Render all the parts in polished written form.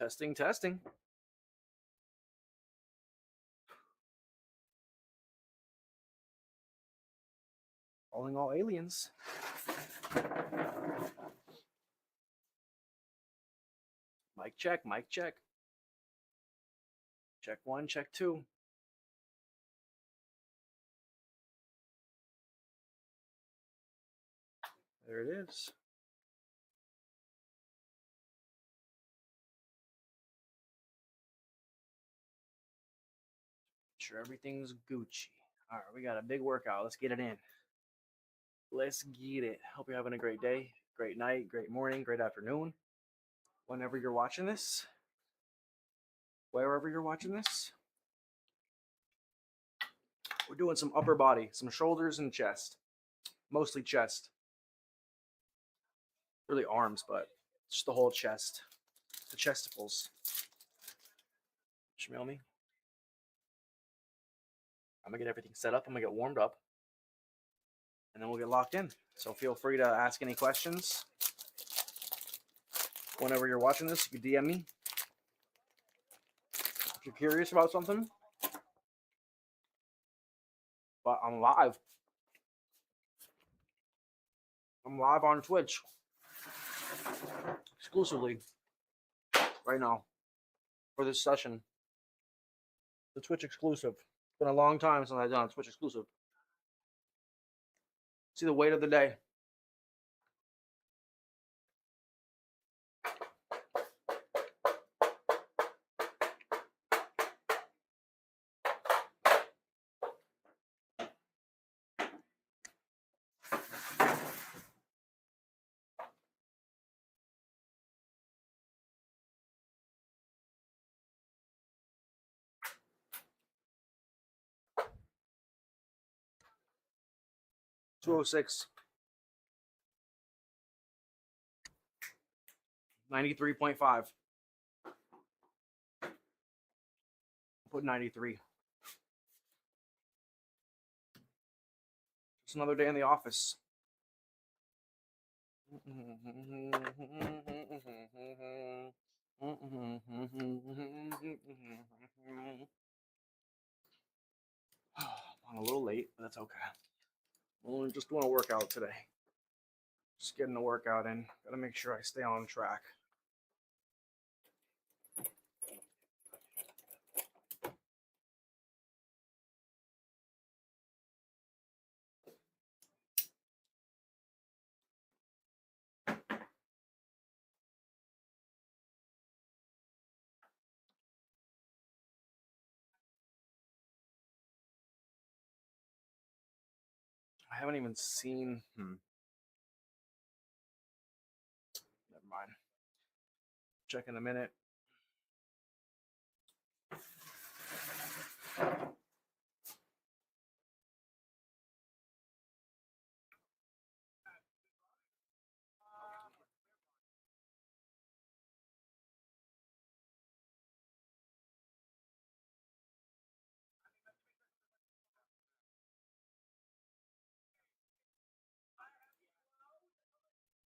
Testing, testing. Calling all aliens. Mic check, mic check. Check 1, check 2. There it is. Sure everything's Gucci. All right, we got a big workout. Let's get it in. Let's get it. Hope you're having a great day, great night, great morning, great afternoon. Whenever you're watching this, wherever you're watching this, we're doing some upper body, some shoulders and chest. Mostly chest. Really arms, but just the whole chest. The chesticles. Smell me? I'm gonna get everything set up. I'm gonna get warmed up. And then we'll get locked in. So feel free to ask any questions. Whenever you're watching this, you can DM me. If you're curious about something. But I'm live. I'm live on Twitch. Exclusively. Right now. For this session. The Twitch exclusive. It's been a long time since I've done a Twitch exclusive. See the weight of the day. $206. 93.5. Put 93. Just another day in the office. I'm a little late, but that's okay. Only just doing a workout today. Just getting the workout in. Gotta make sure I stay on track. I haven't even seen. Never mind. Check in a minute.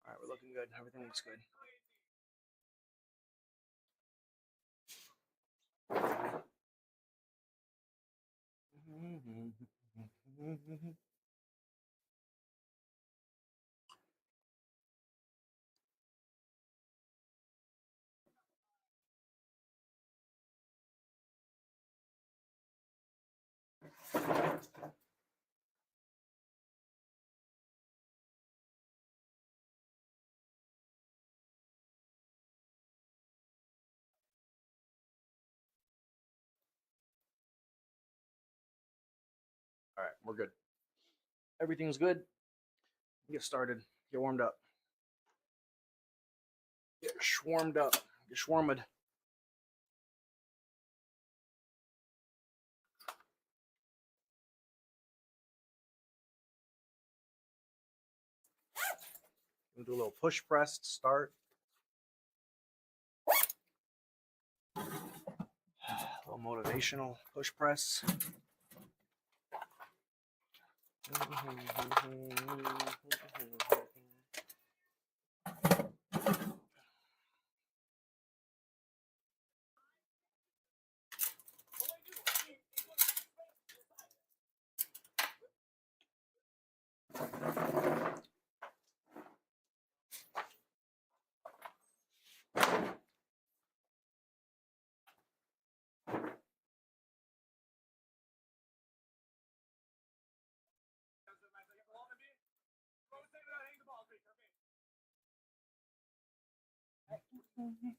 All right, we're looking good. Everything looks good. All right, we're good. Everything's good. Get started. Get warmed up. Get swarmed up. Get swarmed. We'll do a little push press to start. A little motivational push press. Okay.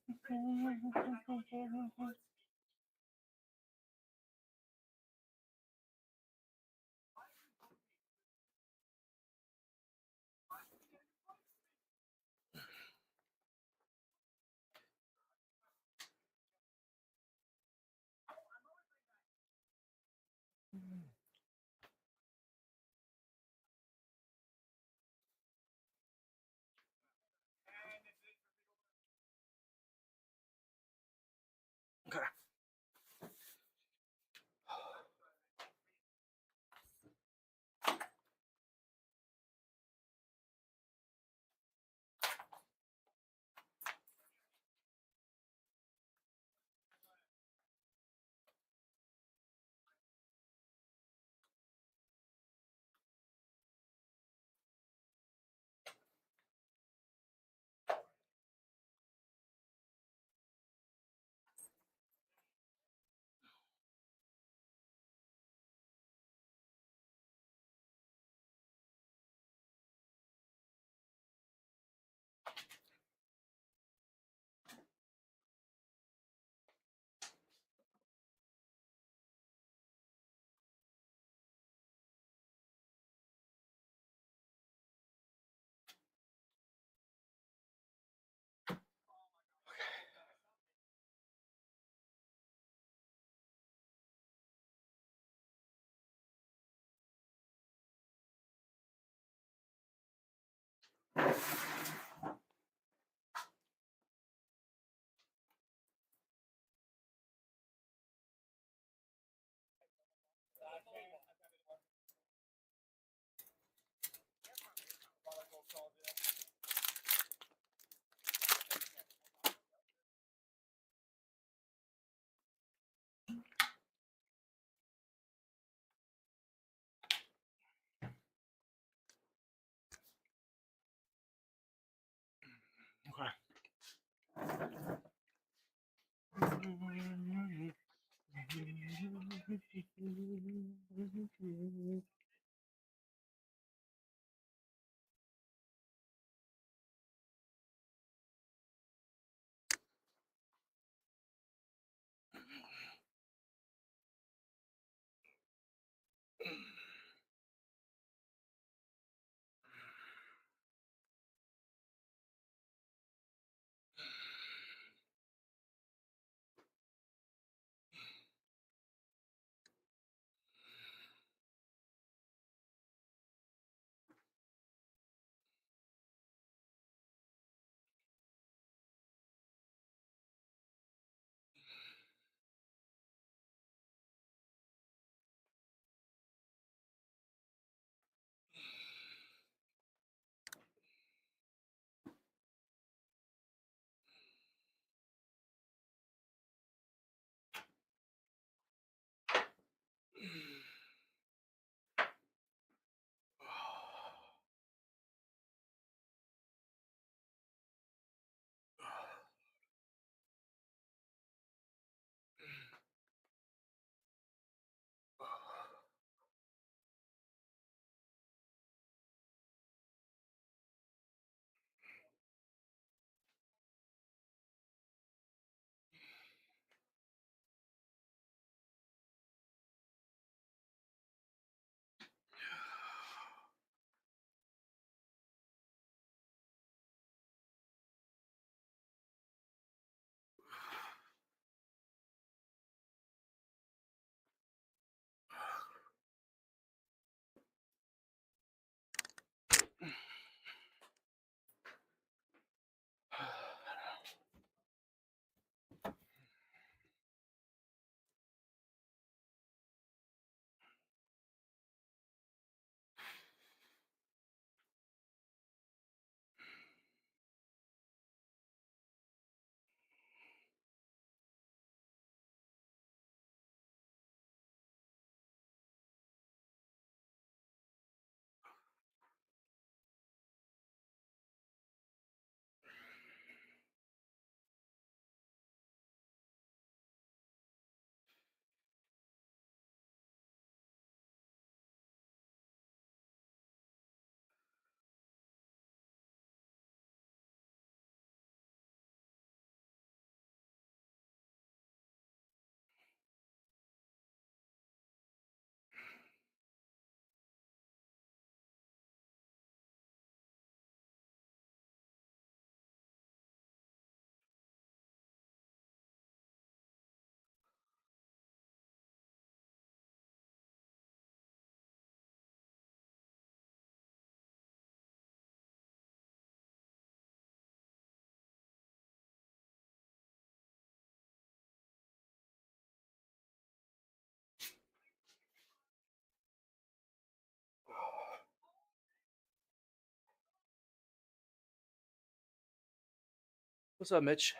What's up, Mitch?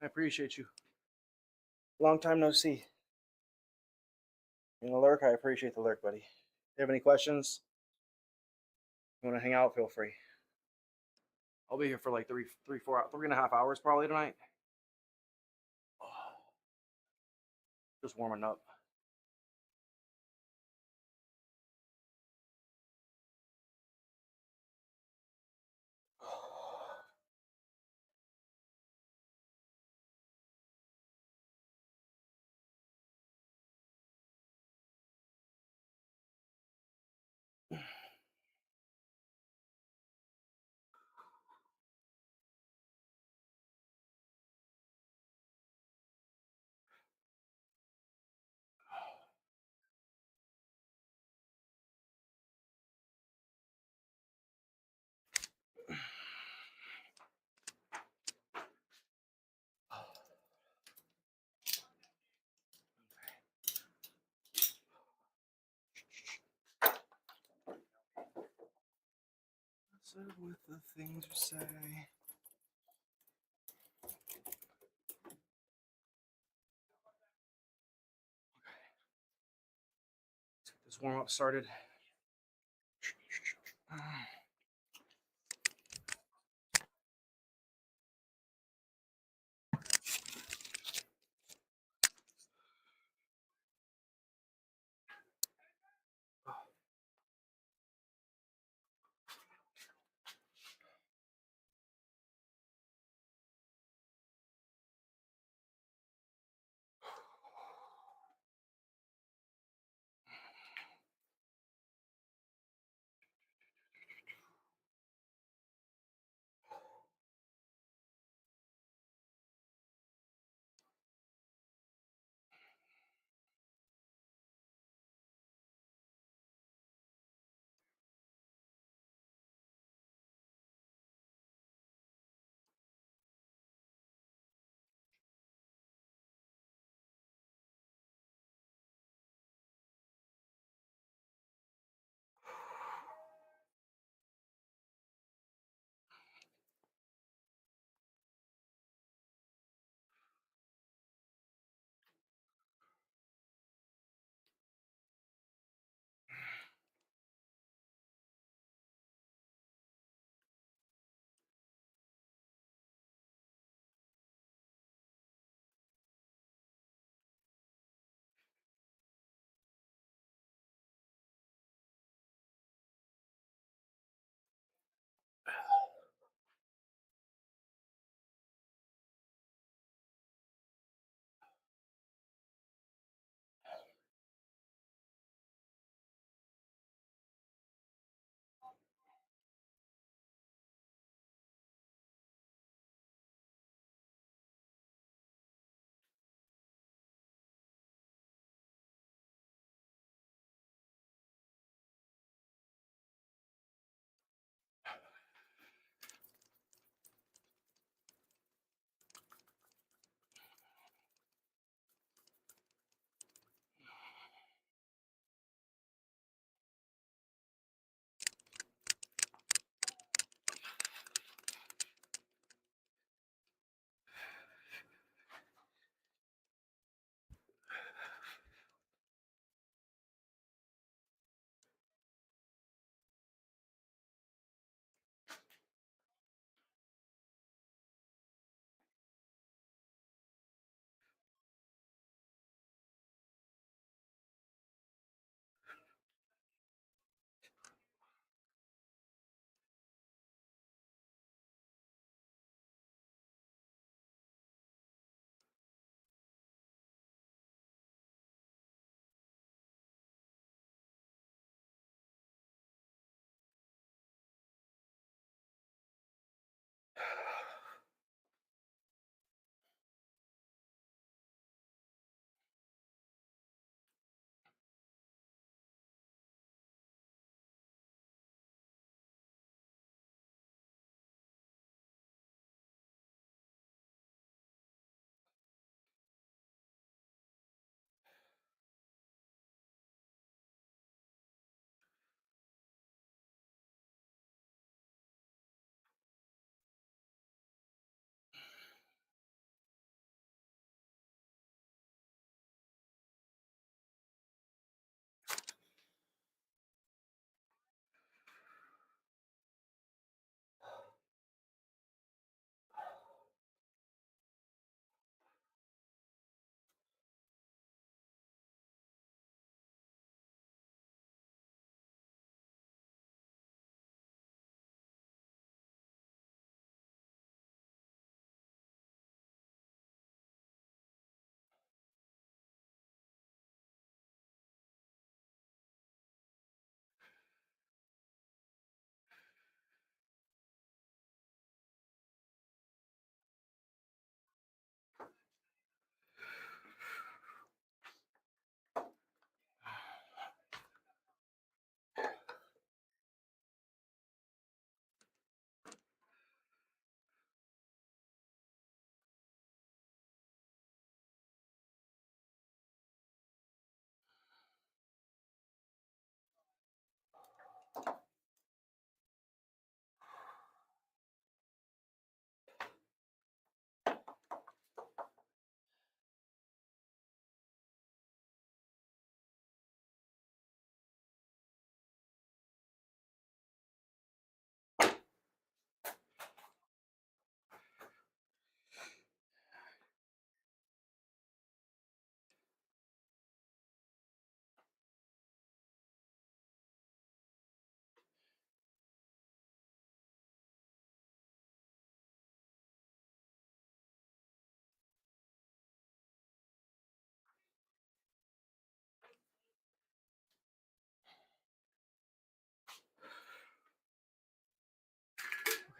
I appreciate you. Long time no see. You know, lurk, I appreciate the lurk, buddy. If you have any questions, you want to hang out, feel free. I'll be here for like 3.5 hours probably tonight. Just warming up. What's up with the things you say? Let's get this warm up started.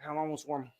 I'm almost warm.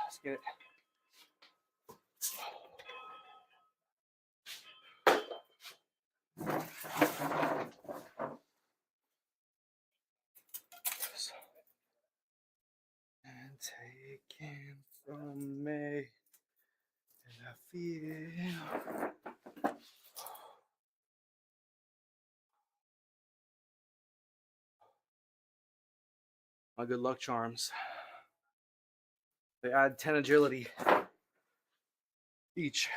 Let's get it. And taken from me, and I feel. My good luck charms. They add 10 agility each.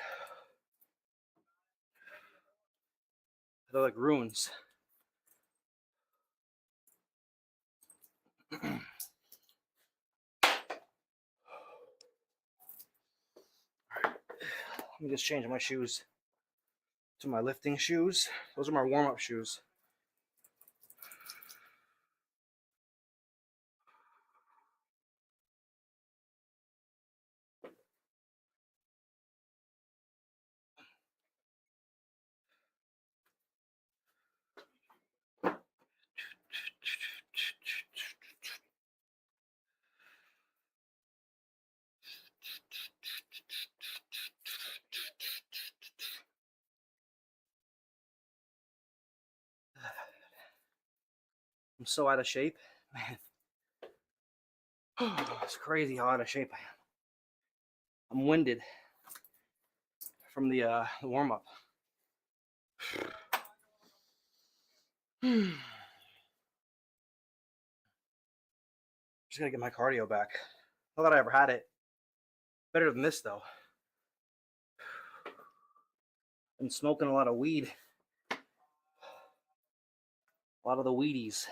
They're like runes. Let me just change my shoes to my lifting shoes. Those are my warm-up shoes. I'm so out of shape, man. It's crazy how out of shape I am. I'm winded from the warm-up. Just gotta get my cardio back. Not that I ever had it. Better than this though. Been smoking a lot of weed. A lot of the weedies.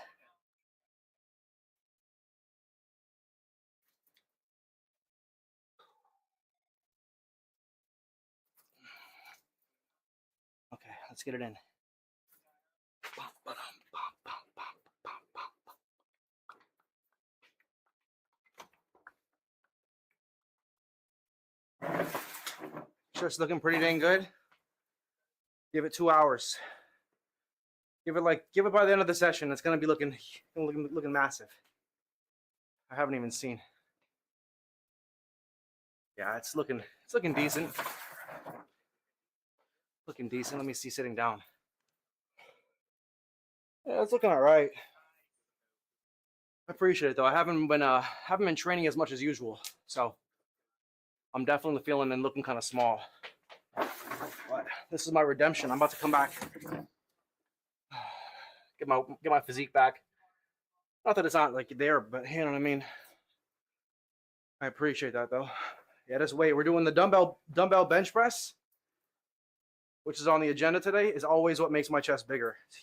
Okay, let's get it in. Sure, it's looking pretty dang good. Give it 2 hours. Give it by the end of the session. It's gonna be looking massive. I haven't even seen. Yeah, it's looking decent. Looking decent. Let me see sitting down. Yeah, it's looking all right. I appreciate it though. I haven't been training as much as usual, so I'm definitely feeling and looking kind of small. But this is my redemption. I'm about to come back, get my physique back. Not that it's not like there, but you know what I mean. I appreciate that though. Yeah, this weight we're doing the dumbbell bench press. which is on the agenda today, is always what makes my chest bigger. It's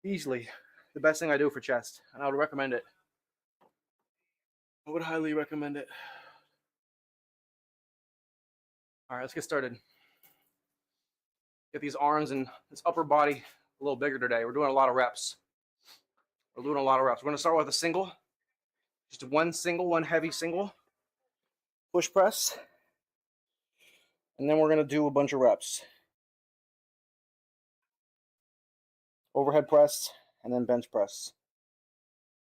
easily the best thing I do for chest, and I would recommend it. I would highly recommend it. All right, let's get started. Get these arms and this upper body a little bigger today. We're doing a lot of reps. We're going to start with a single. Just one heavy single push press. And then we're going to do a bunch of reps. Overhead press and then bench press.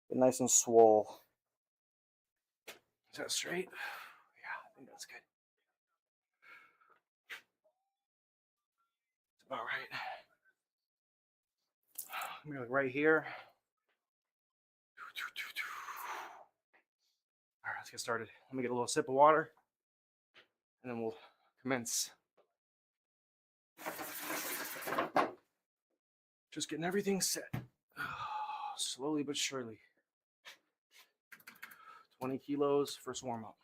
Get nice and swole. Is that straight? Yeah, I think that's good. That's about right. I'm going to right here. All right, let's get started. Let me get a little sip of water, and then we'll commence. Just getting everything set. Slowly but surely. 20 kilos, first warm up.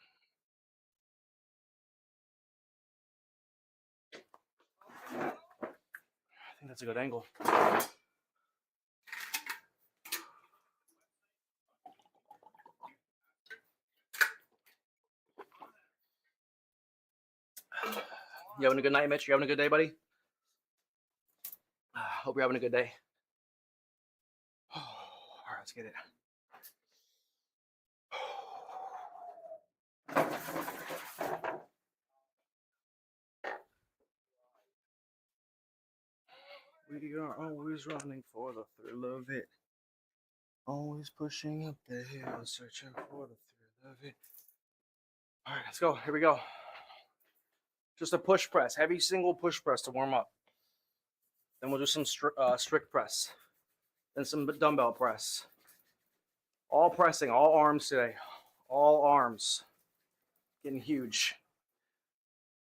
I think that's a good angle. You having a good night, Mitch? You having a good day, buddy? Hope you're having a good day. All right, let's get it. We are always running for the thrill of it. Always pushing up the hill, searching for the thrill of it. All right, let's go. Here we go. Just a push press, heavy single push press to warm up. Then we'll do some strict press. Then some dumbbell press. All pressing, all arms today. All arms. Getting huge.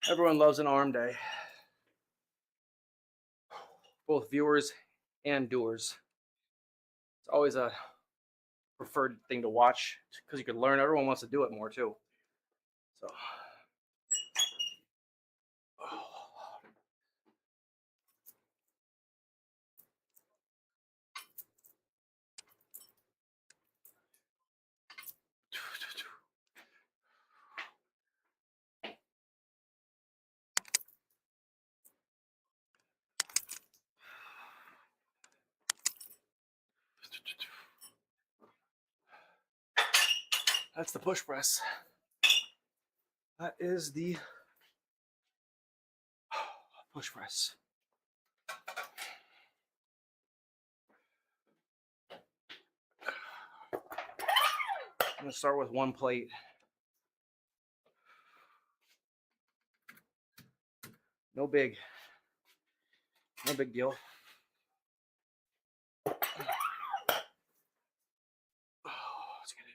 Everyone loves an arm day. Both viewers and doers. It's always a preferred thing to watch because you can learn. Everyone wants to do it more too. So. That's the push press. That is the push press. I'm going to start with one plate. No big deal. Let's get it.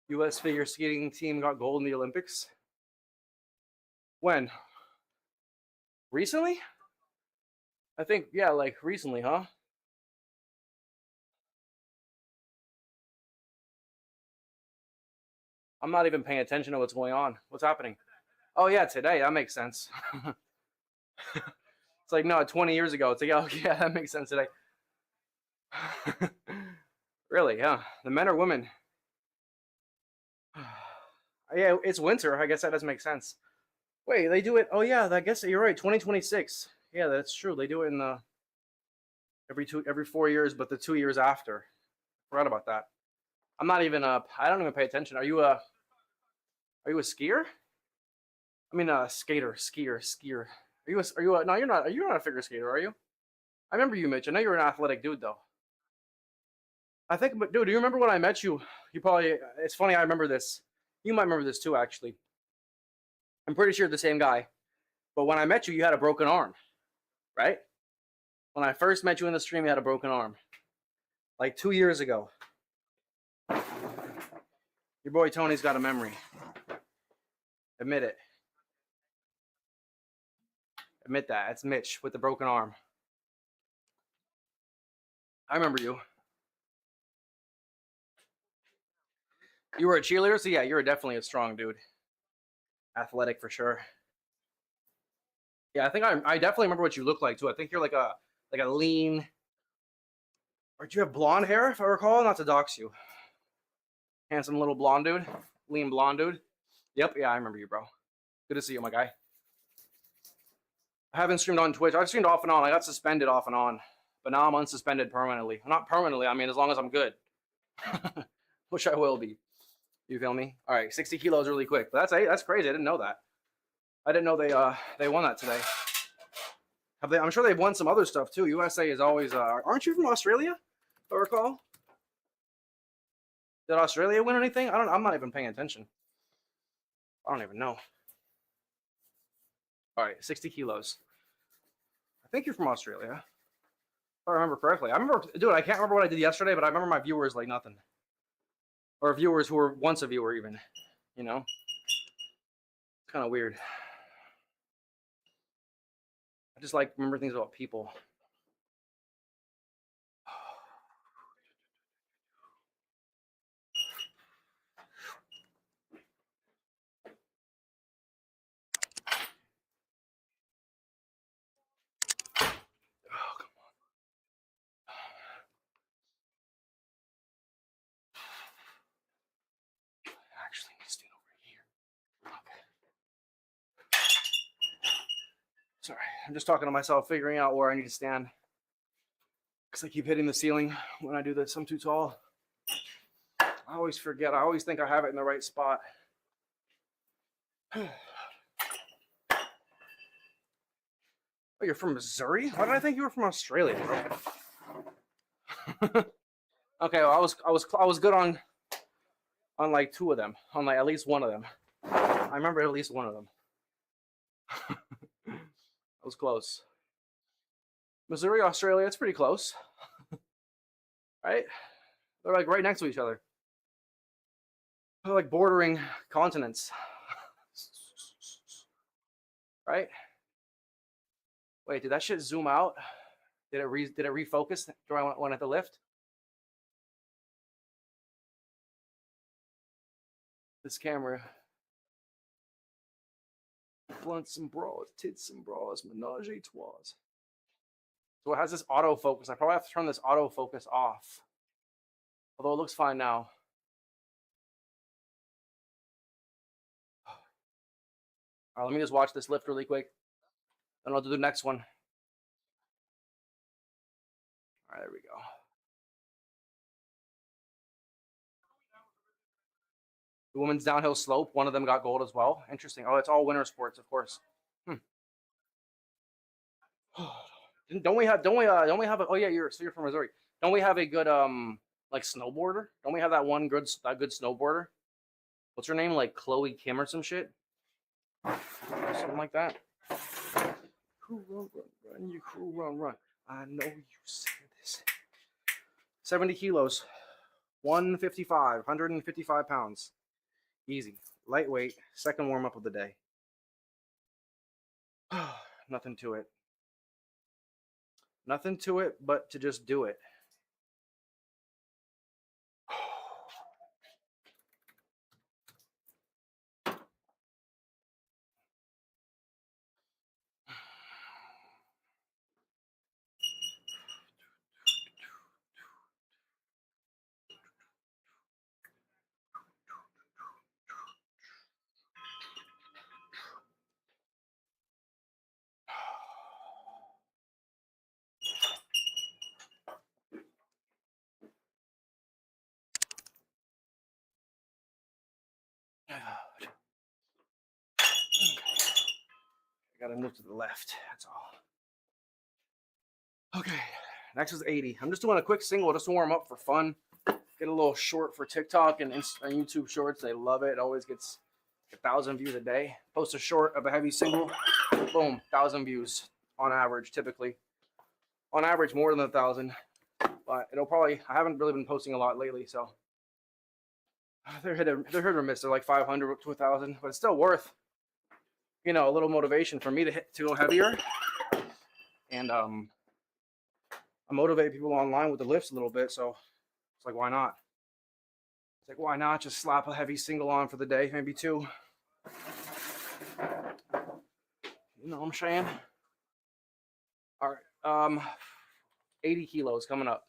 U.S. figure skating team got gold in the Olympics. When? Recently? I think, yeah, like recently, huh? I'm not even paying attention to what's going on. What's happening? Oh, yeah, today. That makes sense. It's like, no, 20 years ago. It's like, oh, yeah, that makes sense today. Really, yeah. The men or women? Yeah, it's winter. I guess that doesn't make sense. Wait, they do it. Oh, yeah, I guess you're right. 2026. Yeah, that's true. They do it in the every 4 years, but the 2 years after. Forgot about that. I'm not even I don't even pay attention. Are you a skier? I mean skier. Are you no, you're not a figure skater, are you? I remember you, Mitch. I know you're an athletic dude though. I think, but dude, do you remember when I met you? You probably, it's funny, I remember this. You might remember this too, actually. I'm pretty sure the same guy. But when I met you, you had a broken arm, right? When I first met you in the stream, you had a broken arm. Like 2 years ago. Your boy Tony's got a memory. Admit it. Admit that. It's Mitch with the broken arm. I remember you. You were a cheerleader, so yeah, you were definitely a strong dude. Athletic for sure. Yeah, I think I definitely remember what you look like too. I think you're like a lean, or do you have blonde hair if I recall? Not to dox you. Handsome little blonde dude, lean blonde dude. Yep, yeah, I remember you, bro. Good to see you, my guy. I haven't streamed on Twitch. I've streamed off and on. I got suspended off and on, but now I'm unsuspended permanently. Not permanently. I mean, as long as I'm good, which I will be. You feel me? All right, 60 kilos really quick. But that's crazy. I didn't know that. I didn't know they won that today. Have they? I'm sure they've won some other stuff too. USA is always. Aren't you from Australia? If I recall. Did Australia win anything? I don't. I'm not even paying attention. I don't even know. All right, 60 kilos. I think you're from Australia. If I remember correctly. I remember, dude, I can't remember what I did yesterday, but I remember my viewers like nothing. Or viewers who were once a viewer even, you know? It's kind of weird. I just like remember things about people. Actually, need to stand over here. Okay. Sorry, I'm just talking to myself, figuring out where I need to stand. Because I keep hitting the ceiling when I do this. I'm too tall. I always forget. I always think I have it in the right spot. Oh, you're from Missouri? Why did I think you were from Australia, bro? Okay, well, I was good on like two of them, on like at least one of them. I remember at least one of them. I was close. Missouri, Australia, it's pretty close. Right? They're like right next to each other. They're like bordering continents. Right? Wait, did that shit zoom out? Did it refocus during when at the lift? This camera. Blunts and bras, tits and bras, menage a trois. So it has this autofocus. I probably have to turn this autofocus off. Although it looks fine now. All right, let me just watch this lift really quick. Then I'll do the next one. All right, there we go. The women's downhill slope, one of them got gold as well. Interesting. Oh, it's all winter sports, of course. Don't we have a, oh yeah, you're from Missouri. Don't we have a good like snowboarder? Don't we have that one good snowboarder? What's her name? Like Chloe Kim or some shit? Something like that. Crew run, you crew run. I know you said this. 70 kilos. 155 pounds. Easy. Lightweight. Second warm up of the day. Nothing to it. Nothing to it but to just do it. I gotta move to the left. That's all. Okay, next is 80. I'm just doing a quick single just to warm up for fun. Get a little short for TikTok and YouTube Shorts. They love it. It always gets 1,000 views a day. Post a short of a heavy single, boom, 1,000 views on average, typically. On average, more than 1,000. But it'll probably, I haven't really been posting a lot lately, so they're hit or miss. They're like 500 to 1,000, but it's still worth, you know, a little motivation for me to go heavier. And I motivate people online with the lifts a little bit, so it's like, why not? It's like, why not just slap a heavy single on for the day, maybe two. You know what I'm saying? All right. 80 kilos coming up.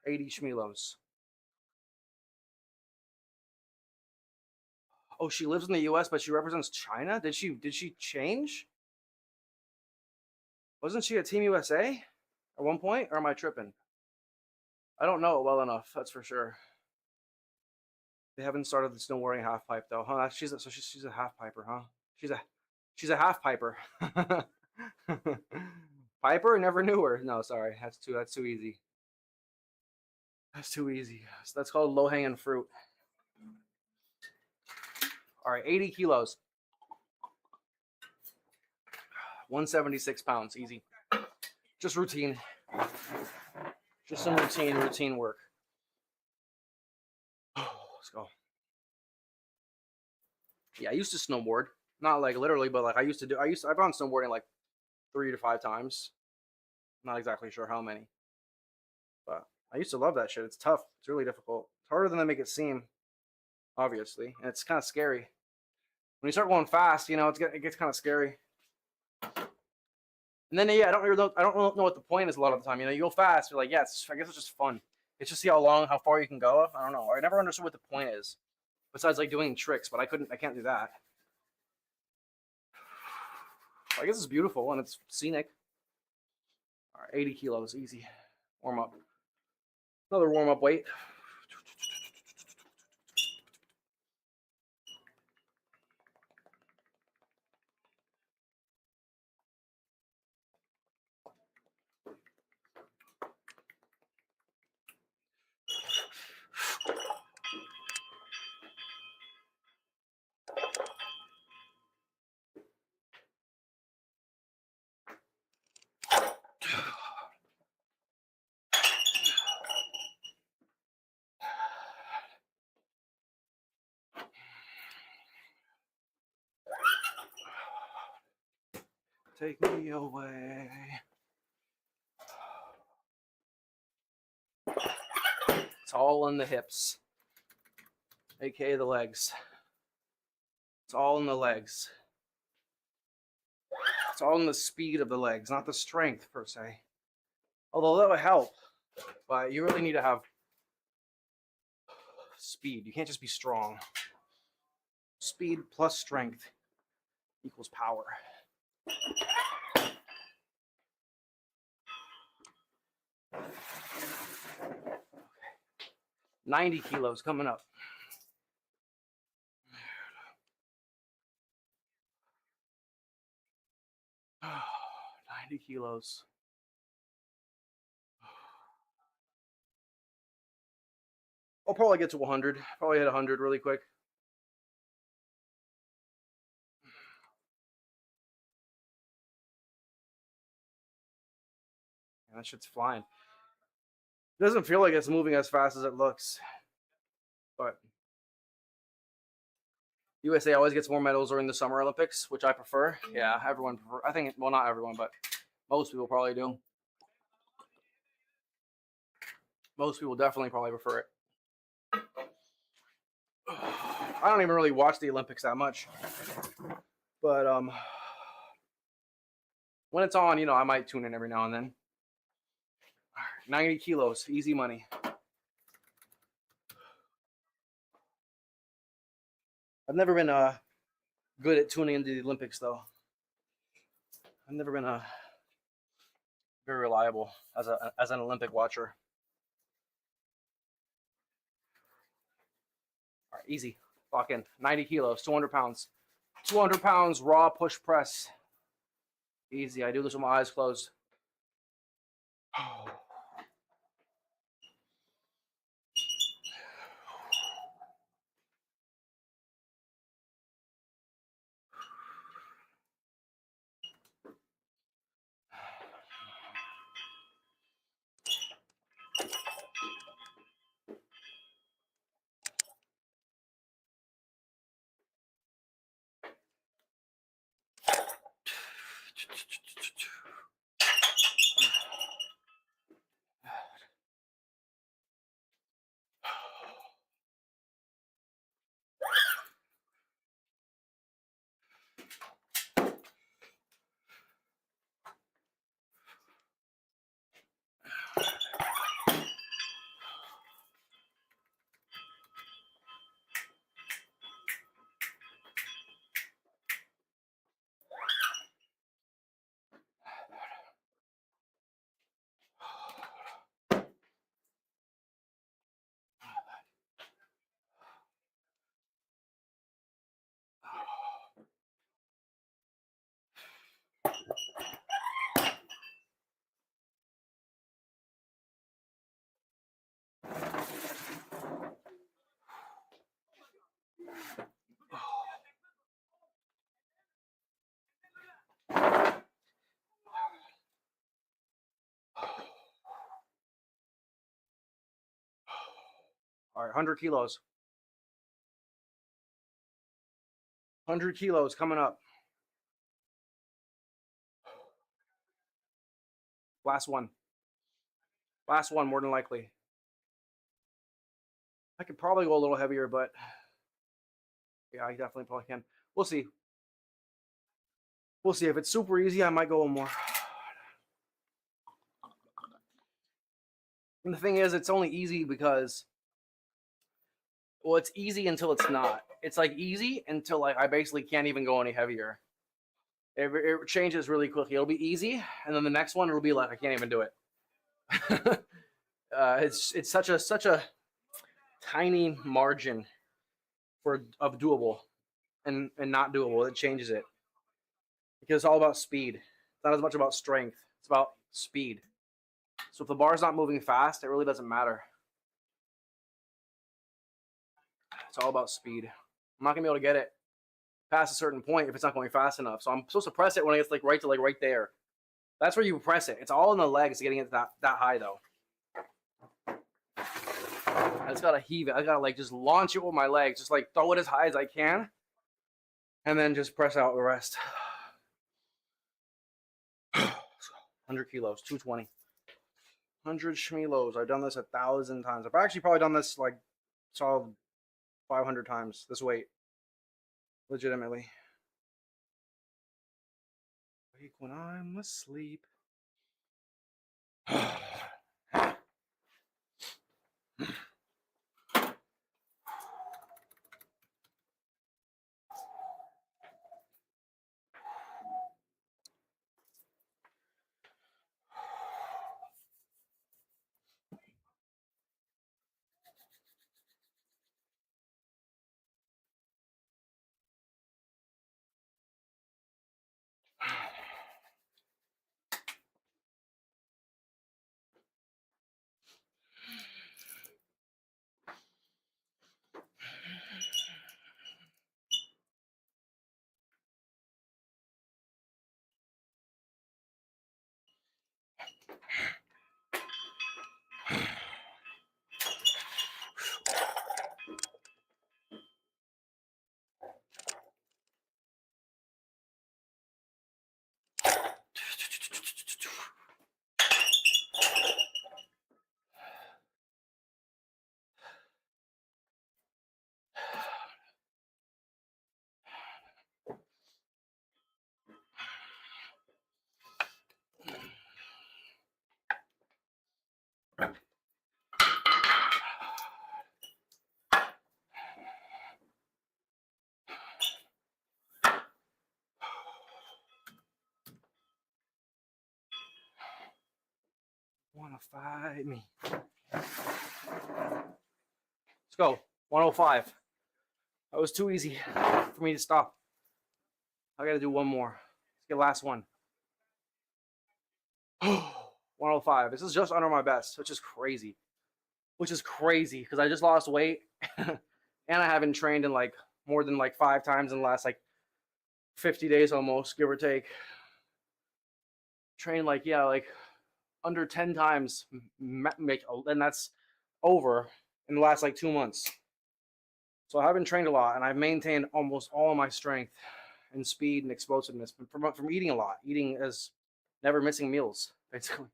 80 schmilos. Oh, she lives in the U.S., but she represents China. Did she change? Wasn't she a Team USA at one point, or am I tripping? I don't know it well enough. That's for sure. They haven't started the snowboarding half pipe though, huh? She's a half piper, huh? She's a half piper. Piper never knew her. No, sorry, that's too easy. That's too easy. So that's called low hanging fruit. All right, 80 kilos. 176 pounds, easy. Just routine. Just some routine work. Let's go. Yeah, I used to snowboard. Not like literally, but like I've gone snowboarding like 3 to 5 times. Not exactly sure how many. But I used to love that shit. It's tough. It's really difficult. It's harder than they make it seem, obviously. And it's kind of scary. When you start going fast, you know, it gets kind of scary. And then yeah, I don't know what the point is a lot of the time. You know, you go fast, you're like, yeah, I guess it's just fun. It's just see how far you can go. I don't know. I never understood what the point is. Besides like doing tricks, but I can't do that. I guess it's beautiful and it's scenic. All right, 80 kilos, easy. Warm up. Another warm up weight. Take me away. It's all in the hips, aka the legs. It's all in the legs. It's all in the speed of the legs, not the strength per se. Although that would help, but you really need to have speed. You can't just be strong. Speed plus strength equals power. 90 kilos coming up. 90 kilos. I'll probably get to 100. Probably hit 100 really quick. And that shit's flying. It doesn't feel like it's moving as fast as it looks. But USA always gets more medals during the Summer Olympics, which I prefer. Yeah, everyone prefer. I think, well, not everyone, but most people probably do. Most people definitely probably prefer it. I don't even really watch the Olympics that much. But when it's on, you know, I might tune in every now and then. 90 kilos, easy money. I've never been good at tuning into the Olympics, though. I've never been very reliable as an Olympic watcher. All right, easy. Lock in. 90 kilos, 200 pounds. 200 pounds raw push press. Easy. I do this with my eyes closed. All right, 100 kilos. 100 kilos coming up. Last one. Last one, more than likely. I could probably go a little heavier, but yeah, I definitely probably can. We'll see. We'll see. If it's super easy, I might go one more. And the thing is, it's only easy because, well, it's easy until it's not. It's like easy until like I basically can't even go any heavier. It changes really quickly. It'll be easy, and then the next one it'll be like I can't even do it. It's such a tiny margin of doable and not doable. It changes it because it's all about speed. It's not as much about strength. It's about speed. So if the bar's not moving fast, it really doesn't matter. It's all about speed. I'm not gonna be able to get it past a certain point if it's not going fast enough. So I'm supposed to press it when it gets like right there. That's where you press it. It's all in the legs getting it that high though. I just gotta heave it. I gotta like just launch it with my legs, just like throw it as high as I can, and then just press out the rest. 100 kilos, 220. 100 shmilos. I've done this 1,000 times. I've actually probably done this like solid 500 times. This weight, legitimately. Wake when I'm asleep. 'Wanna fight me? Let's go. 105. That was too easy for me to stop. I gotta do one more. Let's get last one. 105. This is just under my best, which is crazy. Which is crazy because I just lost weight and I haven't trained in like more than like 5 times in the last like 50 days almost, give or take. Trained like, yeah, like under 10 times, and that's over in the last like 2 months. So I haven't trained a lot, and I've maintained almost all of my strength and speed and explosiveness from eating a lot, eating as never missing meals, basically.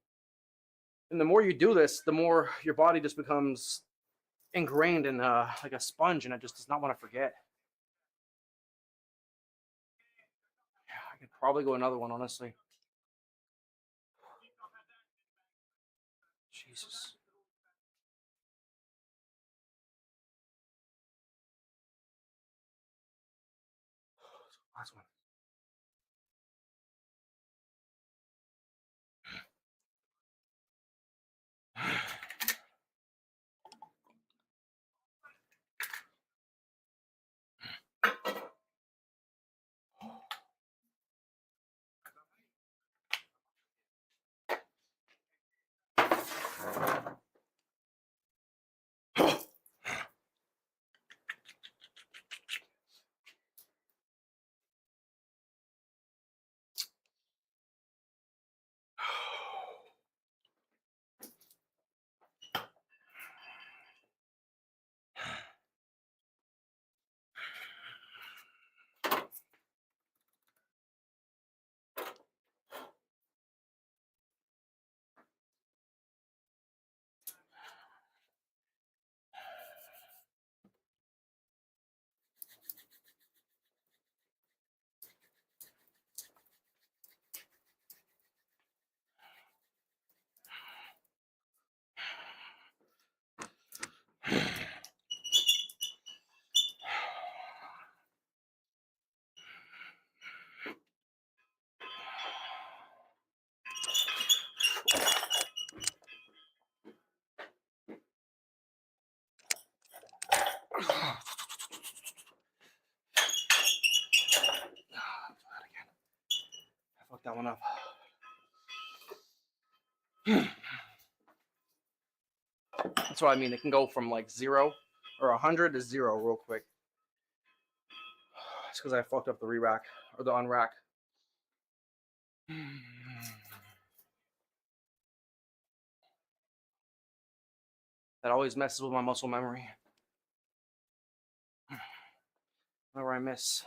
And the more you do this, the more your body just becomes ingrained in like a sponge, and it just does not want to forget. Yeah, I could probably go another one, honestly. Jesus. Last one. That's what I mean. It can go from like 0 or 100 to 0 real quick. It's because I fucked up the re-rack or the unrack. That always messes with my muscle memory. Whenever I miss.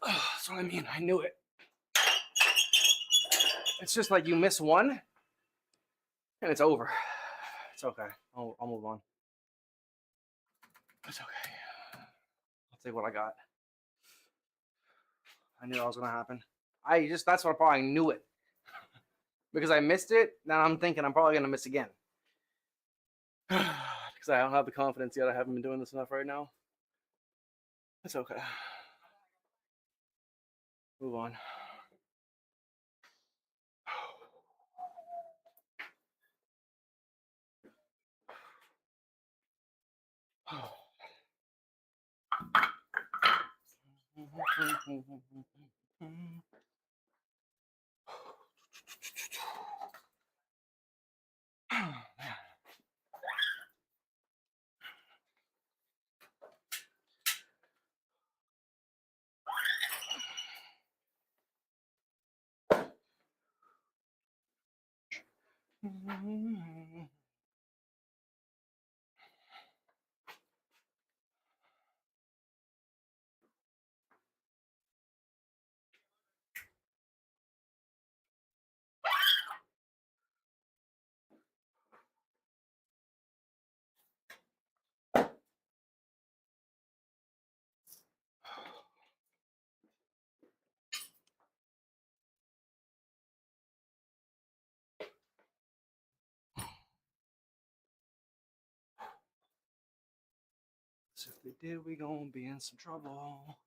That's what I mean. I knew it. It's just like you miss one and it's over. It's okay. I'll move on. It's okay. I'll take what I got. I knew that was gonna happen. That's what I knew it. Because I missed it, now I'm thinking I'm probably gonna miss again. Because I don't have the confidence yet. I haven't been doing this enough right now. It's okay. Move on. So if they did, we gonna be in some trouble.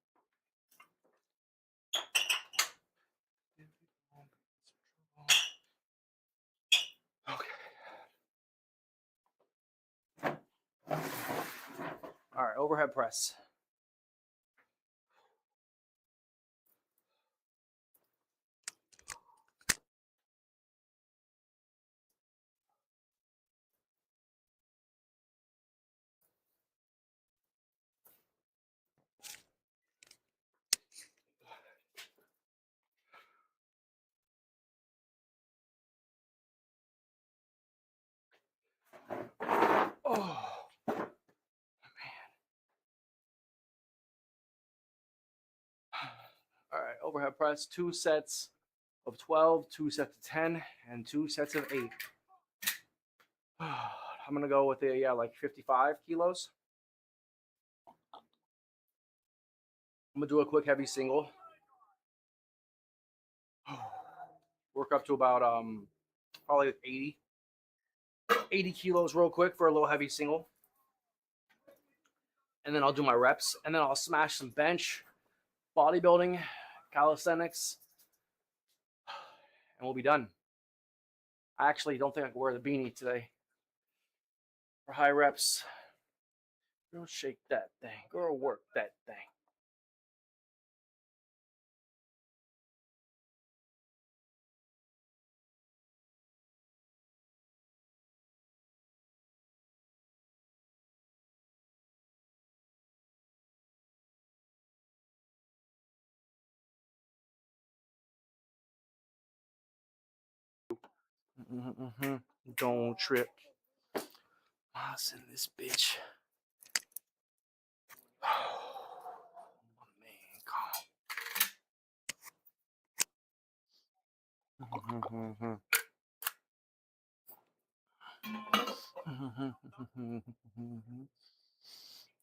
Okay. All right, overhead press. Oh. All right, overhead press, 2 sets of 12, 2 sets of 10, and 2 sets of 8. I'm gonna go with like 55 kilos. I'm gonna do a quick heavy single. Work up to about probably 80 kilos real quick for a little heavy single. And then I'll do my reps, and then I'll smash some bench, bodybuilding, calisthenics, and we'll be done. I actually don't think I can wear the beanie today. For high reps, girl, shake that thing. Girl, work that thing. Don't trip. What's in this bitch? Oh, man, calm.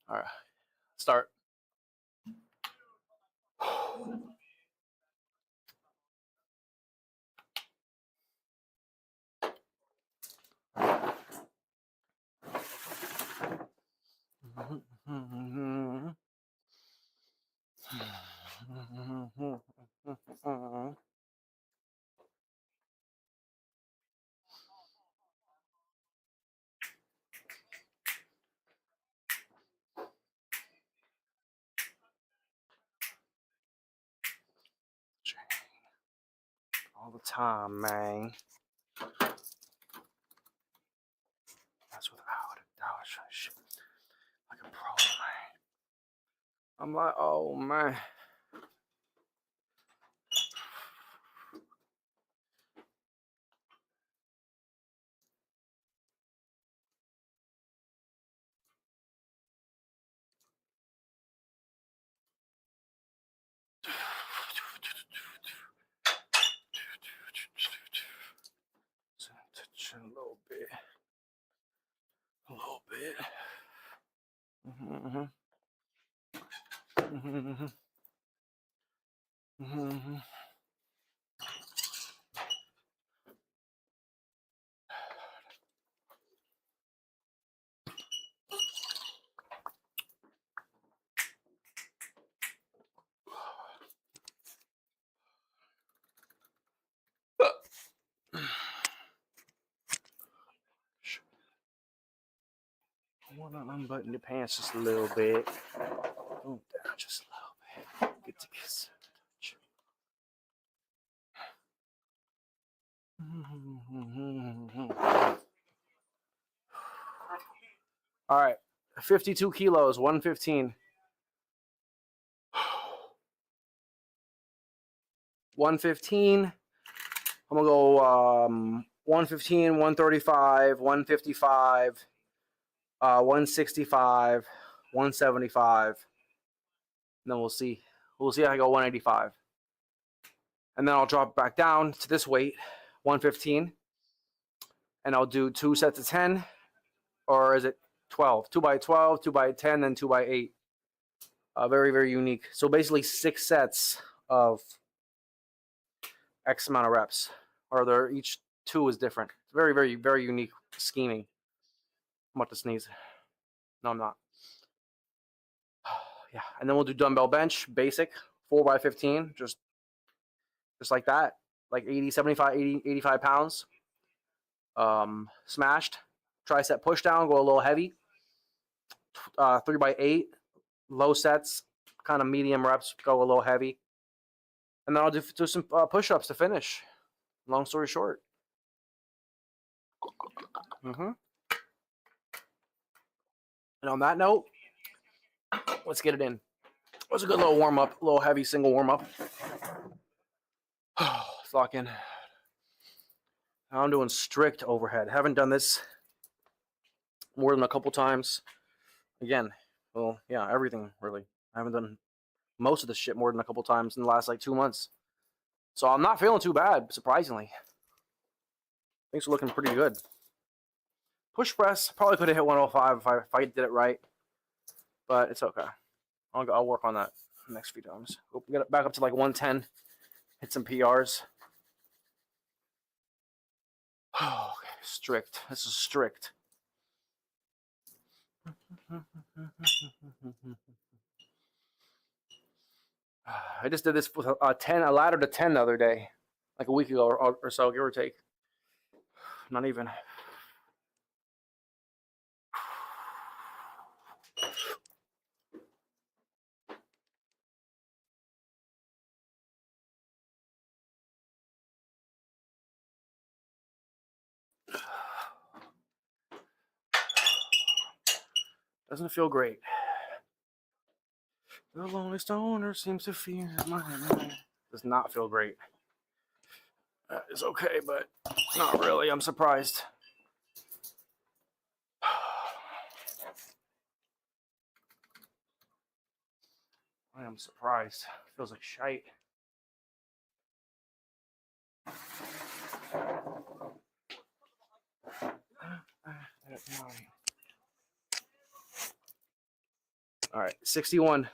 All right, start. All the time, man. That's without a doubt. Shit. Like a pro, man. I'm like, oh, man. Touch a little bit. A little bit. I want to unbutton the pants just a little bit. Oh, down just a little bit. Get to kiss. All right, 52 kilos, 115. 115. I'm gonna go 115, 135, 155, 165, 175. And then we'll see. We'll see how I go 185. And then I'll drop back down to this weight, 115. And I'll do 2 sets of 10. Or is it 12? 2 by 12, 2 by 10, then 2 by 8. Very, very unique. So basically 6 sets of X amount of reps. Or they're each 2 is different. It's very, very, very unique scheming. I'm about to sneeze. No, I'm not. Yeah, and then we'll do dumbbell bench, basic, 4 by 15, just like that, like 80, 75, 80, 85 pounds. Smashed. Tricep push down, go a little heavy. 3 by 8, low sets, kind of medium reps, go a little heavy. And then I'll do some push-ups to finish. Long story short. And on that note, let's get it in. It was a good little warm-up, a little heavy single warm-up. Let's lock in. I'm doing strict overhead. Haven't done this more than a couple times. Again, well, yeah, everything, really. I haven't done most of this shit more than a couple times in the last, 2 months. So I'm not feeling too bad, surprisingly. Things are looking pretty good. Push press, probably could have hit 105 if I did it right. But it's okay. I'll work on that the next few times. We'll get it back up to 110. Hit some PRs. Oh, okay. Strict. This is strict. I just did this with a ladder to 10 the other day, like a week ago or so, give or take. Not even. Doesn't feel great. The lonely stoner seems to fear my mind. Does not feel great. It's okay, but Not really. I'm surprised. I am surprised. Feels like shite. All right, 61,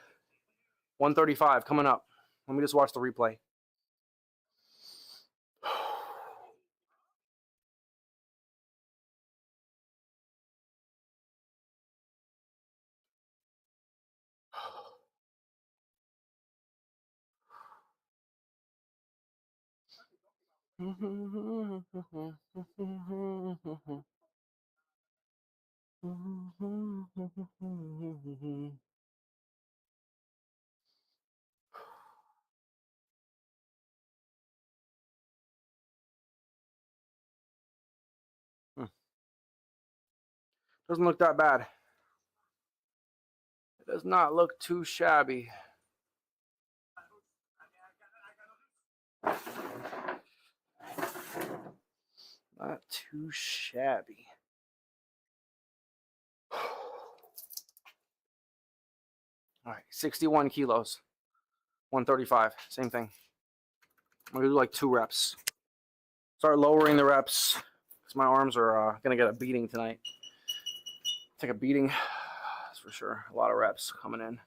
135 coming up. Let me just watch the replay. Doesn't look that bad. It does not look too shabby. Not too shabby. All right, 61 kilos, 135, same thing. I'm gonna do like 2 reps. Start lowering the reps because my arms are gonna get a beating tonight. Take a beating, that's for sure. A lot of reps coming in.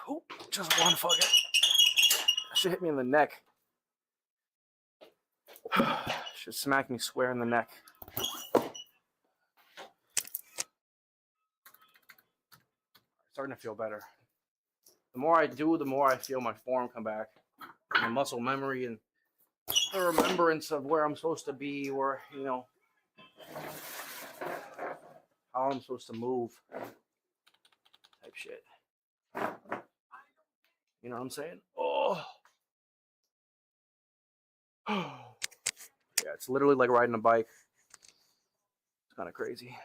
Oh, just one fucking. That should hit me in the neck. Should smack me square in the neck. Starting to feel better. The more I do, the more I feel my form come back. My muscle memory and the remembrance of where I'm supposed to be, where, you know, how I'm supposed to move. Type shit. You know what I'm saying? Oh. Yeah, it's literally like riding a bike. It's kind of crazy.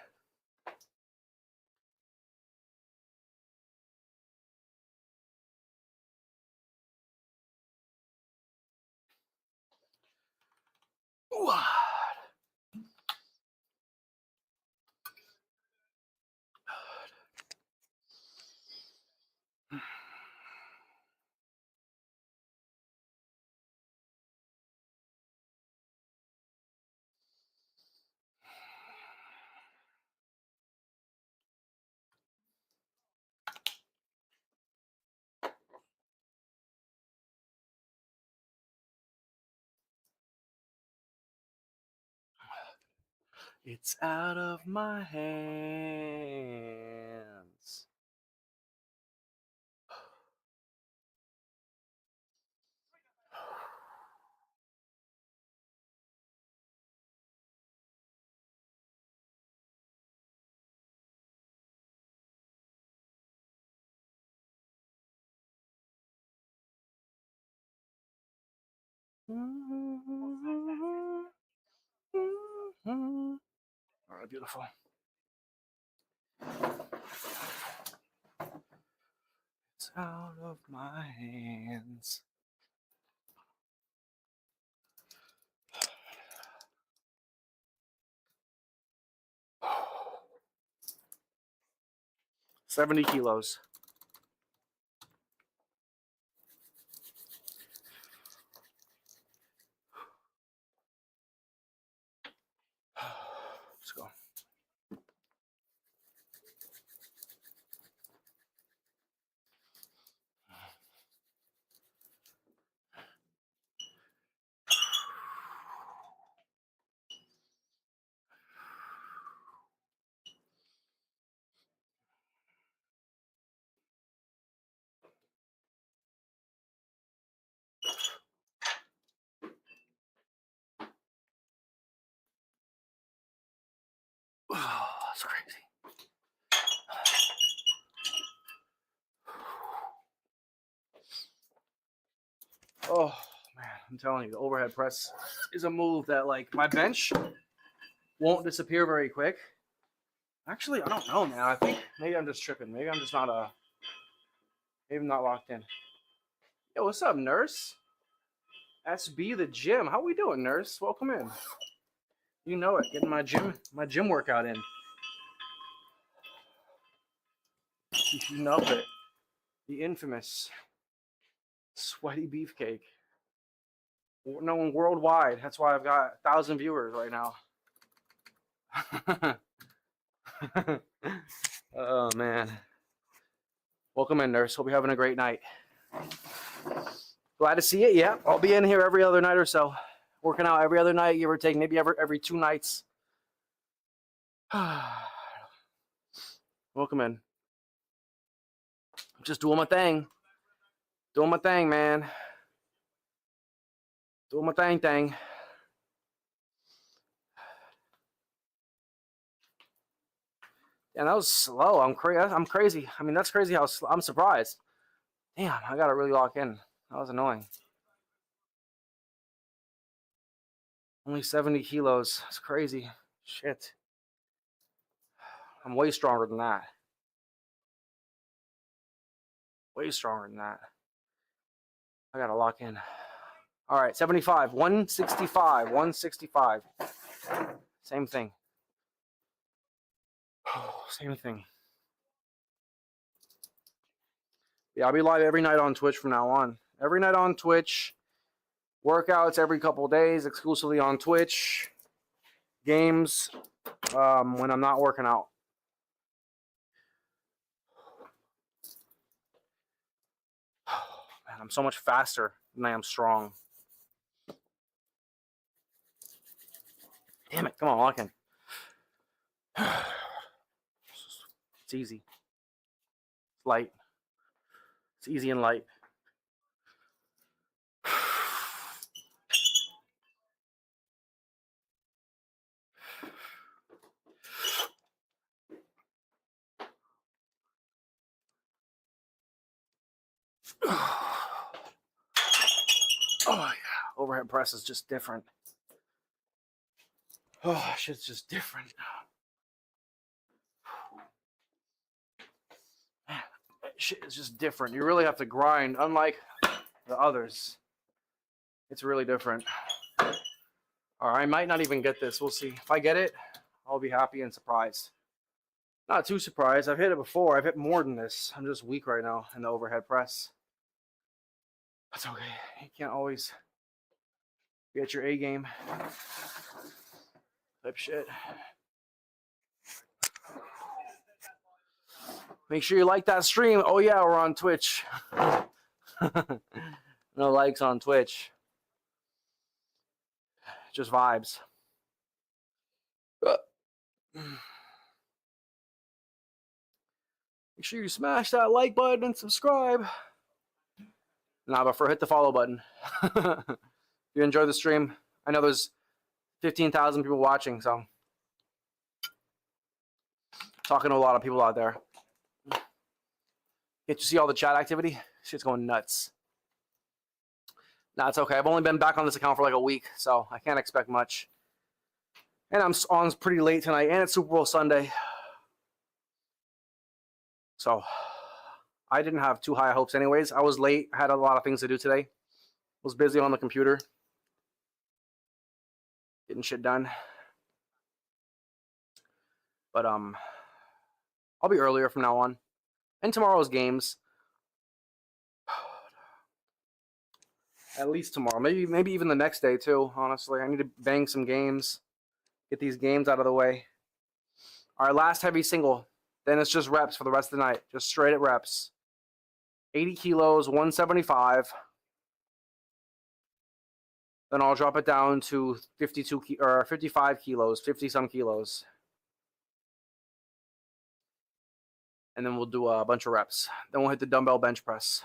Ooh. 'It's out of my hands. All right, beautiful. It's out of my hands. $70 kilos. Let's go. Oh, that's crazy. Oh man, I'm telling you, the overhead press is a move that, like, my bench won't disappear very quick, Actually, I don't know, man. I think maybe I'm just tripping. Maybe I'm just not maybe I'm not locked in. Yo, what's up, nurse? SB the gym. How we doing, nurse? Welcome in. You know it. Getting my gym workout in. You know it. The infamous sweaty beefcake. Known worldwide. That's why I've got 1,000 viewers right now. Oh man. Welcome in, nurse. Hope you're having a great night. Glad to see it. Yeah, I'll be in here every other night or so. Working out every other night, give or take, maybe every 2 nights. Welcome in. Just doing my thing. Doing my thing, man. Doing my thing. And that was slow. I'm crazy. I mean, that's crazy how slow. I'm surprised. Damn, I gotta really lock in. That was annoying. Only 70 kilos. That's crazy. Shit. I'm way stronger than that. Way stronger than that. I gotta lock in. All right, 75, 165, 165. Same thing. Same thing. Yeah, I'll be live every night on Twitch from now on. Every night on Twitch. Workouts every couple days, exclusively on Twitch. Games when I'm not working out. Man, I'm so much faster than I am strong. Damn it, come on, lock in. It's easy. It's light. It's easy and light. Oh yeah, overhead press is just different. Oh, shit's just different. Man, shit is just different. You really have to grind, unlike the others. It's really different. Or I might not even get this. We'll see. If I get it, I'll be happy and surprised. Not too surprised. I've hit it before. I've hit more than this. I'm just weak right now in the overhead press. That's okay. You can't always get your A game type shit. Make sure you like that stream. Oh yeah, we're on Twitch. No likes on Twitch. Just vibes. Make sure you smash that like button and subscribe. Nah, but hit the follow button. If you enjoy the stream, I know there's 15,000 people watching, so talking to a lot of people out there. Get to see all the chat activity. Shit's going nuts. Nah, it's okay. I've only been back on this account for like a week, so I can't expect much. And I'm on pretty late tonight, and it's Super Bowl Sunday. So I didn't have too high hopes anyways. I was late. I had a lot of things to do today. Was busy on the computer. Getting shit done. But I'll be earlier from now on. And tomorrow's games. At least tomorrow. Maybe even the next day too, honestly. I need to bang some games. Get these games out of the way. All right, last heavy single. Then it's just reps for the rest of the night. Just straight at reps. 80 kilos, 175. Then I'll drop it down to 55 kilos, 50-some kilos. And then we'll do a bunch of reps. Then we'll hit the dumbbell bench press.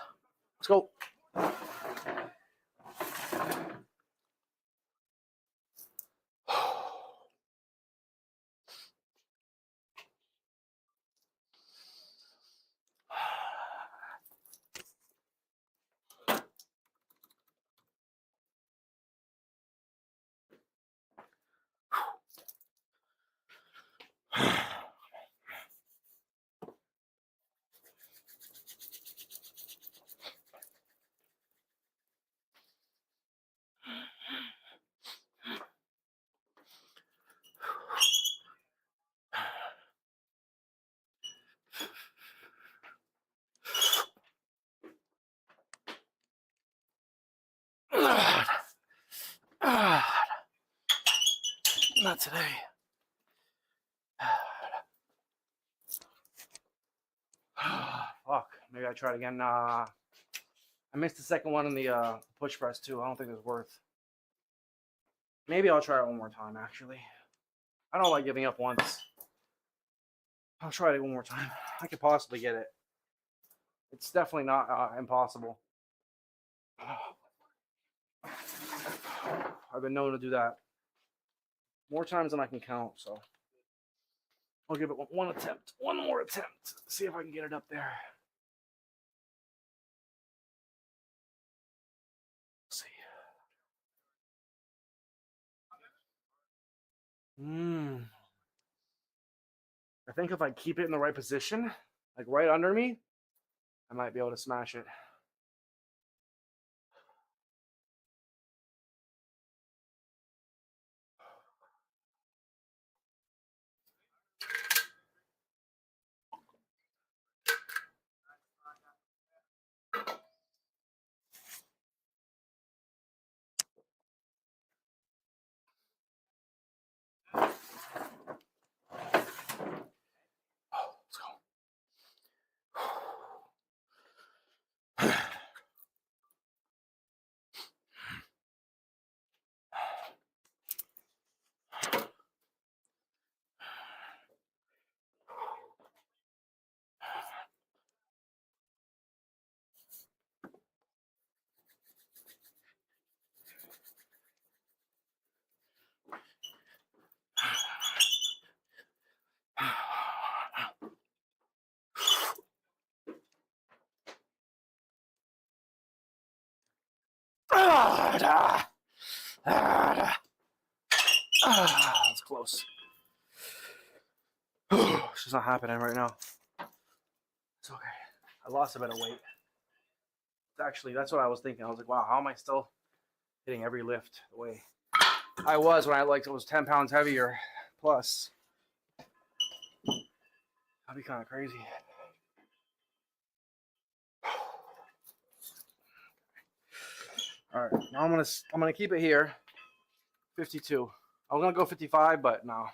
Let's go. Not today. Fuck. Maybe I try it again. I missed the second one in the push press too. I don't think it was worth. Maybe I'll try it one more time, actually. I don't like giving up once. I'll try it one more time. I could possibly get it. It's definitely not impossible. I've been known to do that more times than I can count, so I'll give it one attempt. One more attempt. See if I can get it up there. Let's see. I think if I keep it in the right position, like right under me, I might be able to smash it. Let's go. That's close. It's just not happening right now. It's okay. I lost a bit of weight. Actually, that's what I was thinking. I was like, wow, how am I still hitting every lift the way I was when I was 10 pounds heavier plus? That'd be kind of crazy. All right, now I'm gonna keep it here. 52. I was gonna go 55, but no.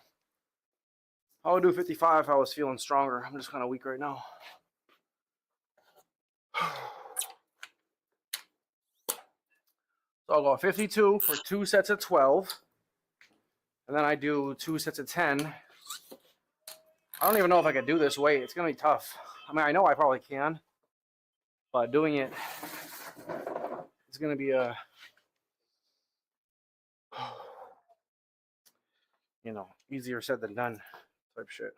I would do 55 if I was feeling stronger. I'm just kind of weak right now. So I'll go 52 for 2 sets of 12. And then I do 2 sets of 10. I don't even know if I could do this weight. It's going to be tough. I mean, I know I probably can. But doing it is going to be a, you know, easier said than done type shit.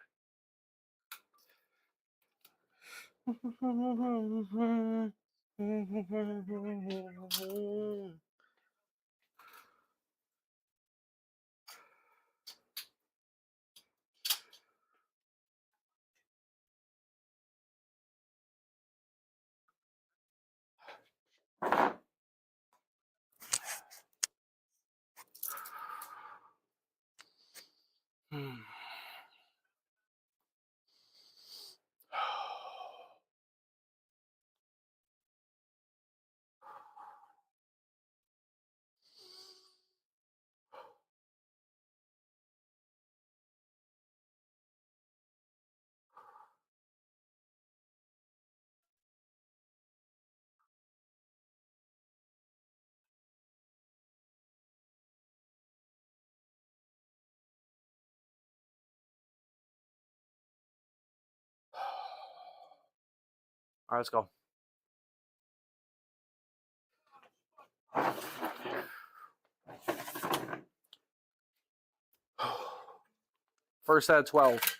All right, let's go. First set of 12.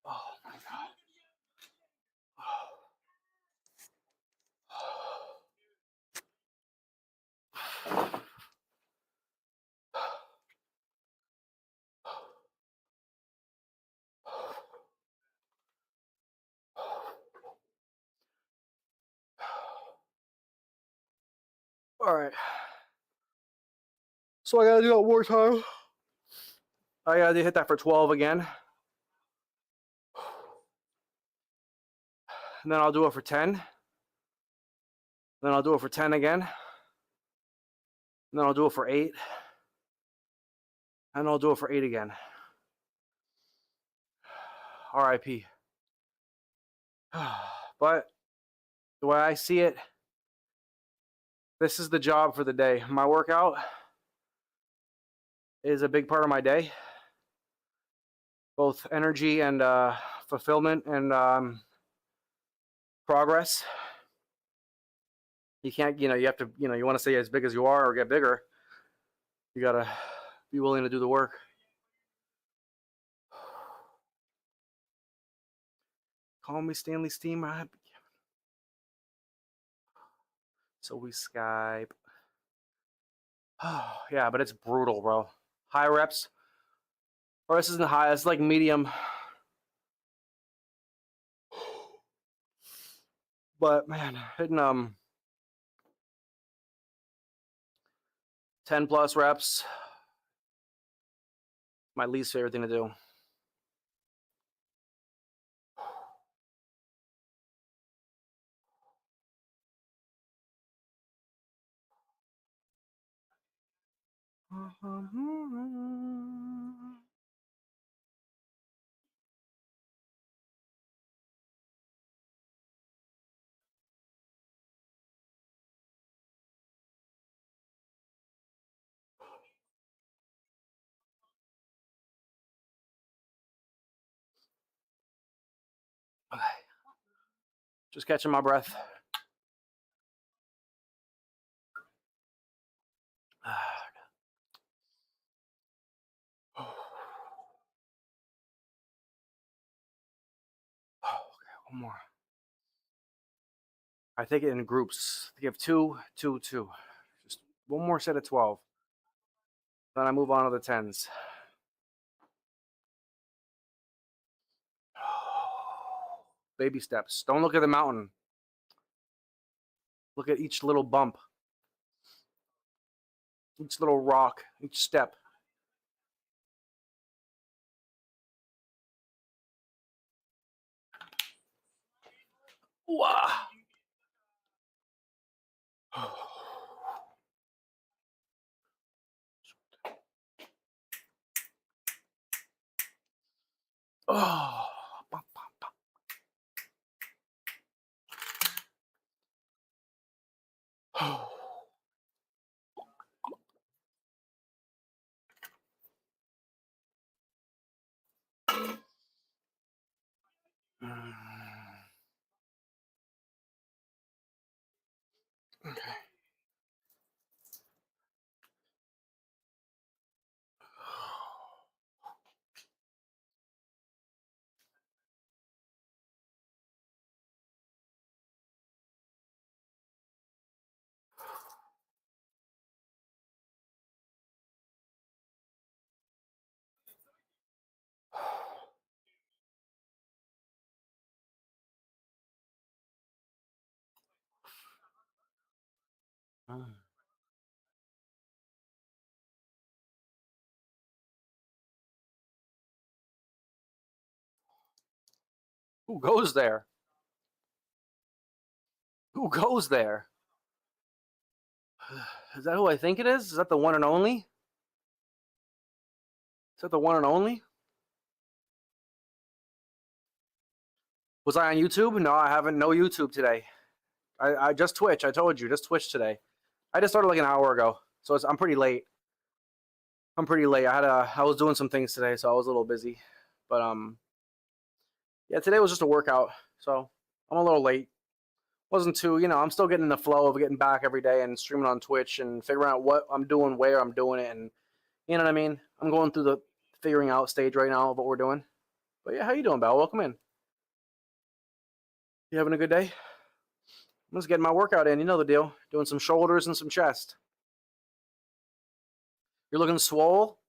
Oh my God. All right. So I gotta do that one more time. I gotta hit that for 12 again. And then I'll do it for 10. Then I'll do it for 10 again. And then I'll do it for 8. And I'll do it for 8 again. RIP. But the way I see it, this is the job for the day. My workout is a big part of my day, both energy and fulfillment and progress. You can't, you have to, you want to stay as big as you are or get bigger. You gotta be willing to do the work. Call me Stanley Steam. So we Skype. Oh, yeah, but it's brutal, bro. High reps. Or this isn't high, it's like medium. But man, hitting 10 plus reps, my least favorite thing to do. Just catching my breath. Okay, one more. I take it in groups. You have 2, 2, 2. Just one more set of 12. Then I move on to the 10s. Baby steps. Don't look at the mountain. Look at each little bump, each little rock, each step. Wow. Oh. Okay. Who goes there? Who goes there? Is that who I think it is? Is that the one and only? Is that the one and only? Was I on YouTube? No, I haven't. No YouTube today. I just Twitch. I told you, just Twitch today. I just started like an hour ago, so I'm pretty late. I was doing some things today, so I was a little busy. But yeah, today was just a workout, so I'm a little late. Wasn't too, I'm still getting in the flow of getting back every day and streaming on Twitch and figuring out what I'm doing, where I'm doing it, and You know what I mean? I'm going through the figuring out stage right now of what we're doing. But yeah, how you doing, Bal? Welcome in. You having a good day? I'm just getting my workout in. You know the deal. Doing some shoulders and some chest. You're looking swole.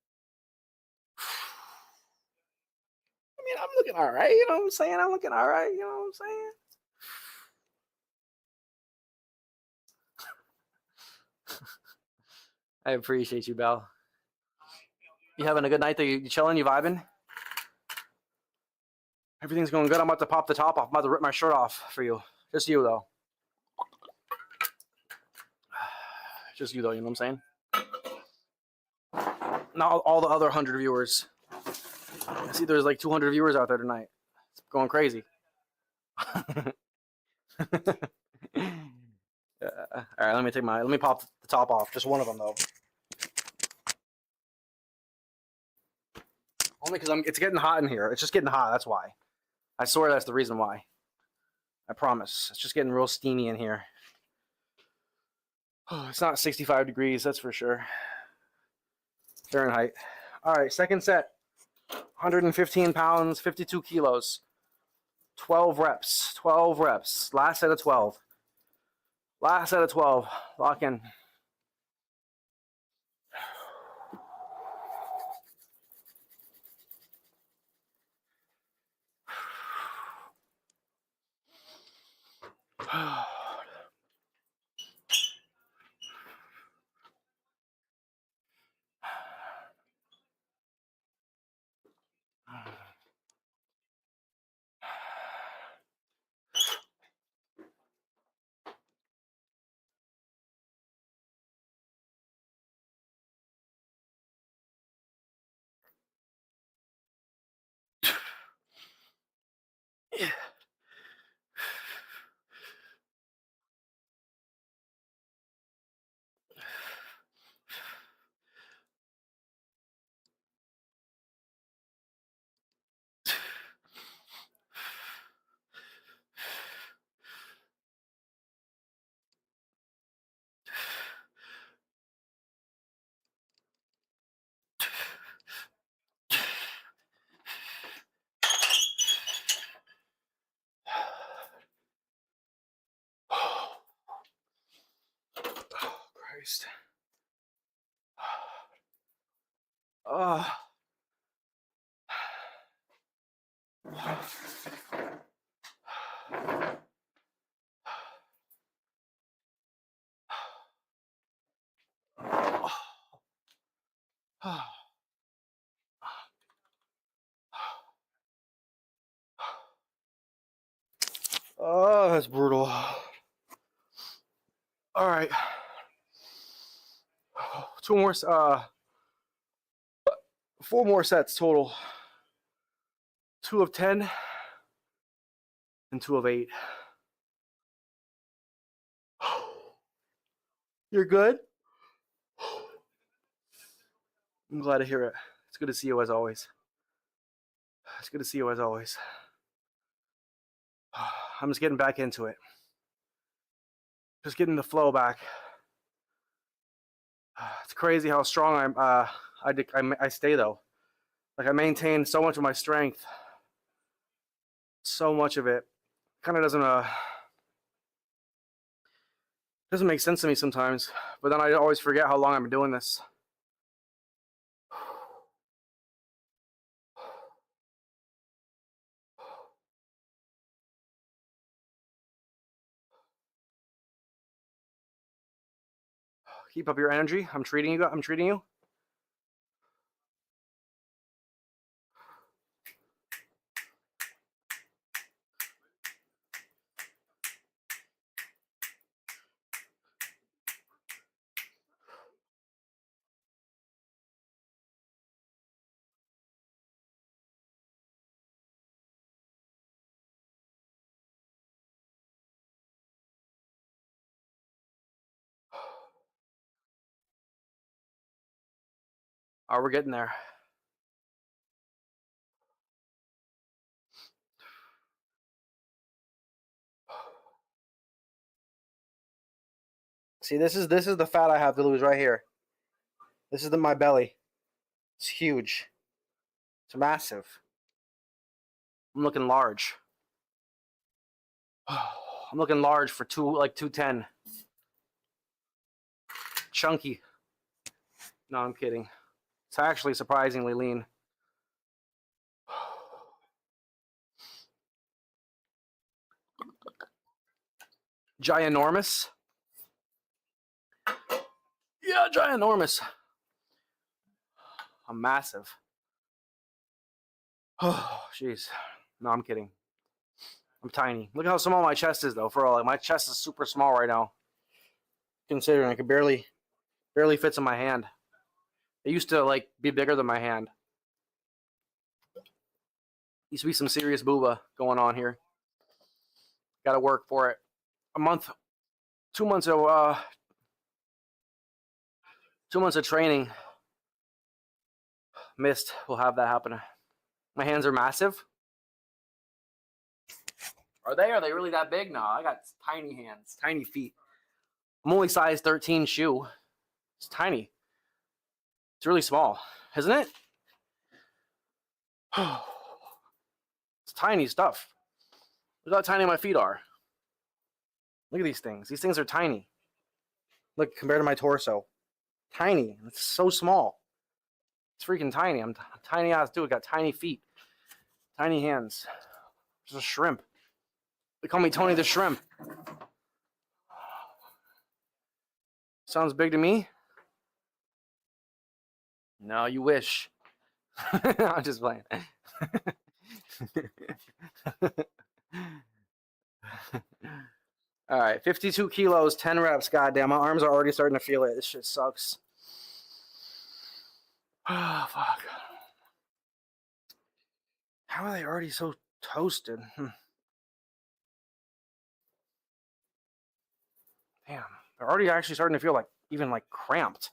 I mean, I'm looking all right. You know what I'm saying? I'm looking all right. You know what I'm saying? I appreciate you, Bal. You having a good night? You chilling? You vibing? Everything's going good. I'm about to pop the top off. I'm about to rip my shirt off for you. Just you, though. Just you, though. You know what I'm saying? Not all the other 100 viewers. I see there's like 200 viewers out there tonight. It's going crazy. All right, let me pop the top off. Just one of them, though. Only because it's getting hot in here. It's just getting hot. That's why. I swear that's the reason why. I promise. It's just getting real steamy in here. Oh, it's not 65 degrees, that's for sure. Fahrenheit. All right, second set. 115 pounds, 52 kilos. 12 reps. 12 reps. Last set of 12. Last set of 12. Lock in. Yeah. Oh, Christ. Oh. Oh, that's brutal. All right. Two more, 4 more sets total. 2 of 10 and 2 of 8. You're good? I'm glad to hear it. It's good to see you as always. It's good to see you as always. I'm just getting back into it. Just getting the flow back. It's crazy how strong I stay though. Like I maintain so much of my strength. So much of it kind of doesn't make sense to me sometimes. But then I always forget how long I've been doing this. Keep up your energy. I'm treating you. Oh, we're getting there. See, this is the fat I have to lose right here. This is my belly. It's huge. It's massive. I'm looking large. I'm looking large for 210. Chunky. No, I'm kidding. It's actually surprisingly lean. Ginormous. Yeah, ginormous. I'm massive. Oh, jeez. No, I'm kidding. I'm tiny. Look how small my chest is, though. For all, like, my chest is super small right now. Considering I could barely fits in my hand. It used to like be bigger than my hand. Used to be some serious booba going on here. Got to work for it. A month, 2 months of 2 months of training missed. We'll have that happen. My hands are massive. Are they? Are they really that big? No, I got tiny hands, tiny feet. I'm only size 13 shoe. It's tiny. It's really small, isn't it? It's tiny stuff. Look how tiny my feet are. Look at these things. These things are tiny. Look, compared to my torso. Tiny. It's so small. It's freaking tiny. I'm tiny ass dude. Got tiny feet. Tiny hands. Just a shrimp. They call me Tony the Shrimp. Sounds big to me? No, you wish. I'm just playing. All right, 52 kilos, 10 reps. Goddamn, my arms are already starting to feel it. This shit sucks. Oh, fuck. How are they already so toasted? Damn, they're already actually starting to feel like even like cramped.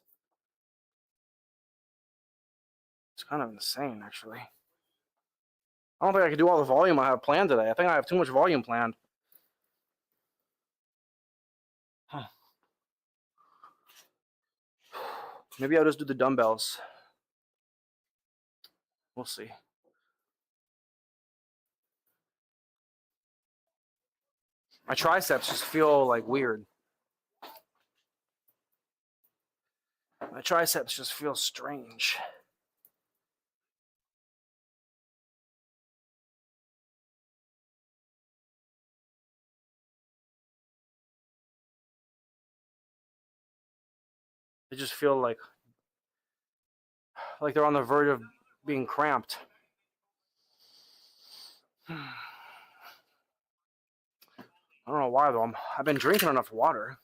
It's kind of insane, actually. I don't think I could do all the volume I have planned today. I think I have too much volume planned. Huh. Maybe I'll just do the dumbbells. We'll see. My triceps just feel like weird. My triceps just feel strange. They just feel like they're on the verge of being cramped. I don't know why though. I've been drinking enough water.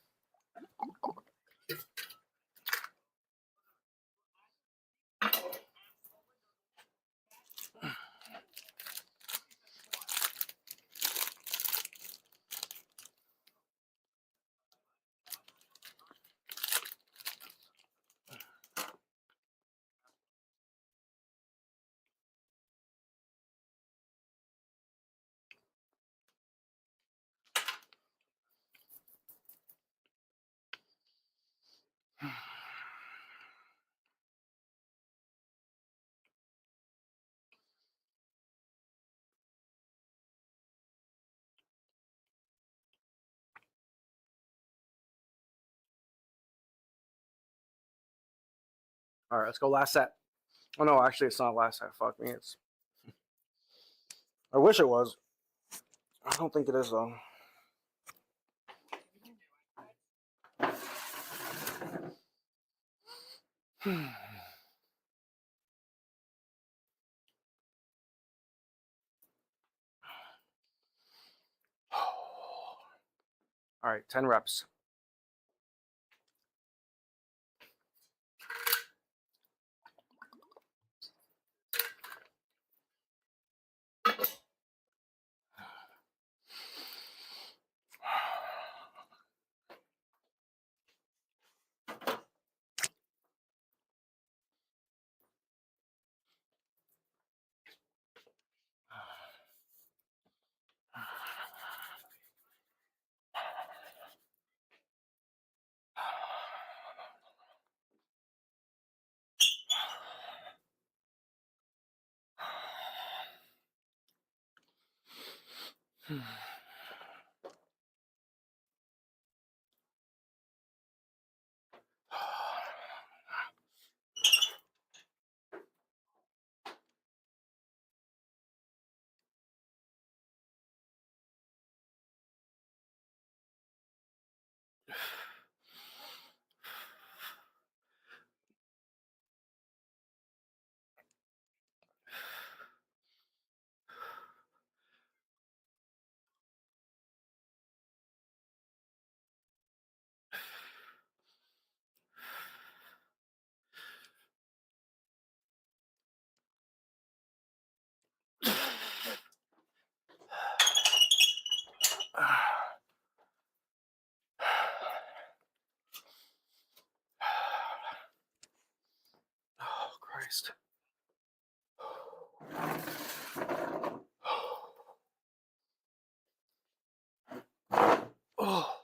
All right, let's go last set. Oh no, actually it's not last set. Fuck me. It's. I wish it was. I don't think it is though. All right, 10 reps. Oh, Christ. Oh.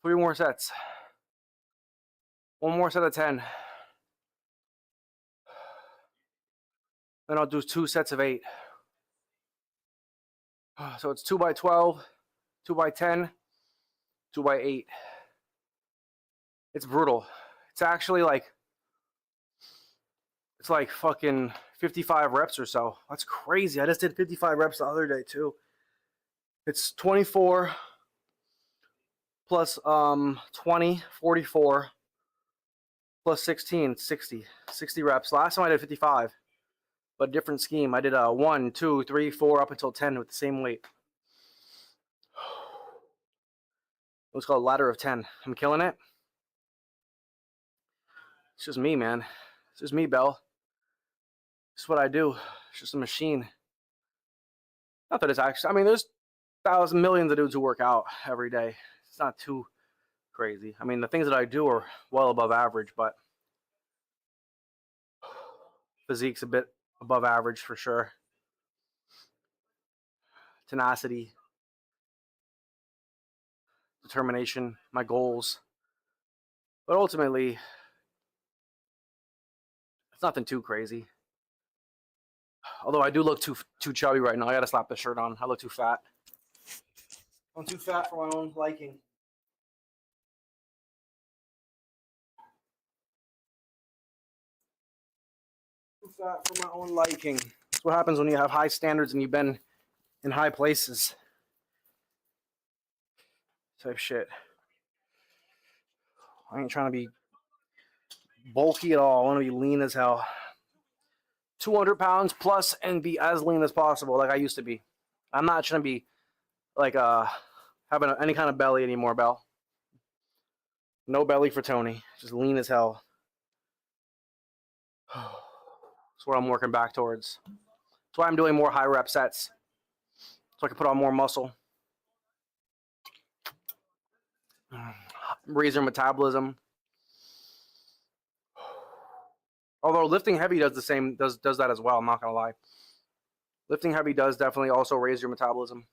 Three more sets. One more set of 10. Then I'll do 2 sets of 8. So it's 2 by 12, 2 by 10, 2 by 8. It's brutal. It's actually like, it's like fucking 55 reps or so. That's crazy. I just did 55 reps the other day too. It's 24 plus 20, 44 plus 16, 60. 60 reps. Last time I did 55, but different scheme. I did 1, 2, 3, 4 up until 10 with the same weight. It was called ladder of 10. I'm killing it. It's just me, man. It's just me, Bell. It's what I do. It's just a machine. Not that it's actually, I mean, there's millions of dudes who work out every day. It's not too crazy. I mean, the things that I do are well above average, but physique's a bit above average for sure. Tenacity, determination, my goals. But ultimately, it's nothing too crazy. Although I do look too chubby right now. I gotta slap the shirt on. I look too fat. I'm too fat for my own liking. Too fat for my own liking. That's what happens when you have high standards and you've been in high places. Type shit. I ain't trying to be bulky at all. I want to be lean as hell. 200 pounds plus and be as lean as possible like I used to be. I'm not trying to be like having any kind of belly anymore, Bell. No belly for Tony. Just lean as hell. That's what I'm working back towards. That's why I'm doing more high rep sets. So I can put on more muscle. Raise your metabolism. Although lifting heavy does the same, does that as well, I'm not gonna lie. Lifting heavy does definitely also raise your metabolism.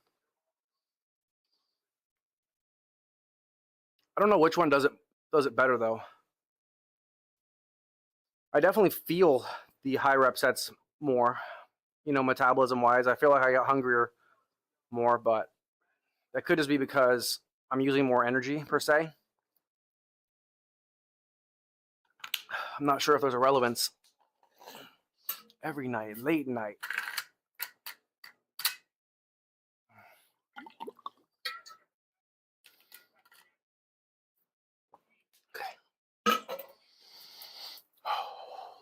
I don't know which one does it better though. I definitely feel the high rep sets more, you know, metabolism wise. I feel like I got hungrier more, but that could just be because I'm using more energy per se. I'm not sure if there's a relevance. Every night, late night. Okay.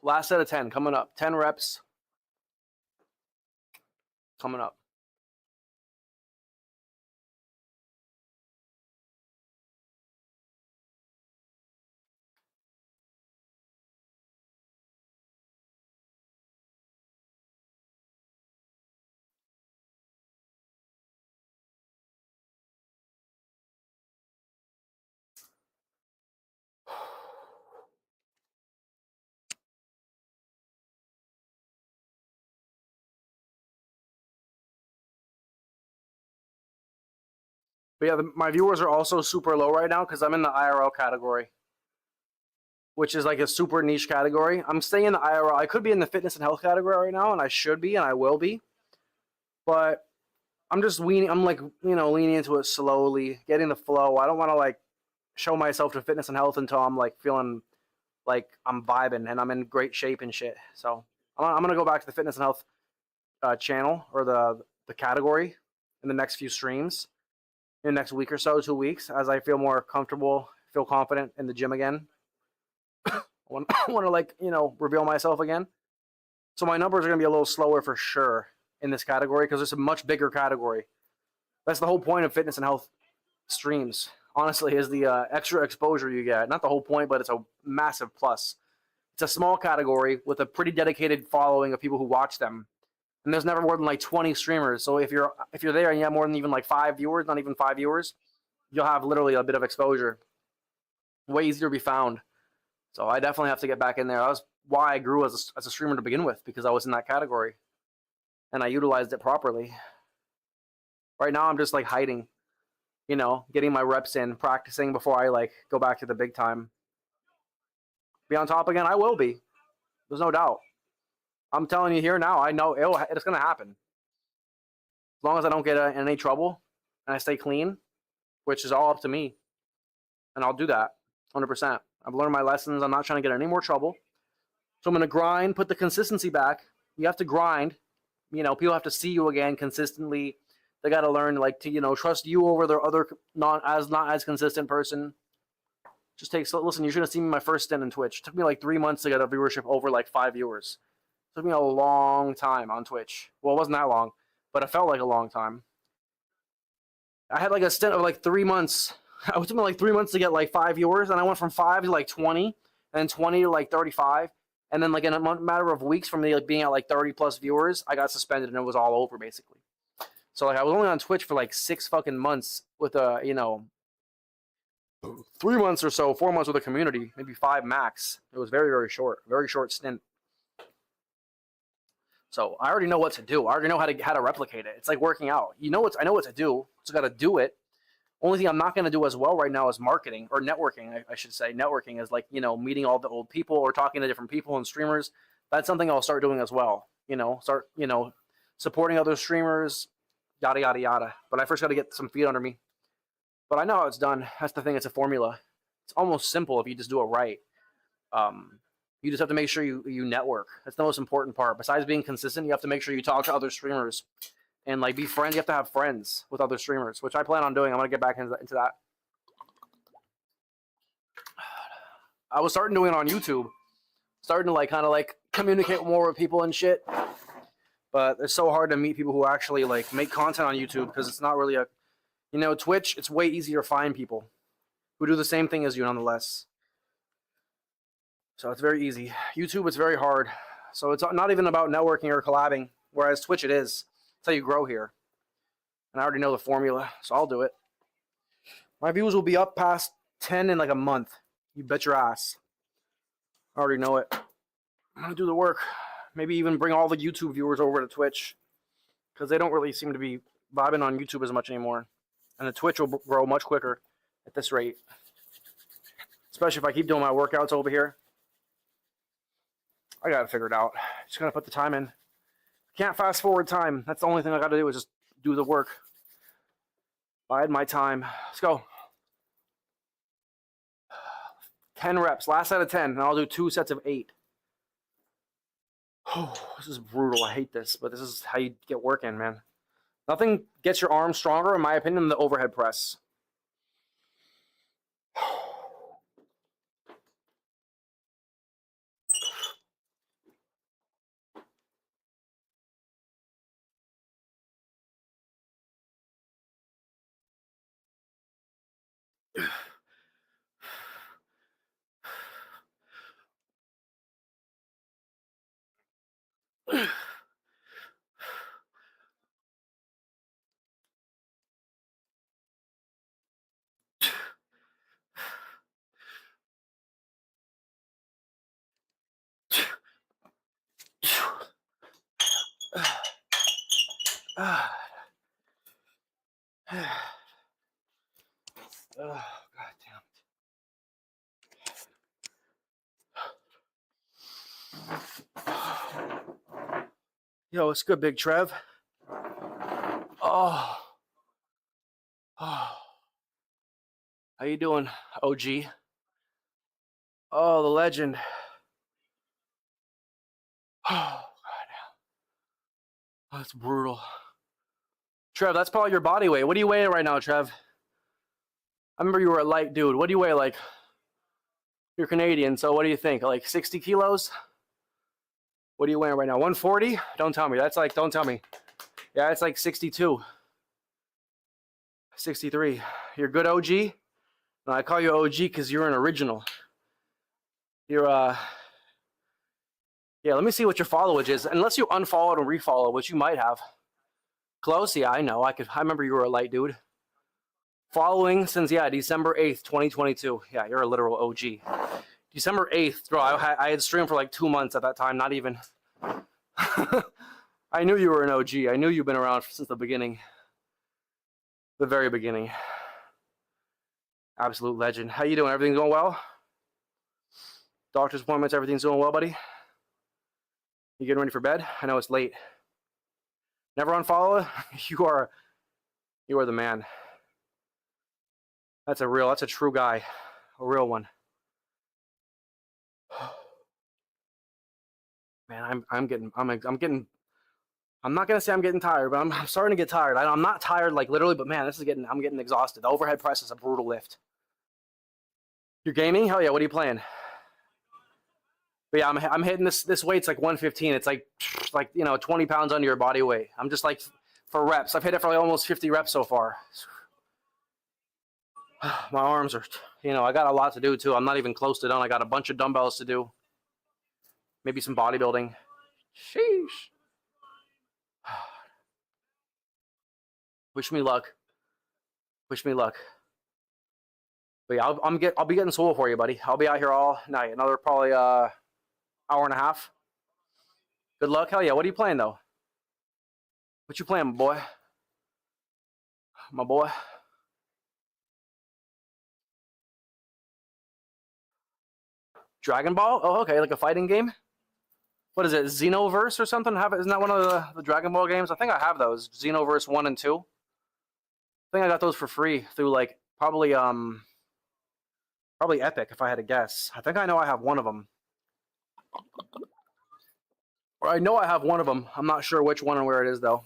Last set of 10 coming up. 10 reps coming up. But yeah, my viewers are also super low right now because I'm in the IRL category, which is like a super niche category. I'm staying in the IRL. I could be in the fitness and health category right now, and I should be, and I will be. But I'm just leaning. I'm like, leaning into it slowly, getting the flow. I don't want to like show myself to fitness and health until I'm like feeling like I'm vibing and I'm in great shape and shit. So I'm gonna go back to the fitness and health channel or the category in the next few streams, in the next week or so, 2 weeks, as I feel more comfortable, feel confident in the gym again. I want to like reveal myself again. So my numbers are gonna be a little slower for sure in this category because it's a much bigger category. That's the whole point of fitness and health streams. Honestly, is the extra exposure you get. Not the whole point, but it's a massive plus. It's a small category with a pretty dedicated following of people who watch them, and there's never more than like 20 streamers. So if you're there and you have more than even like 5 viewers, not even 5 viewers, you'll have literally a bit of exposure. Way easier to be found. So I definitely have to get back in there. That was why I grew as a streamer to begin with, because I was in that category and I utilized it properly. Right now I'm just like hiding, getting my reps in, practicing before I like go back to the big time. Be on top again? I will be. There's no doubt. I'm telling you here now, I know it's going to happen. As long as I don't get in any trouble and I stay clean, which is all up to me. And I'll do that 100%. I've learned my lessons. I'm not trying to get in any more trouble. So I'm going to grind, put the consistency back. You have to grind. People have to see you again consistently. They got to learn like to, trust you over their other not as consistent person. Just takes, listen, you should have seen me my first stint in Twitch. It took me like 3 months to get a viewership over like 5 viewers. It took me a long time on Twitch. Well, it wasn't that long, but it felt like a long time. I had like a stint of like 3 months. It took me like 3 months to get like 5 viewers, and I went from 5 to like 20, and then 20 to like 35. And then like in a matter of weeks from me like being at like 30 plus viewers, I got suspended and it was all over basically. So like I was only on Twitch for like 6 fucking months with a 3 months or so, 4 months with a community, maybe 5 max. It was very, very short stint. So I already know what to do. I already know how to replicate it. It's like working out. I know what to do. So I got to do it. Only thing I'm not going to do as well right now is marketing or networking. I should say networking is like meeting all the old people or talking to different people and streamers. That's something I'll start doing as well. Start supporting other streamers, yada yada yada. But I first got to get some feet under me. But I know how it's done. That's the thing. It's a formula. It's almost simple if you just do it right. You just have to make sure you network. That's the most important part. Besides being consistent, you have to make sure you talk to other streamers and like be friends. You have to have friends with other streamers, which I plan on doing. I'm gonna get back into that. I was starting doing it on YouTube, starting to like kind of like communicate more with people and shit. But it's so hard to meet people who actually like make content on YouTube because it's not really Twitch. It's way easier to find people who do the same thing as you, nonetheless. So it's very easy. YouTube, it's very hard. So it's not even about networking or collabing, whereas Twitch it is. It's how you grow here. And I already know the formula, so I'll do it. My views will be up past 10 in like a month. You bet your ass. I already know it. I'm going to do the work. Maybe even bring all the YouTube viewers over to Twitch, because they don't really seem to be vibing on YouTube as much anymore. And the Twitch will grow much quicker at this rate. Especially if I keep doing my workouts over here. I got to figure it out. Just going to put the time in. Can't fast forward time. That's the only thing I got to do is just do the work. I had my time. Let's go. 10 reps. Last set of 10. And I'll do 2 sets of 8. Oh, this is brutal. I hate this. But this is how you get working, man. Nothing gets your arms stronger, in my opinion, than the overhead press. Oh, God damn it. Yo, it's good, Big Trev. Oh. Oh. How you doing, OG? Oh, the legend. Oh, God. Oh, that's brutal. Trev, that's probably your body weight. What are you weighing right now, Trev? I remember you were a light dude. What do you weigh? Like, you're Canadian, so what do you think? Like 60 kilos? What are you weighing right now? 140? Don't tell me. That's like, don't tell me. Yeah, it's like 62. 63. You're good, OG? No, I call you OG because you're an original. You're, yeah, let me see what your followage is. Unless you unfollowed and refollowed, which you might have. Close? Yeah, I know. I remember you were a light dude. Following since, yeah, December 8th, 2022. Yeah, you're a literal OG. December 8th, bro, I had streamed for like 2 months at that time, not even. I knew you were an OG. I knew you've been around since the beginning. The very beginning. Absolute legend. How you doing? Everything's going well? Doctor's appointments, everything's going well, buddy? You getting ready for bed? I know it's late. Never unfollow? You are the man. That's a true guy. A real one. Man, I'm not gonna say I'm getting tired, but I'm starting to get tired. I'm not tired like literally, but man, I'm getting exhausted. The overhead press is a brutal lift. You're gaming? Hell yeah! What are you playing? But yeah, I'm hitting this weight's like 115. It's like 20 pounds under your body weight. I'm just like for reps. I've hit it for like almost 50 reps so far. My arms are, I got a lot to do too. I'm not even close to done. I got a bunch of dumbbells to do. Maybe some bodybuilding. Sheesh. Wish me luck. Wish me luck. But yeah, I'll be getting swole for you, buddy. I'll be out here all night. Another probably hour and a half. Good luck. Hell yeah. What are you playing though? What you playing, my boy? My boy. Dragon Ball? Oh, okay, like a fighting game. What is it? Xenoverse or something? Isn't that one of the Dragon Ball games? I think I have those. Xenoverse 1 and 2. I think I got those for free through like probably Epic if I had to guess. I think I know I have one of them. Or I know I have one of them. I'm not sure which one and where it is though.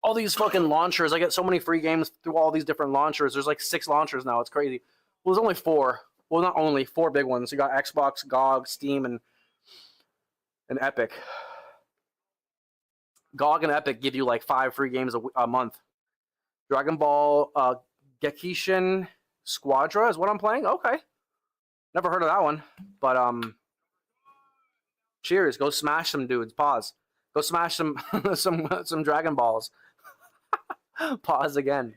All these fucking launchers. I get so many free games through all these different launchers. There's like 6 launchers now. It's crazy. Well, there's only 4. Well, not only 4 big ones. You got Xbox, GOG, Steam, and Epic. GOG and Epic give you like 5 free games a month. Dragon Ball Gekishin Squadra is what I'm playing. Okay, never heard of that one. But cheers. Go smash some dudes. Pause. Go smash some some Dragon Balls. Pause again.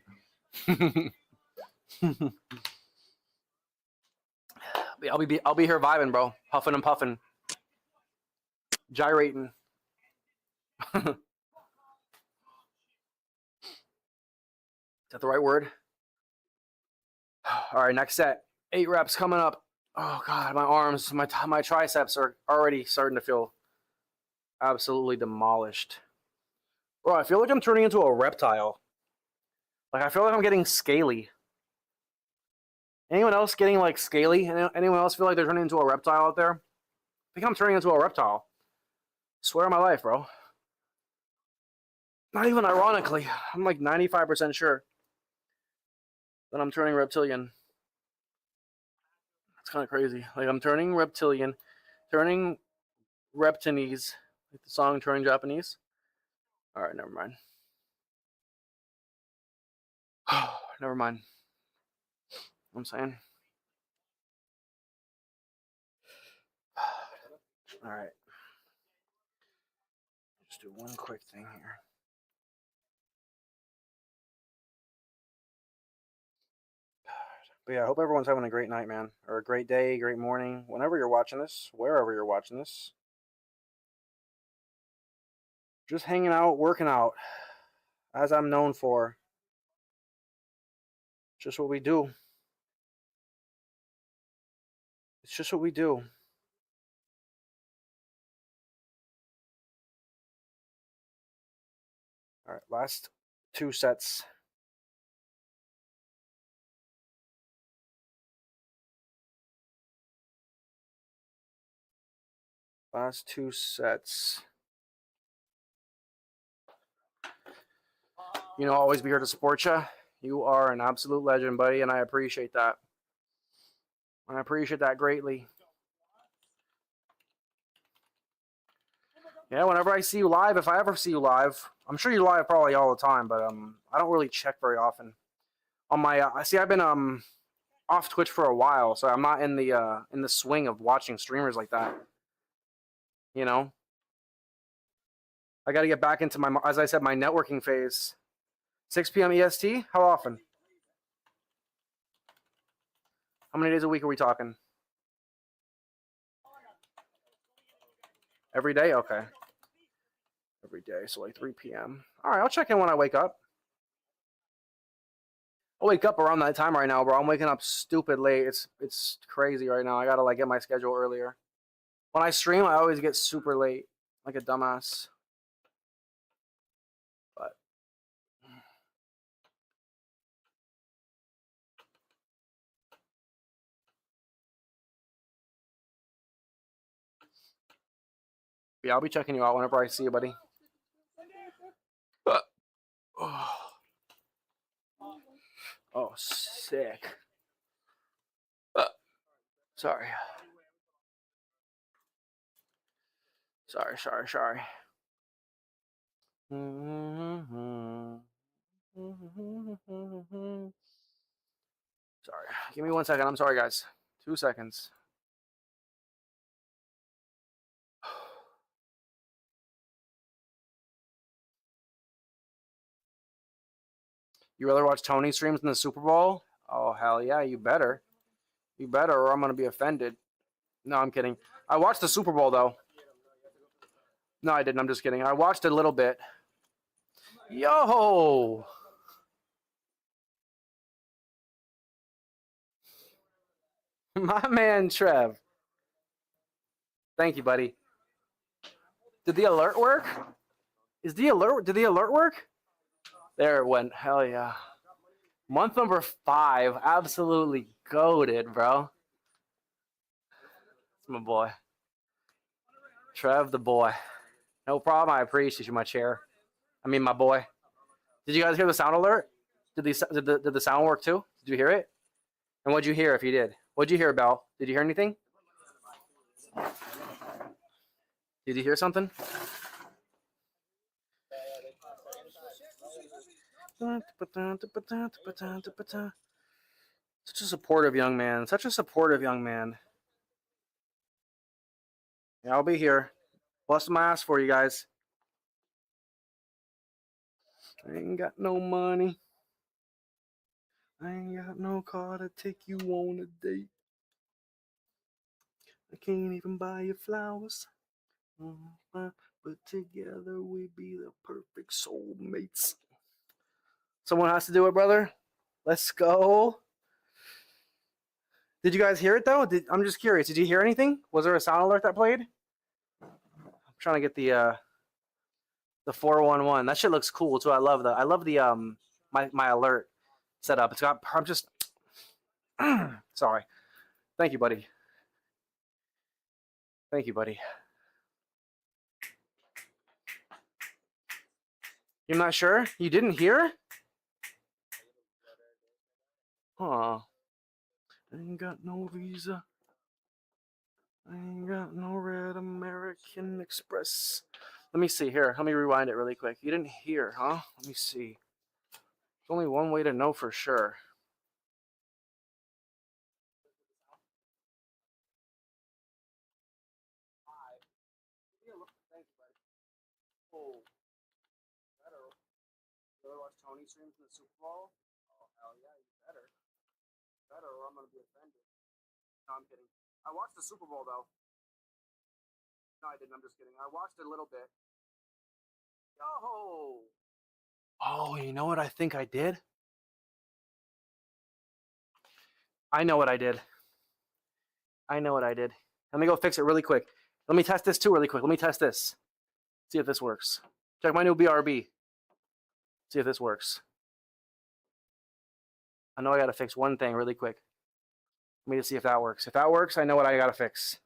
I'll be here vibing, bro. Huffing and puffing, gyrating. Is that the right word? All right, next set. 8 reps coming up. Oh God, my arms, my triceps are already starting to feel absolutely demolished. Bro, I feel like I'm turning into a reptile. Like I feel like I'm getting scaly. Anyone else getting like scaly? Anyone else feel like they're turning into a reptile out there? I think I'm turning into a reptile. Swear on my life, bro. Not even ironically. I'm like 95% sure that I'm turning reptilian. It's kind of crazy. Like I'm turning reptilian, turning reptinese, like the song Turning Japanese. All right, never mind. Never mind. I'm saying. All right. Just do one quick thing here. But yeah, I hope everyone's having a great night, man. Or a great day, great morning, whenever you're watching this, wherever you're watching this. Just hanging out, working out, as I'm known for. Just what we do. It's just what we do. All right, last 2 sets. Last 2 sets. You know, always be here to support you. You are an absolute legend, buddy, and I appreciate that. I appreciate that greatly. Yeah, whenever I see you live, if I ever see you live, I'm sure you live probably all the time, but I don't really check very often. On my, see, I've been off Twitch for a while, so I'm not in the swing of watching streamers like that. You know, I got to get back into my, as I said, my networking phase. 6 p.m. EST. How often? How many days a week are we talking? Every day? Okay. Every day, so like 3 p.m. All right, I'll check in when I wake up. I'll wake up around that time right now, bro. I'm waking up stupid late. It's crazy right now. I gotta like get my schedule earlier. When I stream, I always get super late, like a dumbass. But yeah, I'll be checking you out whenever I see you, buddy. Oh, sick. Sorry. Sorry. Sorry. Give me 1 second. I'm sorry, guys. 2 seconds. You rather watch Tony streams than the Super Bowl? Oh, hell yeah, you better. You better, or I'm going to be offended. No, I'm kidding. I watched the Super Bowl, though. No, I didn't. I'm just kidding. I watched it a little bit. Yo! My man, Trev. Thank you, buddy. Did the alert work? Did the alert work? There it went. Hell yeah. Month number 5. Absolutely goated, bro. That's my boy. Trev, the boy. No problem. I appreciate you, my chair. I mean, my boy. Did you guys hear the sound alert? Did the sound work too? Did you hear it? And what'd you hear if you did? What'd you hear, Bell? Did you hear anything? Did you hear something? Such a supportive young man. Such a supportive young man. Yeah, I'll be here. Busting my ass for you guys. I ain't got no money. I ain't got no car to take you on a date. I can't even buy you flowers. But together we be the perfect soulmates. Someone has to do it, brother. Let's go. Did you guys hear it though? I'm just curious. Did you hear anything? Was there a sound alert that played? I'm trying to get the 411. That shit looks cool too. I love the my alert setup. It's got. I'm just sorry. Thank you, buddy. Thank you, buddy. You're not sure? You didn't hear? Huh. I ain't got no visa. I ain't got no red American Express. Let me see here. Let me rewind it really quick. You didn't hear, huh? Let me see. There's only one way to know for sure. Oh, better watch Tony streams in the Super Bowl? Oh, hell yeah, you better. Better, or I'm going to be offended. No, I'm kidding. I watched the Super Bowl, though. No, I didn't. I'm just kidding. I watched it a little bit. Yo! Oh, you know what I think I did? I know what I did. I know what I did. Let me go fix it really quick. Let me test this too really quick. Let me test this. See if this works. Check my new BRB. See if this works. I know I got to fix one thing really quick. Let me just see if that works. If that works, I know what I got to fix.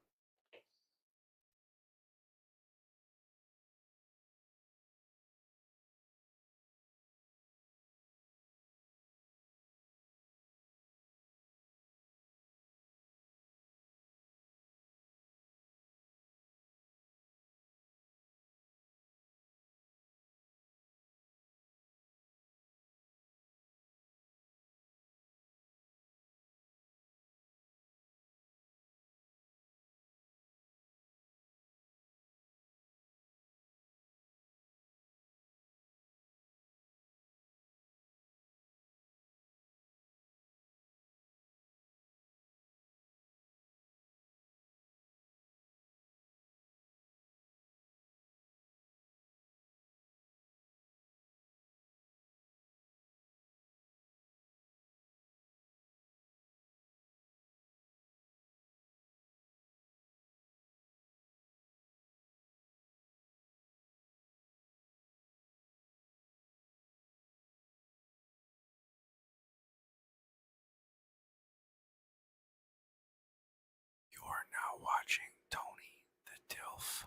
You are now watching Tony the Dilf.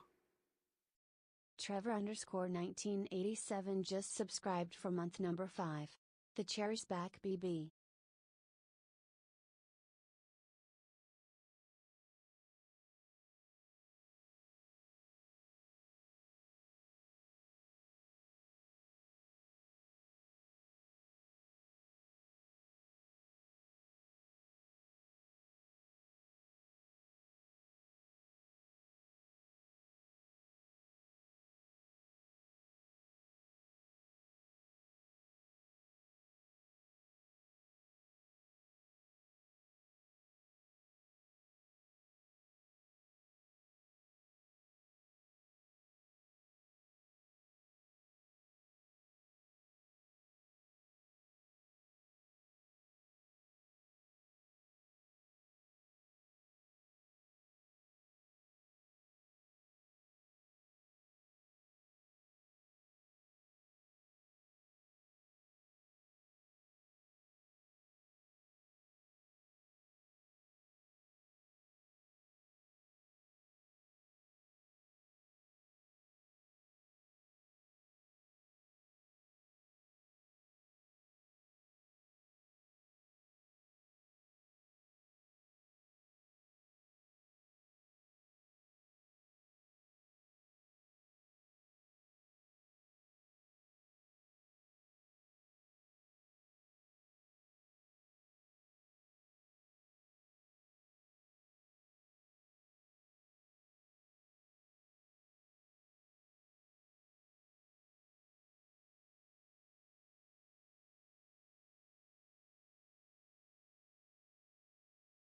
Trevor_1987 just subscribed for month number 5. The chair's back, BB.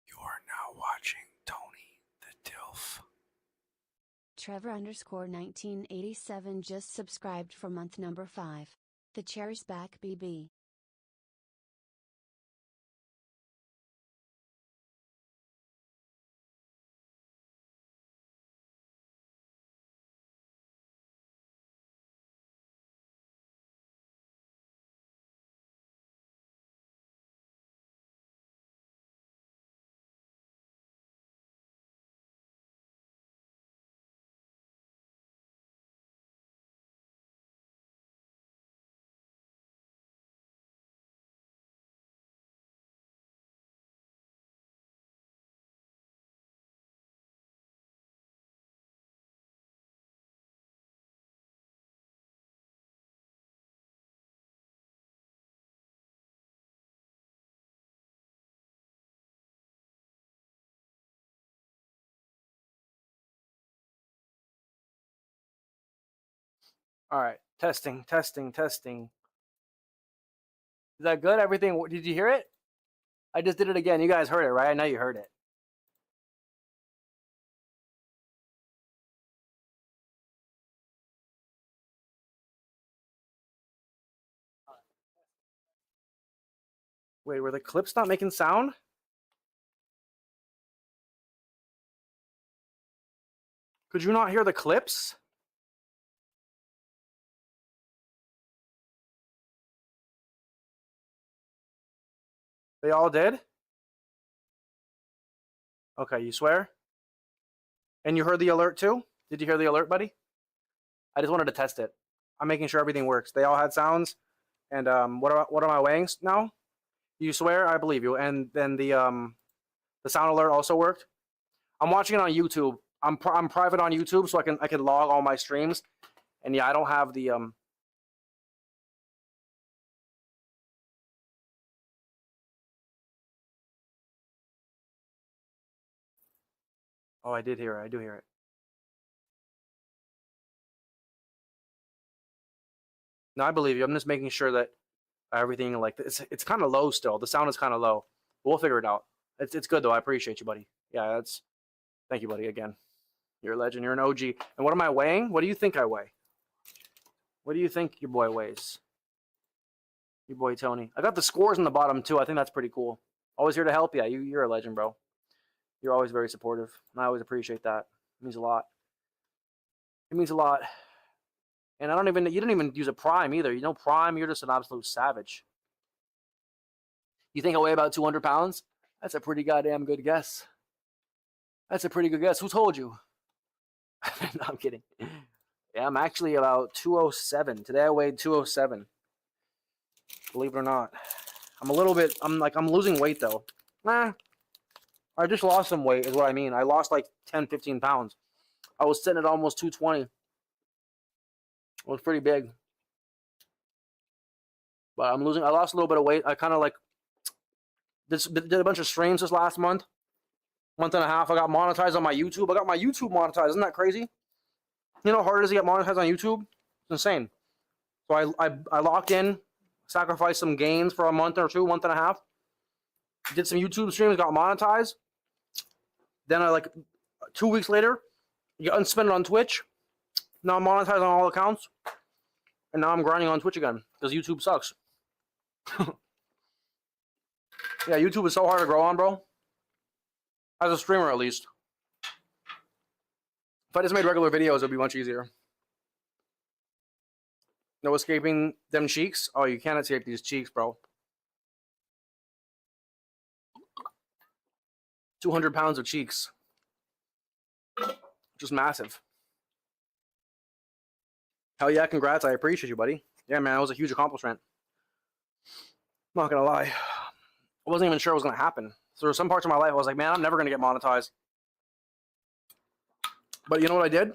You are now watching Tony the Dilf. Trevor_1987 just subscribed for month number 5. The chair's back, BB. All right, testing, testing, testing. Is that good? Everything? Did you hear it? I just did it again. You guys heard it, right? I know you heard it. Wait, were the clips not making sound? Could you not hear the clips? They all did? Okay, you swear? And you heard the alert too? Did you hear the alert, buddy? I just wanted to test it. I'm making sure everything works. They all had sounds. And what are my weighing now? You swear? I believe you. And then the sound alert also worked. I'm watching it on YouTube. I'm private on YouTube, so I can log all my streams. And yeah, I don't have the Oh, I did hear it. I do hear it. No, I believe you. I'm just making sure that everything, like, it's kind of low still. The sound is kind of low. We'll figure it out. It's good though. I appreciate you, buddy. Yeah, thank you, buddy. Again, you're a legend. You're an OG. And what am I weighing? What do you think I weigh? What do you think your boy weighs? Your boy Tony. I got the scores in the bottom too. I think that's pretty cool. Always here to help. Yeah, you're a legend, bro. You're always very supportive, and I always appreciate that. It means a lot. It means a lot. And you didn't even use a prime either. You know, prime, you're just an absolute savage. You think I weigh about 200 pounds? That's a pretty goddamn good guess. That's a pretty good guess. Who told you? No, I'm kidding. Yeah, I'm actually about 207. Today I weighed 207. Believe it or not. I'm losing weight though. Nah. I just lost some weight is what I mean. I lost like 10, 15 pounds. I was sitting at almost 220. It was pretty big. But I lost a little bit of weight. I kind of like did a bunch of streams this last month and a half. I got monetized on my YouTube. I got my YouTube monetized. Isn't that crazy? You know how hard it is to get monetized on YouTube? It's insane. So I locked in, sacrificed some gains for a month or two, month and a half. Did some YouTube streams, got monetized. Then 2 weeks later, you unspent it on Twitch. Now I'm monetized on all accounts. And now I'm grinding on Twitch again because YouTube sucks. Yeah, YouTube is so hard to grow on, bro. As a streamer, at least. If I just made regular videos, it'd be much easier. No escaping them cheeks? Oh, you can't escape these cheeks, bro. 200 pounds of cheeks. Just massive. Hell yeah, congrats. I appreciate you, buddy. Yeah, man, that was a huge accomplishment. I'm not gonna lie. I wasn't even sure it was gonna happen. So there were some parts of my life I was like, man, I'm never gonna get monetized. But you know what I did?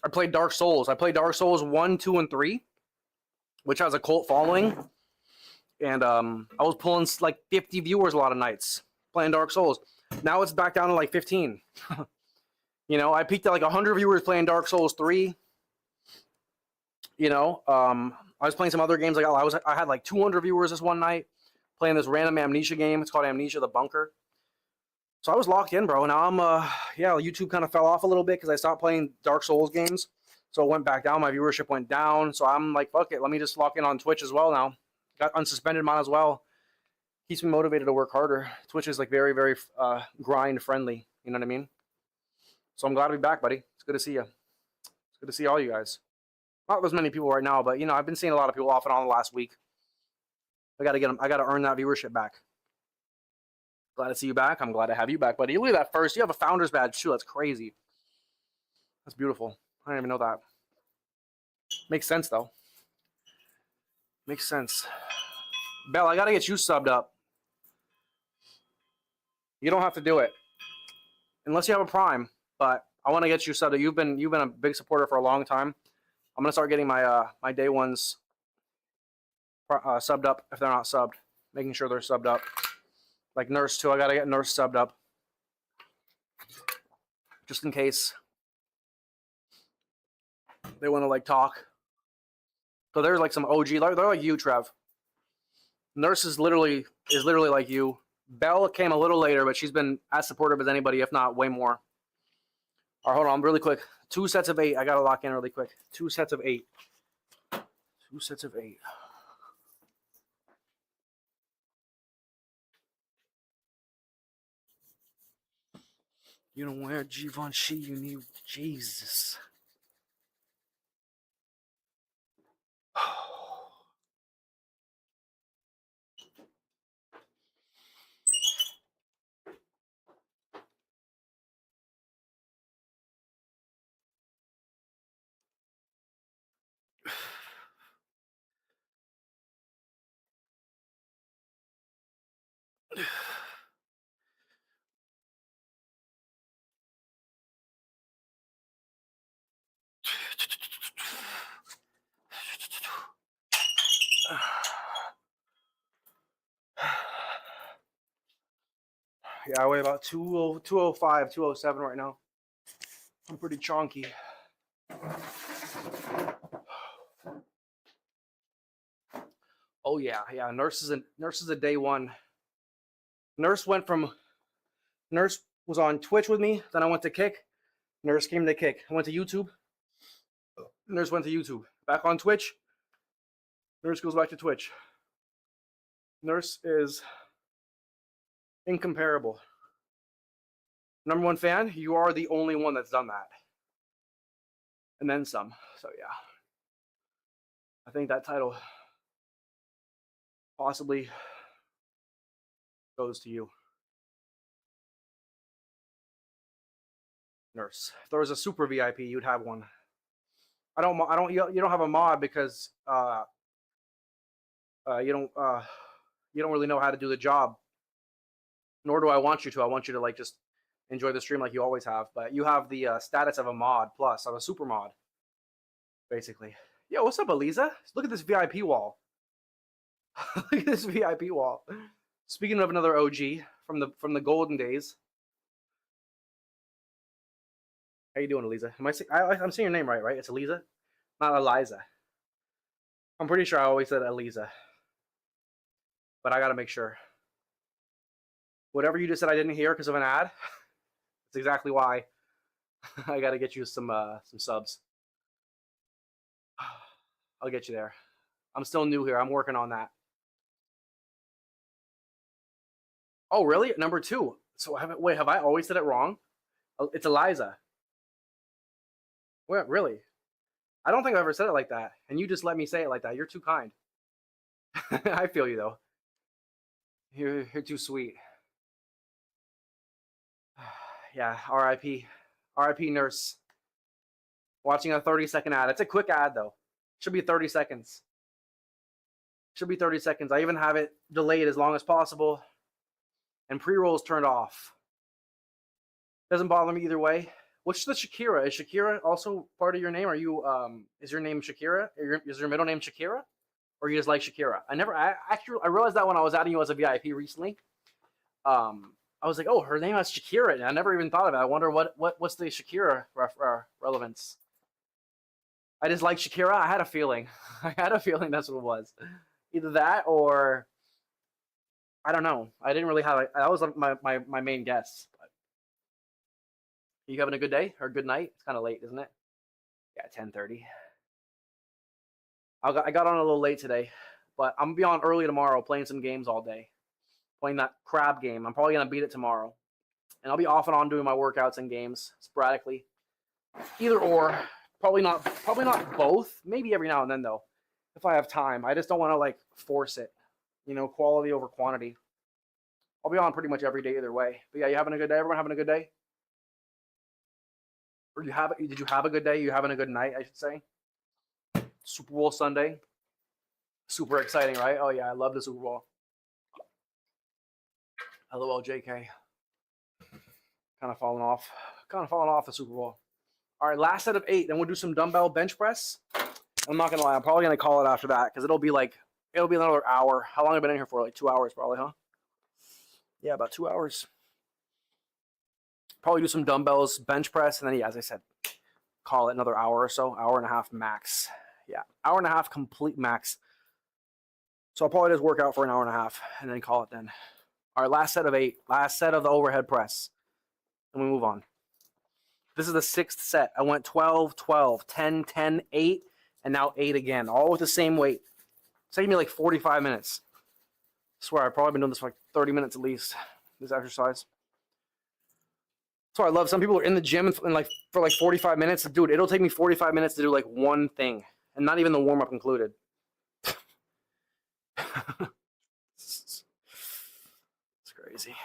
I played Dark Souls. I played Dark Souls 1, 2, and 3, which has a cult following. And I was pulling like 50 viewers a lot of nights playing Dark Souls. Now it's back down to like 15. You know, I peaked at like 100 viewers playing Dark Souls 3. You know, I was playing some other games. I had like 200 viewers this one night playing this random Amnesia game. It's called Amnesia: The Bunker. So I was locked in, bro. Now I'm YouTube kind of fell off a little bit because I stopped playing Dark Souls games. So it went back down. My viewership went down. So I'm like, fuck it. Let me just lock in on Twitch as well now. Got unsuspended mine as well. Keeps me motivated to work harder. Twitch is like very, very grind friendly. You know what I mean? So I'm glad to be back, buddy. It's good to see you. It's good to see all you guys. Not as many people right now, but you know, I've been seeing a lot of people off and on the last week. I gotta earn that viewership back. Glad to see you back. I'm glad to have you back, buddy. Look at that first. You have a founder's badge too. That's crazy. That's beautiful. I didn't even know that. Makes sense though. Makes sense. Bell, I gotta get you subbed up. You don't have to do it unless you have a Prime, but I want to get you subbed up. You've been a big supporter for a long time. I'm gonna start getting my my day ones subbed up if they're not subbed, making sure they're subbed up. Like Nurse too, I gotta get Nurse subbed up, just in case they want to like talk. So there's like some OG, they're like you, Trev. Nurse is literally like you. Belle came a little later, but she's been as supportive as anybody, if not way more. All right, hold on, really quick. 2 sets of 8. I gotta lock in really quick. 2 sets of 8. 2 sets of 8. You don't wear Givenchy, you need Jesus. Yeah, I weigh about 205, 207 right now. I'm pretty chonky. Oh yeah. Nurse is a day one. Nurse was on Twitch with me. Then I went to Kick. Nurse came to Kick. I went to YouTube. Nurse went to YouTube. Back on Twitch. Nurse goes back to Twitch. Nurse is incomparable. Number one fan, you are the only one that's done that. And then some. So yeah. I think that title possibly goes to you. Nurse. If there was a super VIP, you'd have one. You don't have a mod because you don't really know how to do the job. Nor do I want you to. I want you to like just enjoy the stream like you always have. But you have the status of a mod plus, of a super mod, basically. Yo, what's up, Eliza? Look at this VIP wall. Look at this VIP wall. Speaking of another OG from the golden days. How you doing, Eliza? I'm saying your name right? It's Eliza, not Eliza. I'm pretty sure I always said Eliza, but I gotta make sure. Whatever you just said I didn't hear because of an ad, that's exactly why. I gotta get you some subs. I'll get you there. I'm still new here. I'm working on that. Oh, really? Number 2. So have I always said it wrong? It's Eliza. What, really? I don't think I've ever said it like that. And you just let me say it like that. You're too kind. I feel you, though. You're too sweet. Yeah, RIP. RIP Nurse. Watching a 30-second ad. It's a quick ad, though. Should be 30 seconds. Should be 30 seconds. I even have it delayed as long as possible. And pre-rolls turned off. Doesn't bother me either way. What's the Shakira? Is Shakira also part of your name? Are you is your name Shakira? Is your middle name Shakira? Or you just like Shakira? I realized that when I was adding you as a VIP recently. I was like, oh, her name is Shakira, and I never even thought of it. I wonder what's the Shakira relevance. I just like Shakira. I had a feeling. I had a feeling that's what it was. Either that or I don't know. I didn't really have that was my main guess. You having a good day or a good night? It's kind of late, isn't it? Yeah, 10:30. I got on a little late today, but I'm gonna be on early tomorrow playing some games all day. Playing that crab game. I'm probably gonna beat it tomorrow. And I'll be off and on doing my workouts and games sporadically. Either or. Probably not both. Maybe every now and then though. If I have time. I just don't want to like force it. You know, quality over quantity. I'll be on pretty much every day either way. But yeah, you having a good day? Everyone having a good day? Or did you have a good day? You having a good night, I should say. Super Bowl Sunday. Super exciting, right? Oh yeah, I love the Super Bowl. LOL JK. Kind of falling off the Super Bowl. All right, last set of 8. Then we'll do some dumbbell bench press. I'm not gonna lie, I'm probably gonna call it after that because it'll be another hour. How long have I been in here for? Like 2 hours, probably, huh? Yeah, about 2 hours. Probably do some dumbbells, bench press, and then yeah, as I said, call it another hour or so, hour and a half max. Yeah, hour and a half complete max. So I'll probably just work out for an hour and a half and then call it then. All right, last set of 8. Last set of the overhead press. And we move on. This is the 6th set. I went 12, 12, 10, 10, 8, and now 8 again, all with the same weight. It's taking me like 45 minutes. I swear, I've probably been doing this for like 30 minutes at least, this exercise. So I love, some people are in the gym and like for like 45 minutes. Dude, it'll take me 45 minutes to do like one thing, and not even the warm up included. It's crazy.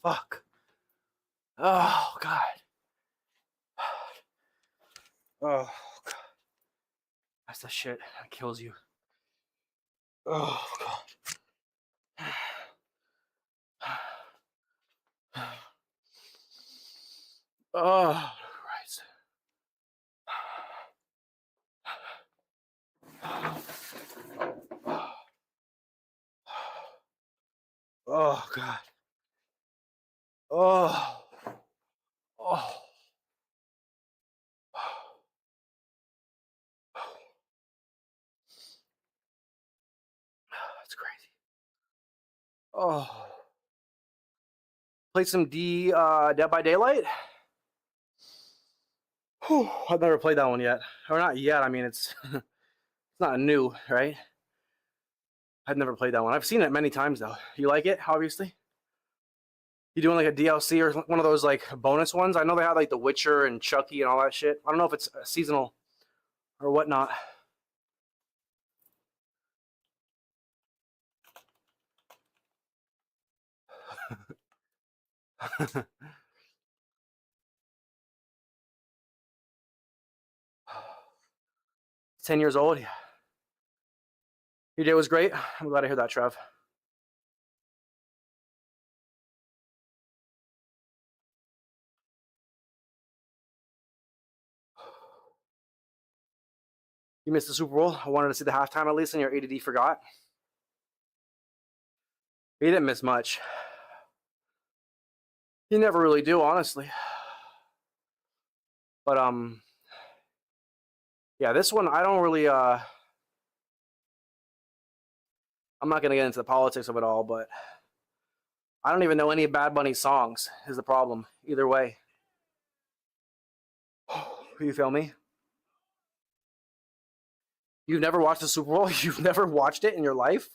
Fuck. Oh God. Oh God. That's the shit that kills you. Oh God. Oh Christ. Oh God. Oh. Oh. That's crazy. Oh. Played some Dead by Daylight. Whew, I've never played that one yet. Or not yet. I mean, it's it's not new, right? I've never played that one. I've seen it many times though. You like it? Obviously. You doing like a DLC or one of those like bonus ones? I know they have like The Witcher and Chucky and all that shit. I don't know if it's seasonal or whatnot. It's 10 years old. Your day was great. I'm glad to hear that, Trev. You missed the Super Bowl. I wanted to see the halftime at least, and your ADD forgot. You didn't miss much. You never really do, honestly. But yeah, this one I don't really. I'm not gonna get into the politics of it all, but I don't even know any Bad Bunny songs. Is the problem? Either way. You feel me? You've never watched the Super Bowl? You've never watched it in your life?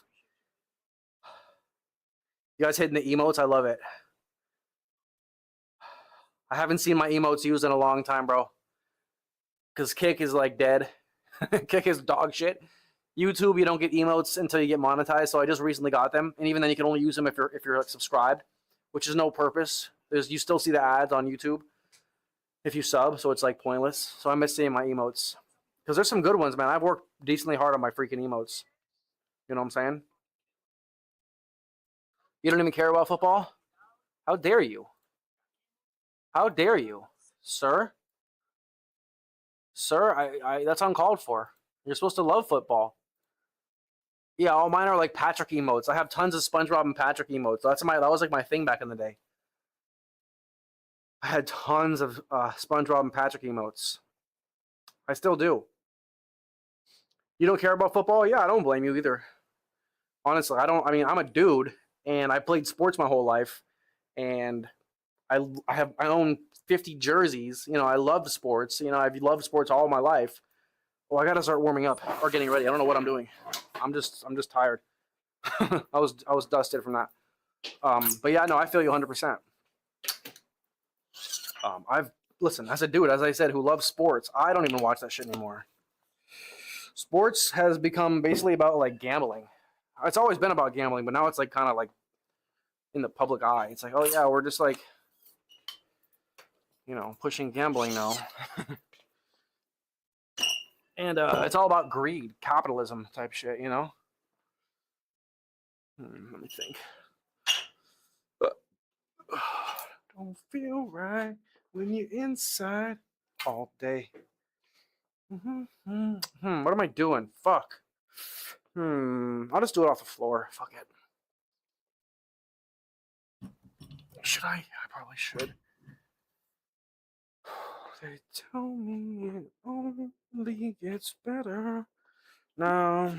You guys hitting the emotes? I love it. I haven't seen my emotes used in a long time, bro. Because Kick is like dead. Kick is dog shit. YouTube, you don't get emotes until you get monetized. So I just recently got them, and even then, you can only use them if you're like subscribed, which is no purpose. You still see the ads on YouTube if you sub, so it's like pointless. So I miss seeing my emotes because there's some good ones, man. I've worked decently hard on my freaking emotes. You know what I'm saying? You don't even care about football? How dare you? How dare you, sir? Sir, I that's uncalled for. You're supposed to love football. Yeah, all mine are like Patrick emotes. I have tons of SpongeBob and Patrick emotes. That was like my thing back in the day. I had tons of SpongeBob and Patrick emotes. I still do. You don't care about football? Yeah, I don't blame you either. Honestly, I don't. I mean, I'm a dude, and I played sports my whole life, and I own 50 jerseys. You know, I love sports. You know, I've loved sports all my life. Well, I gotta start warming up or getting ready. I don't know what I'm doing. I'm just tired. I was dusted from that. But yeah, no, I feel you 100%. Listen, as a dude, as I said, who loves sports, I don't even watch that shit anymore. Sports has become basically about like gambling. It's always been about gambling, but now it's like kind of like in the public eye. It's like, oh yeah, we're just like, you know, pushing gambling now. And it's all about greed, capitalism type shit, you know? Let me think. Don't feel right when you're inside all day. What am I doing? Fuck. I'll just do it off the floor. Fuck it. Should I? I probably should. They tell me it only gets better. No.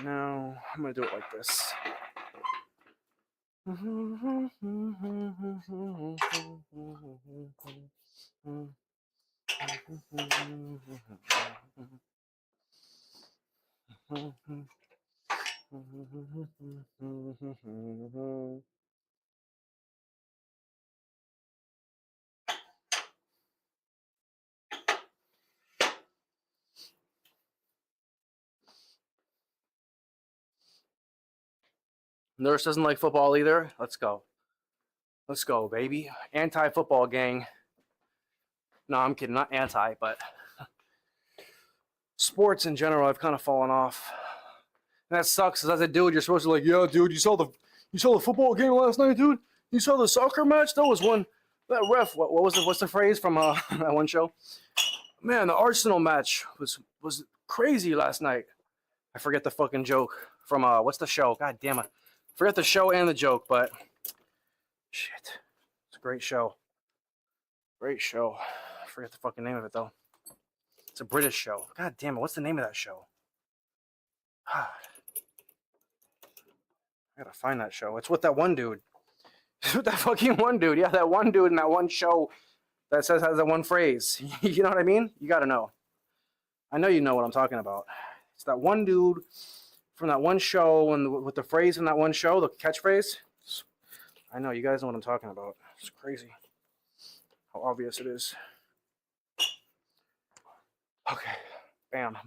No, I'm gonna do it like this. Nurse doesn't like football either. Let's go. Let's go, baby. Anti-football gang. No, I'm kidding. Not anti, but sports in general, I've kind of fallen off. And that sucks, because as a dude, you're supposed to like, yeah, dude, you saw the football game last night, dude? You saw the soccer match? That was one. That ref, what's the phrase from that one show? Man, the Arsenal match was crazy last night. I forget the fucking joke from what's the show? God damn it. Forget the show and the joke, but shit. It's a great show. Great show. I forget the fucking name of it though. It's a British show. God damn it, what's the name of that show? God. I gotta find that show. It's with that one dude. It's with that fucking one dude. Yeah, that one dude in that one show that has that one phrase. You know what I mean? You gotta know. I know you know what I'm talking about. It's that one dude from that one show, and with the phrase in that one show, the catchphrase. I know, you guys know what I'm talking about. It's crazy how obvious it is. Okay, bam.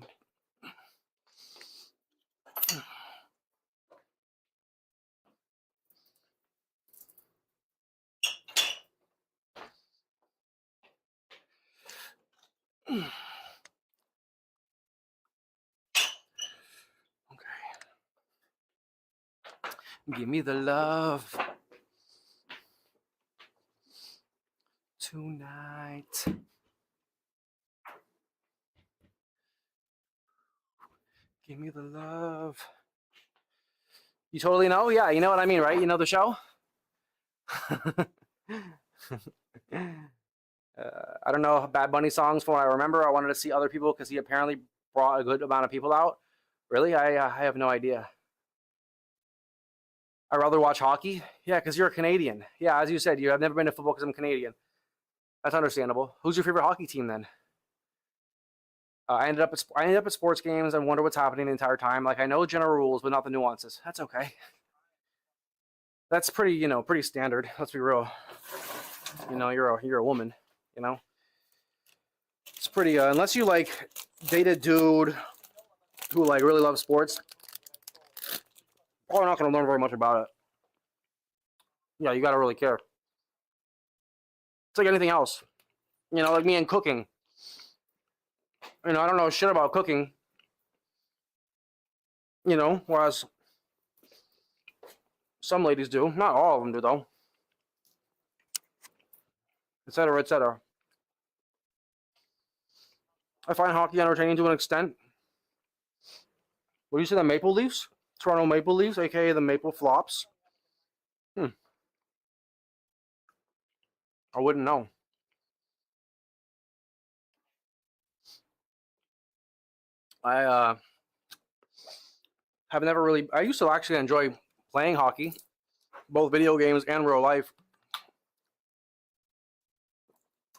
Give me the love tonight. Give me the love. You totally know? Yeah, you know what I mean, right? You know the show? I don't know Bad Bunny songs from what I remember. I wanted to see other people because he apparently brought a good amount of people out. Really? I have no idea. I'd rather watch hockey. Yeah, because you're a Canadian. Yeah, as you said, you have never been to football because I'm Canadian. That's understandable. Who's your favorite hockey team then? I ended up at sports games and wonder what's happening the entire time. Like I know general rules, but not the nuances. That's okay. That's pretty, pretty standard. Let's be real. You're a woman. It's pretty. Unless you like date a dude who like really loves sports, probably not going to learn very much about it. Yeah, you got to really care. It's like anything else. Like me and cooking. I don't know shit about cooking. Whereas some ladies do. Not all of them do, though. Etc., etc. I find hockey entertaining to an extent. What do you say, the Maple Leafs? Toronto Maple Leafs, aka the Maple Flops? I wouldn't know. I have never really. I used to actually enjoy playing hockey, both video games and real life.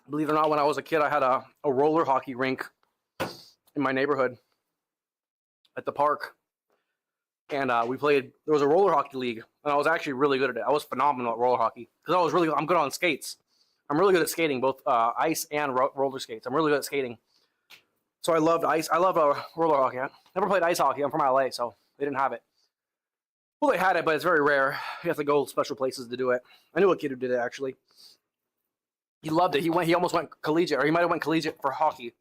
Believe it or not, when I was a kid, I had a roller hockey rink in my neighborhood at the park. And we played, there was a roller hockey league, and I was actually really good at it. I was phenomenal at roller hockey because I'm good on skates. I'm really good at skating, both ice and roller skates. I'm really good at skating. So I loved ice. I love roller hockey. I never played ice hockey. I'm from LA, so they didn't have it. Well, they had it, but it's very rare. You have to go special places to do it. I knew a kid who did it, actually. He loved it. He almost went collegiate, or he might have went collegiate for hockey.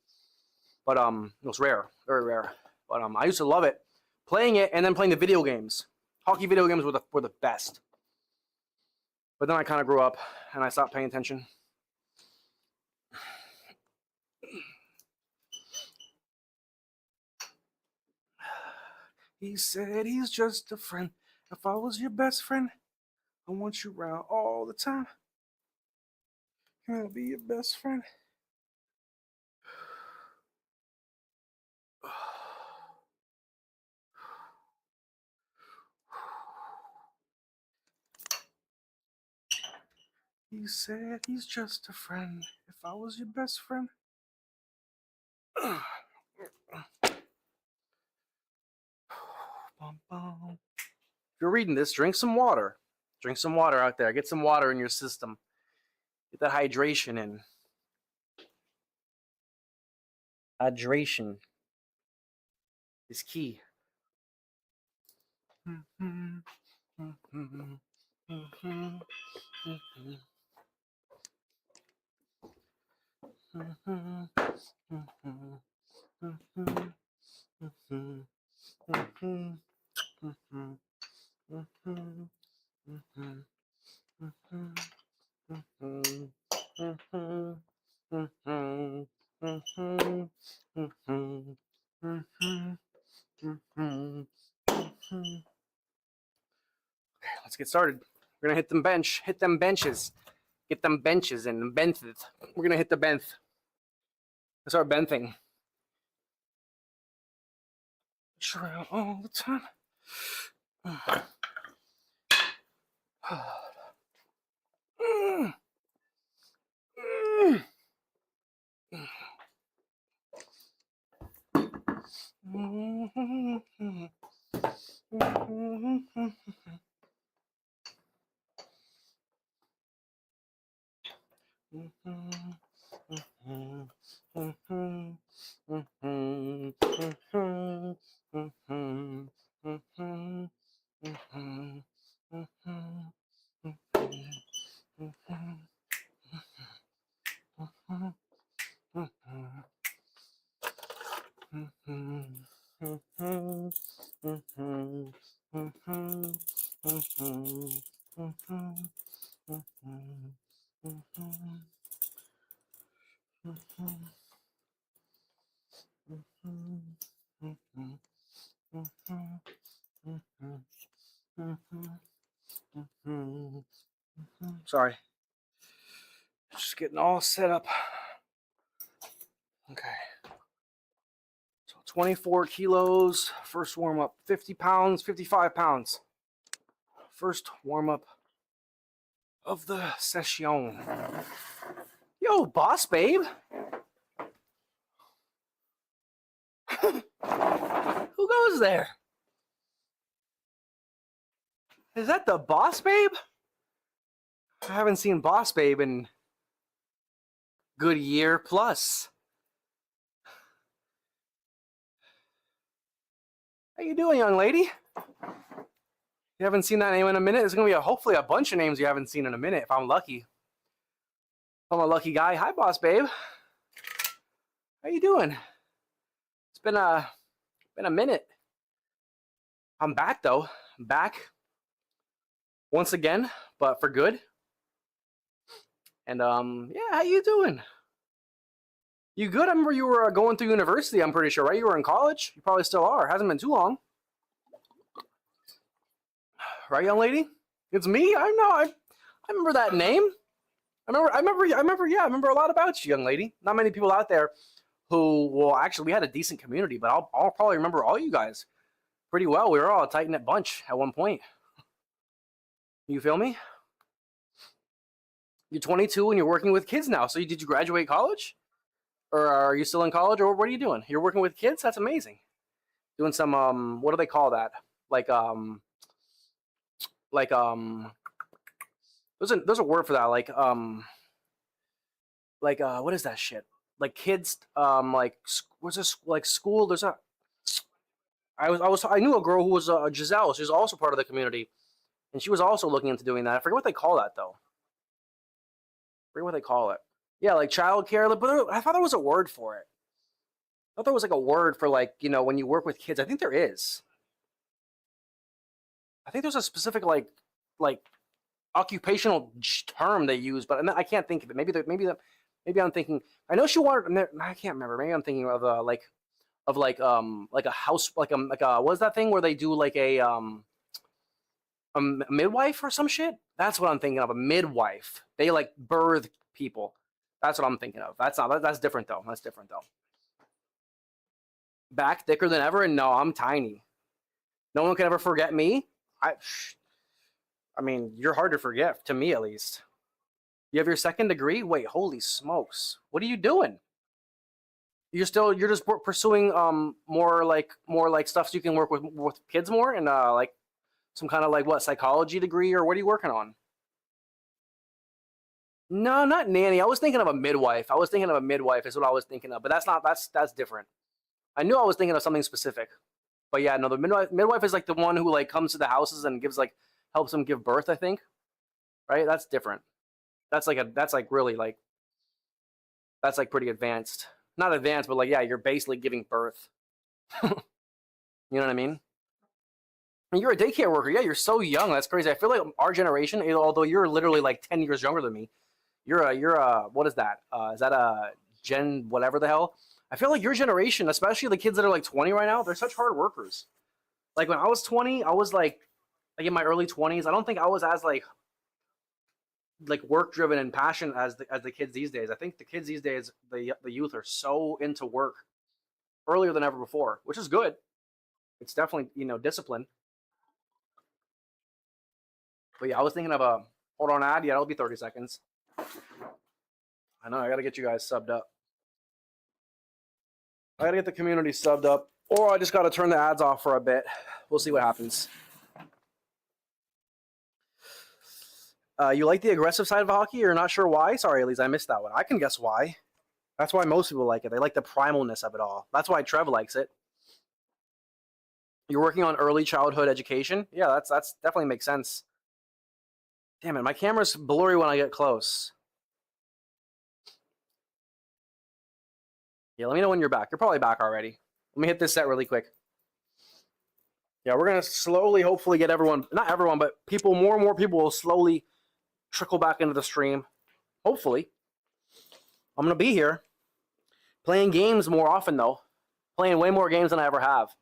But it was rare, very rare. But I used to love it, playing it and then playing the video games. Hockey video games were the best. But then I kind of grew up and I stopped paying attention. He said he's just a friend. If I was your best friend, I want you around all the time. Can I be your best friend? He said he's just a friend. If I was your best friend. If you're reading this, drink some water. Drink some water out there. Get some water in your system. Get that hydration in. Hydration is key. Let's get started. We're gonna hit them benches, get them benches and benches. We're gonna hit the bench. Let's start benching. Around all the time. Sorry. Just getting all set up. Okay. So 24 kilos. First warm up. 50 pounds, 55 pounds. First warm up of the session. Yo, boss babe. Who goes there? Is that the boss babe? I haven't seen boss babe in good year plus. How you doing, young lady? You haven't seen that name in a minute. There's gonna be hopefully a bunch of names you haven't seen in a minute if I'm lucky. If I'm a lucky guy. Hi, boss babe. How you doing? It's been a minute. I'm back though. I'm back once again, but for good. And yeah, how you doing? You good? I remember you were going through university, I'm pretty sure, right? You were in college? You probably still are. Hasn't been too long. Right, young lady? It's me? I know. I remember that name. I remember a lot about you, young lady. Not many people out there who, well, actually, we had a decent community, but I'll probably remember all you guys pretty well. We were all a tight-knit bunch at one point. You feel me? You're 22 and you're working with kids now. So did you graduate college? Or are you still in college? Or what are you doing? You're working with kids? That's amazing. Doing some, what do they call that? There's a word for that. What is that shit? Like kids, what's this, like school? I knew a girl who was Giselle. She was also part of the community. And she was also looking into doing that. I forget what they call that, though. I forget what they call it. Yeah, like childcare. But I thought there was a word for it. I thought there was like a word for like, you know, when you work with kids. I think there is. I think there's a specific like occupational term they use, but I can't think of it. Maybe I'm thinking. I know she wanted. I can't remember. Maybe I'm thinking of like a house like a what is that thing where they do like a midwife or some shit? That's what I'm thinking of. A midwife. They like birth people. That's what I'm thinking of. That's different though. That's different though. Back thicker than ever, and no, I'm tiny. No one can ever forget me. I mean, you're hard to forget, to me at least. You have your second degree? Wait, holy smokes. What are you doing? You're just pursuing more like stuff so you can work with kids more and like some kind of like what, psychology degree, or what are you working on? No, not nanny. I was thinking of a midwife. I was thinking of a midwife is what I was thinking of, but that's different. I knew I was thinking of something specific. But yeah, no, the midwife is like the one who like comes to the houses and gives like helps them give birth, I think. Right? That's different. That's like really like that's like pretty advanced. Not advanced, but like yeah, you're basically giving birth. You know what I mean? And you're a daycare worker. Yeah, you're so young. That's crazy. I feel like our generation, although you're literally like 10 years younger than me, you're what is that? Is that a Gen whatever the hell? I feel like your generation, especially the kids that are like 20 right now, they're such hard workers. Like when I was 20, I was like in my early 20s. I don't think I was as like work driven and passionate as the kids these days. I think the kids these days, the youth are so into work earlier than ever before, which is good. It's definitely, you know, discipline. But yeah, I was thinking of a hold on ad. Yeah, it'll be 30 seconds. I know I gotta get you guys subbed up. I gotta get the community subbed up, or I just gotta turn the ads off for a bit. We'll see what happens. You like the aggressive side of hockey? You're not sure why? Sorry, Elise, I missed that one. I can guess why. That's why most people like it. They like the primalness of it all. That's why Trev likes it. You're working on early childhood education? Yeah, that's definitely makes sense. Damn it, my camera's blurry when I get close. Yeah, let me know when you're back. You're probably back already. Let me hit this set really quick. Yeah, we're going to slowly, hopefully get everyone, not everyone, but people, more and more people will slowly trickle back into the stream. Hopefully. I'm going to be here playing games more often, though. Playing way more games than I ever have.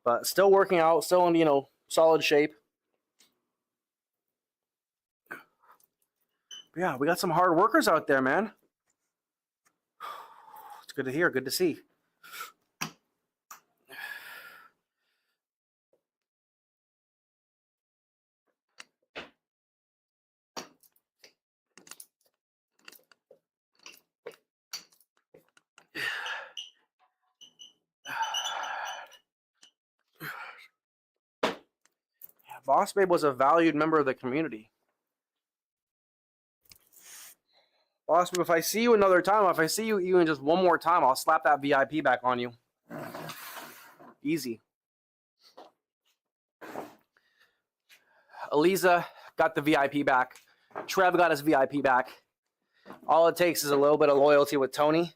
But still working out, still in, you know, solid shape. But yeah, we got some hard workers out there, man. It's good to hear, good to see. Boss Babe was a valued member of the community. Boss Babe, if I see you another time, if I see you even just one more time, I'll slap that VIP back on you. Easy. Eliza got the VIP back. Trev got his VIP back. All it takes is a little bit of loyalty with Tony.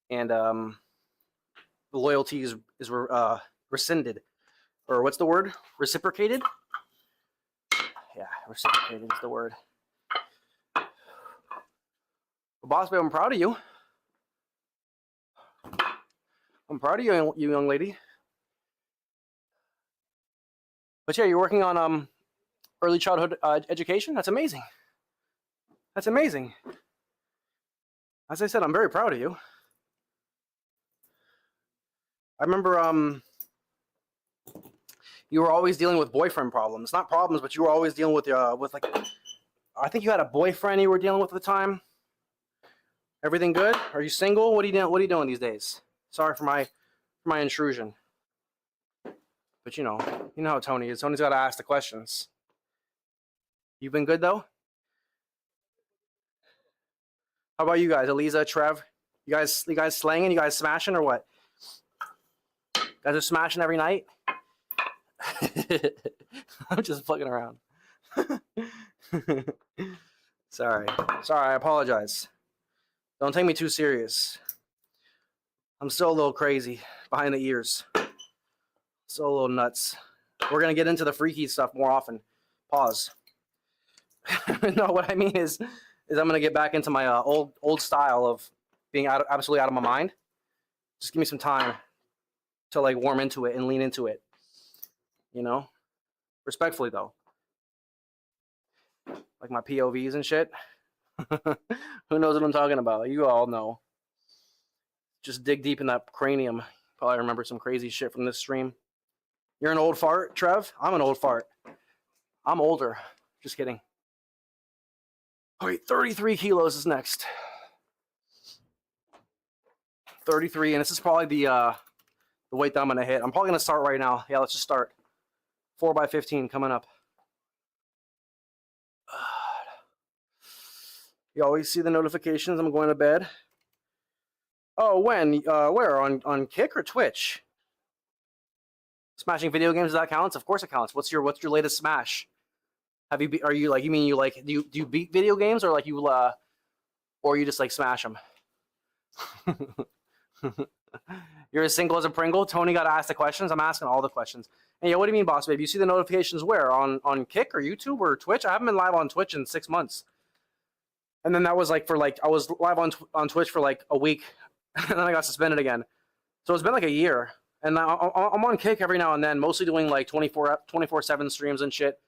And the loyalty is rescinded. Or what's the word? Reciprocated? Yeah, reciprocated is the word. Well, Boss Babe, I'm proud of you. I'm proud of you, you young lady. But yeah, you're working on early childhood education. That's amazing. That's amazing. As I said, I'm very proud of you. I remember you were always dealing with boyfriend problems. Not problems, but you were always dealing with like, I think you had a boyfriend you were dealing with at the time. Everything good? Are you single? What are you doing these days? Sorry for my intrusion. But you know how Tony is. Tony's got to ask the questions. You've been good though? How about you guys, Eliza, Trev? You guys slanging? You guys smashing or what? You guys are smashing every night? I'm just fucking around. Sorry, I apologize. Don't take me too serious. I'm still a little crazy behind the ears. Still a little nuts. We're going to get into the freaky stuff more often. Pause. No, what I mean is I'm going to get back into my old style of being absolutely out of my mind. Just give me some time to like warm into it and lean into it. You know? Respectfully, though. Like my POVs and shit. Who knows what I'm talking about? You all know. Just dig deep in that cranium. Probably remember some crazy shit from this stream. You're an old fart, Trev? I'm an old fart. I'm older. Just kidding. All right, 33 kilos is next. 33, and this is probably the weight that I'm gonna hit. I'm probably gonna start right now. Yeah, let's just start. 4x15 coming up. You always see the notifications. I'm going to bed. Oh, when? Where? On Kick or Twitch? Smashing video games, that counts? Of course it counts. What's your latest smash? Have you are you like you mean you like do you beat video games or like you or you just like smash them? You're as single as a Pringle? Tony got to ask the questions. I'm asking all the questions. And yeah, what do you mean, boss babe? You see the notifications where? On Kick or YouTube or Twitch? I haven't been live on Twitch in 6 months. And then that was like for like I was live on Twitch for like a week, and then I got suspended again. So it's been like a year. And I'm on Kick every now and then, mostly doing like 24/7 streams and shit.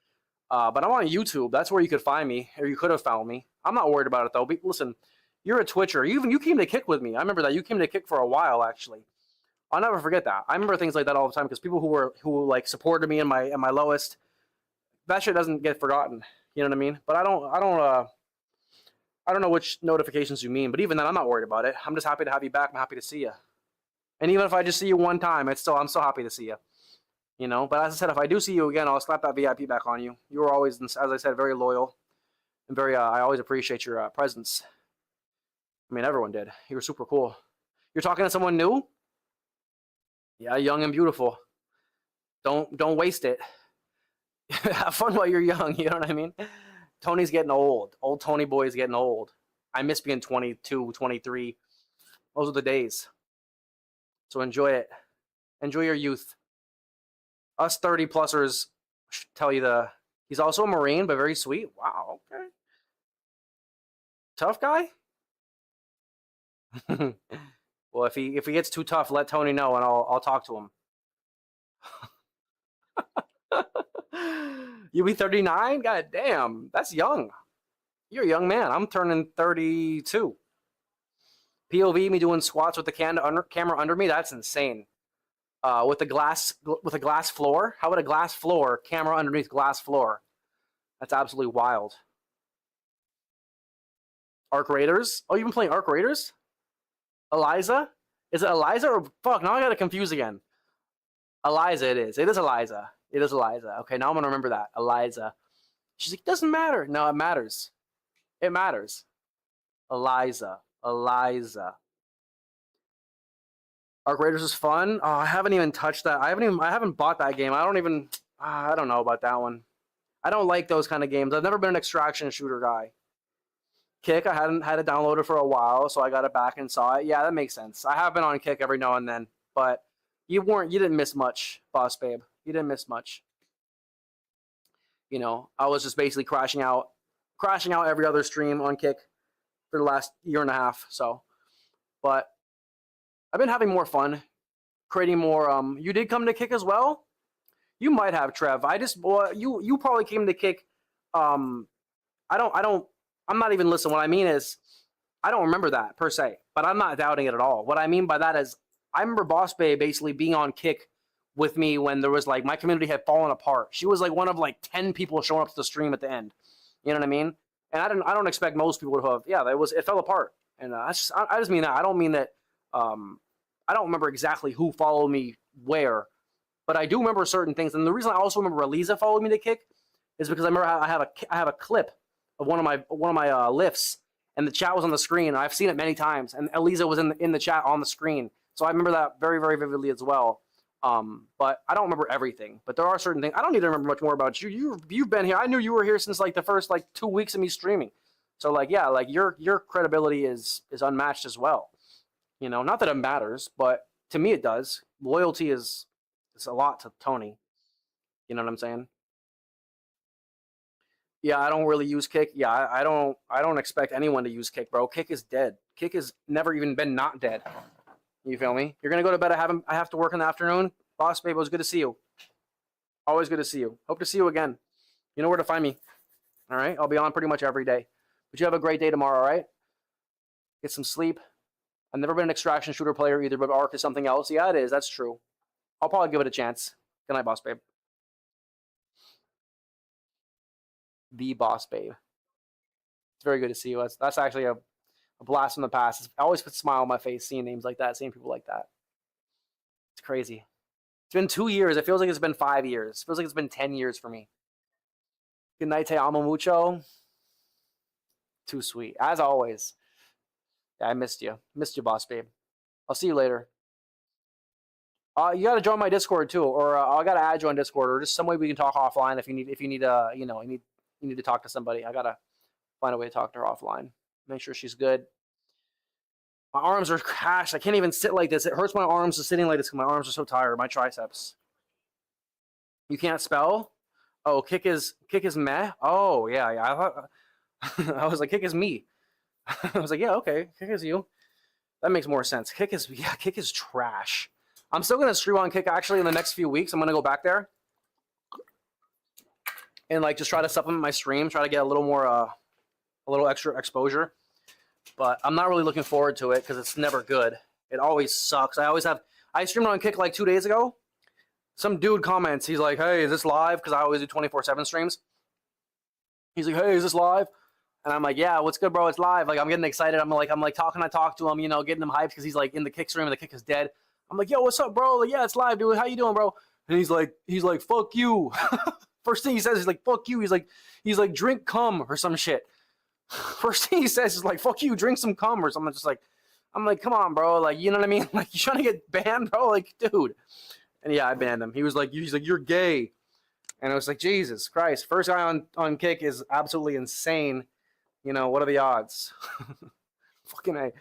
But I'm on YouTube. That's where you could find me, or you could have found me. I'm not worried about it though. But listen, you're a Twitcher. You came to Kick with me. I remember that. You came to Kick for a while actually. I'll never forget that. I remember things like that all the time because people who like supported me in my lowest, that shit doesn't get forgotten. You know what I mean? But I don't know which notifications you mean. But even then, I'm not worried about it. I'm just happy to have you back. I'm happy to see you. And even if I just see you one time, I'm still happy to see you. You know, but as I said, if I do see you again, I'll slap that VIP back on you. You were always, as I said, very loyal and very. I always appreciate your presence. I mean, everyone did. You were super cool. You're talking to someone new? Yeah, young and beautiful. Don't waste it. Have fun while you're young. You know what I mean? Tony's getting old. Old Tony boy is getting old. I miss being 22, 23. Those are the days. So enjoy it. Enjoy your youth. Us 30-plussers tell you he's also a Marine, but very sweet. Wow, okay. Tough guy? Well, if he gets too tough, let Tony know and I'll talk to him. You be 39? God damn, that's young. You're a young man. I'm turning 32. POV me doing squats with the camera under me. That's insane. With a glass floor. How about a glass floor? Camera underneath glass floor. That's absolutely wild. Arc Raiders. Oh, you've been playing Arc Raiders? Eliza? Is it Eliza or fuck? Now I gotta confuse again. Eliza, it is. It is Eliza. It is Eliza. Okay, now I'm gonna remember that. Eliza. She's like, doesn't matter. No, it matters. It matters. Eliza. Arc Raiders is fun. Oh, I haven't even touched that. I haven't bought that game. I don't know about that one. I don't like those kind of games. I've never been an extraction shooter guy. Kick, I hadn't had it downloaded for a while, so I got it back and saw it. Yeah, that makes sense. I have been on Kick every now and then, but you didn't miss much, boss babe. You didn't miss much. You know, I was just basically crashing out every other stream on Kick for the last year and a half. So, but I've been having more fun, creating more. You did come to Kick as well. You might have, Trev. You probably came to Kick. I'm not even listening. What I mean is, I don't remember that per se, but I'm not doubting it at all. What I mean by that is, I remember Boss Bae basically being on Kick with me when there was like my community had fallen apart. She was like one of like 10 people showing up to the stream at the end. You know what I mean? And I don't expect most people to have. Yeah, it fell apart, and I just mean that. I don't mean that. I don't remember exactly who followed me where, but I do remember certain things. And the reason I also remember Eliza followed me to Kick is because I remember I have a clip of one of my lifts, and the chat was on the screen. And I've seen it many times, and Eliza was in the chat on the screen, so I remember that very, very vividly as well. But I don't remember everything. But there are certain things. I don't need to remember much more about you. You've been here. I knew you were here since like the first like 2 weeks of me streaming. So like, yeah, like your credibility is unmatched as well. You know, not that it matters, but to me it does. Loyalty is a lot to Tony. You know what I'm saying? Yeah, I don't really use Kick. Yeah, I don't expect anyone to use Kick, bro. Kick is dead. Kick has never even been not dead. You feel me? You're gonna go to bed. I have to work in the afternoon. Boss babe, it was good to see you. Always good to see you. Hope to see you again. You know where to find me. All right? I'll be on pretty much every day. But you have a great day tomorrow, all right? Get some sleep. I've never been an extraction shooter player either, but Ark is something else. Yeah, it is. That's true. I'll probably give it a chance. Good night, boss babe. The boss babe. It's very good to see you. That's actually a blast from the past. I always put a smile on my face seeing names like that, seeing people like that. It's crazy. It's been 2 years. It feels like it's been 5 years. It feels like it's been 10 years for me. Good night, te amo mucho. Too sweet. As always. Yeah, I missed you. Missed you, boss babe. I'll see you later. You got to join my Discord too, or I got to add you on Discord, or just some way we can talk offline if you need you need to talk to somebody. I gotta find a way to talk to her offline. Make sure she's good. My arms are crashed. I can't even sit like this. It hurts my arms just sitting like this because my arms are so tired. My triceps. You can't spell? Oh, kick is meh? Oh, yeah. I thought I was like, kick is me. I was like, yeah, okay. Kick is you. That makes more sense. Kick is trash. I'm still gonna stream on Kick actually in the next few weeks. I'm gonna go back there and like just try to supplement my stream, try to get a little more a little extra exposure. But I'm not really looking forward to it because it's never good. It always sucks. I streamed on Kick like 2 days ago. Some dude comments, he's like, hey, is this live? Because I always do 24/7 streams. He's like, hey, is this live? And I'm like, yeah, what's good, bro? It's live. Like, I'm getting excited. I'm like talking. I talk to him, you know, getting him hyped because he's like in the Kick stream and the Kick is dead. I'm like, yo, what's up, bro? Like, yeah, it's live, dude. How you doing, bro? And he's like, fuck you. First thing he says is like, fuck you. He's like, drink cum or some shit. First thing he says is like, fuck you, drink some cum or something. I'm like, come on, bro. Like, you know what I mean? Like, you trying to get banned, bro? Like, dude. And yeah, I banned him. He's like, you're gay. And I was like, Jesus Christ. First guy on Kick is absolutely insane. You know, what are the odds? Fucking A.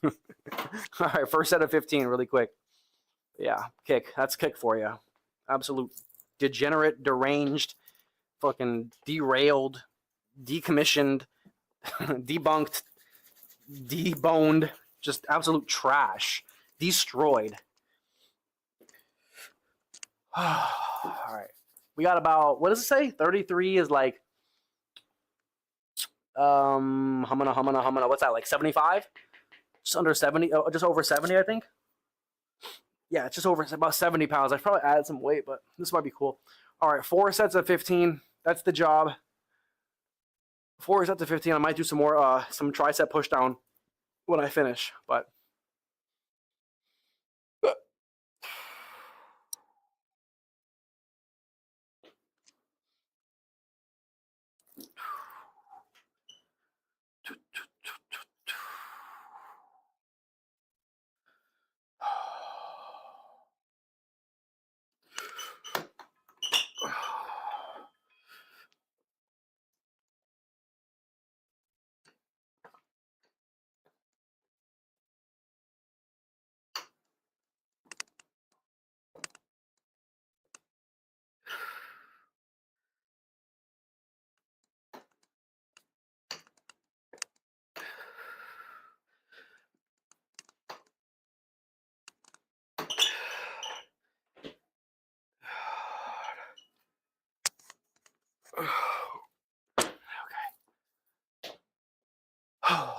All right, first set of 15 really quick. Yeah, Kick. That's Kick for you. Absolute degenerate, deranged, fucking derailed, decommissioned, debunked, deboned, just absolute trash. Destroyed. All right. We got about, what does it say? 33 is like humana. What's that, like 75? Just under 70, just over 70, I think. Yeah, it's just over about 70 pounds. I probably added some weight, but this might be cool. All right, 4 sets of 15. That's the job. 4 sets of 15. I might do some more, some tricep push down when I finish, but.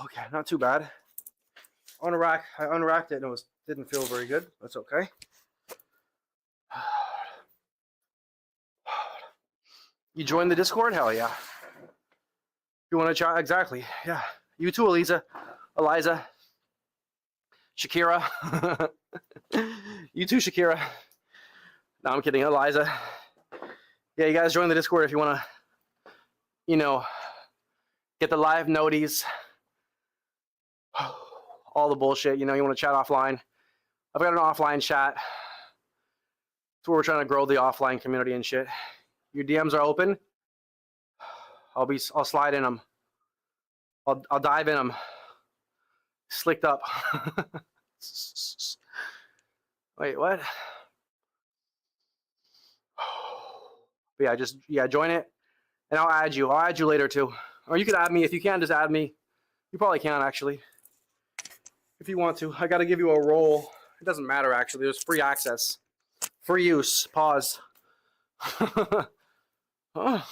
Okay, not too bad. I unracked it and it didn't feel very good. That's okay. You joined the Discord? Hell yeah. You want to chat? Exactly. Yeah. You too, Eliza. Shakira. You too, Shakira. No, I'm kidding. Eliza. Yeah, you guys join the Discord if you want to, you know, get the live noties. All the bullshit. You know, you want to chat offline. I've got an offline chat. That's where we're trying to grow the offline community and shit. Your DMs are open. I'll slide in them. I'll dive in them. Slicked up. Wait, what? But yeah, join it, and I'll add you. I'll add you later too, or you can add me if you can. Just add me. You probably can actually, if you want to. I got to give you a role. It doesn't matter actually. There's free access, free use. Pause. Oh.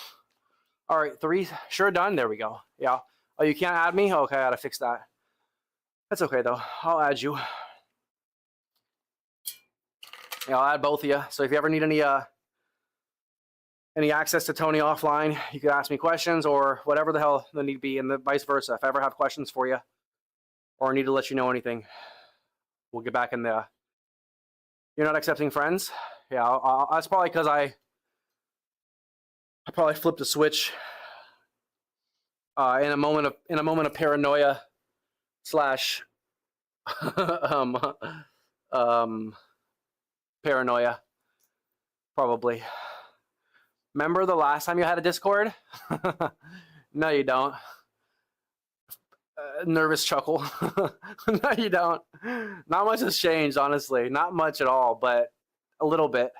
All right, 3. Sure, done. There we go. Yeah. Oh, you can't add me? Okay, I gotta fix that. That's okay though. I'll add you. Yeah, I'll add both of you. So if you ever need any access to Tony offline, you can ask me questions or whatever the hell the need be, and the vice versa. If I ever have questions for you or need to let you know anything, we'll get back in the. You're not accepting friends? Yeah, that's probably because I probably flipped a switch in a moment of paranoia slash paranoia, probably. Remember the last time you had a Discord? No, you don't. Nervous chuckle. No, you don't. Not much has changed, honestly. Not much at all, but a little bit.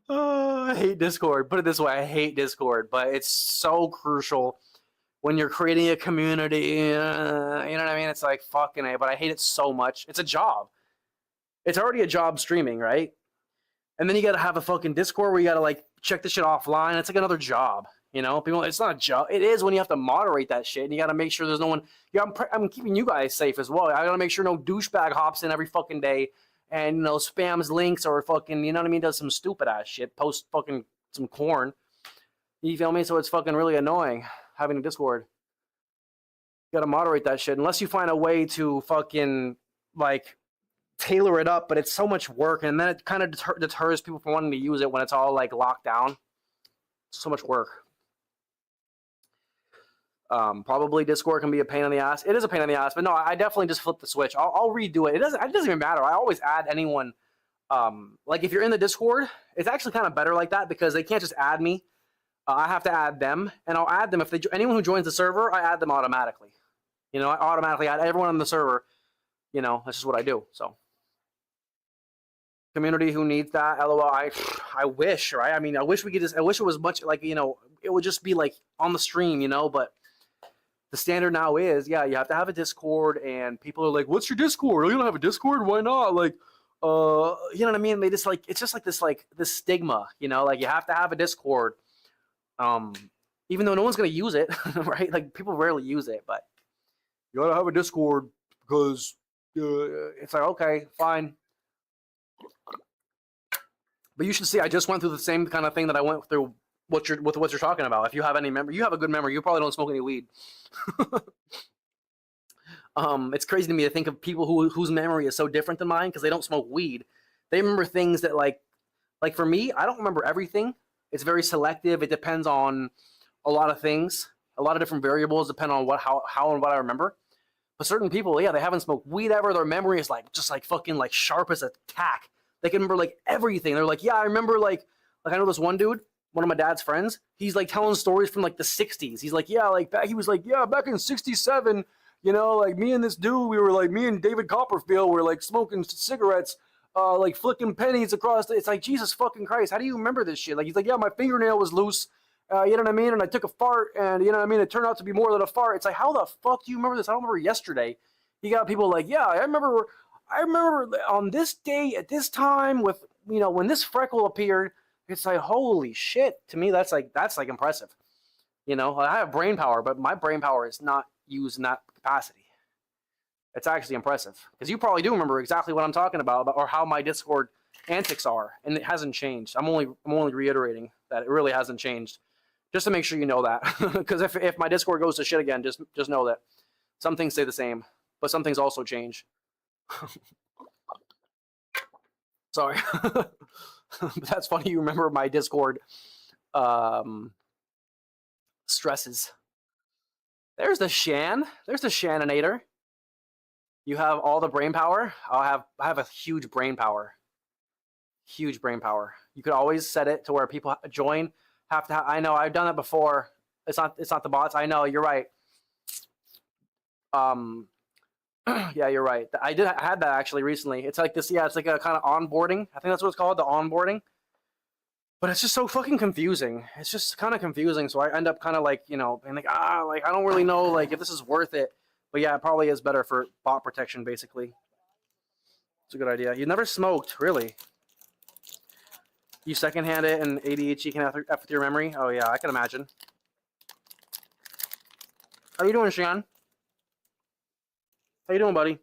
Oh, I hate Discord. Put it this way, I hate Discord, but it's so crucial when you're creating a community. You know what I mean? It's like fucking A, but I hate it so much. It's a job. It's already a job streaming, right? And then you gotta have a fucking Discord where you gotta like check the shit offline. It's like another job, you know? People, it's not a job. It is when you have to moderate that shit, and you gotta make sure there's no one. Yeah, I'm keeping you guys safe as well. I gotta make sure no douchebag hops in every fucking day and spams links or fucking, you know what I mean, does some stupid ass shit, post fucking some corn. You feel me? So it's fucking really annoying having a Discord. You gotta moderate that shit unless you find a way to fucking like tailor it up, but it's so much work, and then it kind of deters people from wanting to use it when it's all like locked down. So much work. Probably Discord can be a pain in the ass. It is a pain in the ass, but no, I definitely just flip the switch. I'll redo it. It doesn't even matter. I always add anyone. Like if you're in the Discord, it's actually kind of better like that because they can't just add me. I have to add them, and I'll add them if anyone who joins the server, I add them automatically. I automatically add everyone on the server. That's just what I do. So community who needs that, lol. I wish, right? I mean, I wish we could just. I wish it was much like it would just be like on the stream, but the standard now is, yeah, you have to have a Discord, and people are like, "What's your Discord? Oh, you don't have a Discord? Why not?" Like, you know what I mean? They just it's just like this stigma, like you have to have a Discord, even though no one's gonna use it, right? Like people rarely use it, but you gotta have a Discord because it's like, okay, fine. But you should see, I just went through the same kind of thing that I went through what you're talking about. If you have any memory, you have a good memory. You probably don't smoke any weed. It's crazy to me to think of people whose memory is so different than mine because they don't smoke weed. They remember things that like for me, I don't remember everything. It's very selective. It depends on a lot of things. A lot of different variables depend on how and what I remember. But certain people, yeah, they haven't smoked weed ever. Their memory is just fucking sharp as a tack. They can remember everything. They're like, yeah, I remember I know this one dude, one of my dad's friends. He's telling stories from the 60s. He's like, yeah, back in 67, me and this dude, we were me and David Copperfield were smoking cigarettes, flicking pennies across. It's like, Jesus fucking Christ, how do you remember this shit? He's like, yeah, my fingernail was loose. You know what I mean? And I took a fart, and you know what I mean? It turned out to be more than a fart. It's like, how the fuck do you remember this? I don't remember yesterday. You got people yeah, I remember on this day at this time with, when this freckle appeared. It's like, holy shit. To me, that's impressive. I have brain power, but my brain power is not used in that capacity. It's actually impressive because you probably do remember exactly what I'm talking about or how my Discord antics are, and it hasn't changed. I'm only reiterating that it really hasn't changed. Just to make sure you know that, because if my Discord goes to shit again, just know that some things stay the same, but some things also change. Sorry, but that's funny. You remember my Discord stresses. There's the Shan. There's the Shanninator. You have all the brain power. I have a huge brain power. Huge brain power. You could always set it to where people join have to. I know I've done it before. It's not the bots. I know you're right. Yeah, you're right. I had that actually recently. It's like this. Yeah, it's like a kind of onboarding. I think that's what it's called, the onboarding. But it's just so fucking confusing. It's just kind of confusing. So I end up kind of like, you know, being like, like I don't really know like if this is worth it. But yeah, it probably is better for bot protection, basically. It's a good idea. You never smoked, really? You secondhand it and ADHD can F with your memory? Oh yeah, I can imagine. How you doing, Sean? How you doing, buddy?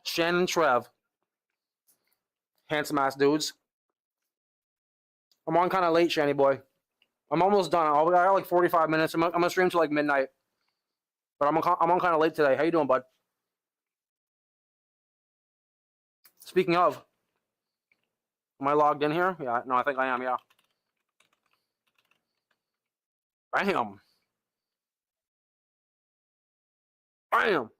Shannon Trev. Handsome ass dudes. I'm on kind of late, Shanny boy. I'm almost done. I got like 45 minutes. I'm gonna stream till like midnight. But I'm on kind of late today. How you doing, bud? Speaking of, am I logged in here? Yeah, no, I think I am, yeah. Bam. Bam.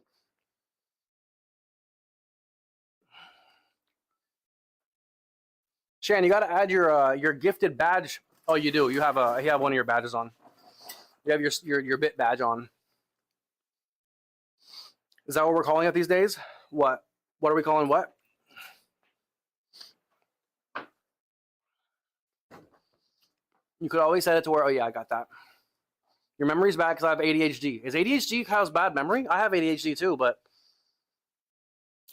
Shan, you got to add your gifted badge. Oh, you do. You have one of your badges on. You have your bit badge on. Is that what we're calling it these days? What? What are we calling what? You could always set it to where, oh yeah, I got that. Your memory's bad because I have ADHD. Is ADHD cause bad memory? I have ADHD too, but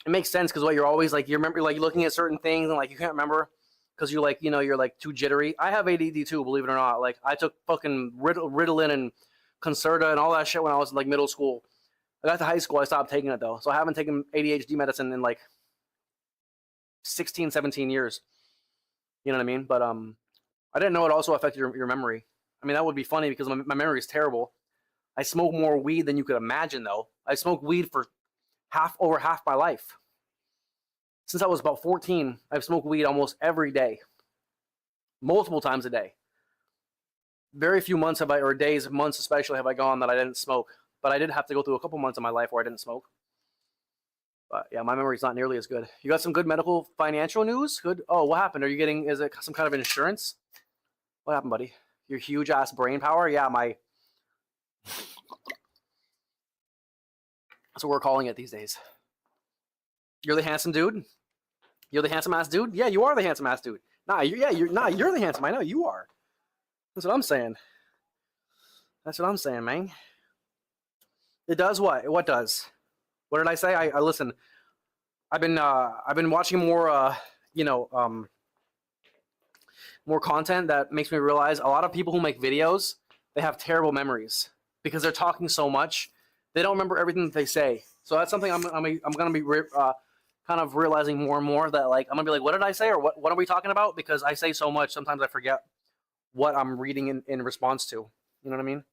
it makes sense because what you're always like, you remember like looking at certain things and like you can't remember because you're like, you know, you're like too jittery. I have ADD too, believe it or not. Like I took fucking Ritalin and Concerta and all that shit when I was in like middle school. I got to high school, I stopped taking it though. So I haven't taken ADHD medicine in like 16, 17 years. You know what I mean? But I didn't know it also affected your memory. I mean, that would be funny because my memory is terrible. I smoke more weed than you could imagine though. I smoked weed for over half my life. Since I was about 14, I've smoked weed almost every day. Multiple times a day. Very few months have I, or days, months especially, have I gone that I didn't smoke. But I did have to go through a couple months of my life where I didn't smoke. But yeah, my memory's not nearly as good. You got some good medical financial news? Good. Oh, what happened? Are you getting, is it some kind of insurance? What happened, buddy? Your huge ass brain power? Yeah, that's what we're calling it these days. You're the handsome dude? You're the handsome ass dude? Yeah, you are the handsome ass dude. You're the handsome. I know you are. That's what I'm saying. That's what I'm saying, man. It does what? What does? What did I say? I listen. I've been watching more more content that makes me realize a lot of people who make videos, they have terrible memories because they're talking so much, they don't remember everything that they say. So that's something I'm gonna be kind of realizing more and more, that like I'm gonna be like, what did I say, or what are we talking about? Because I say so much, sometimes I forget what I'm reading in response to. You know what I mean?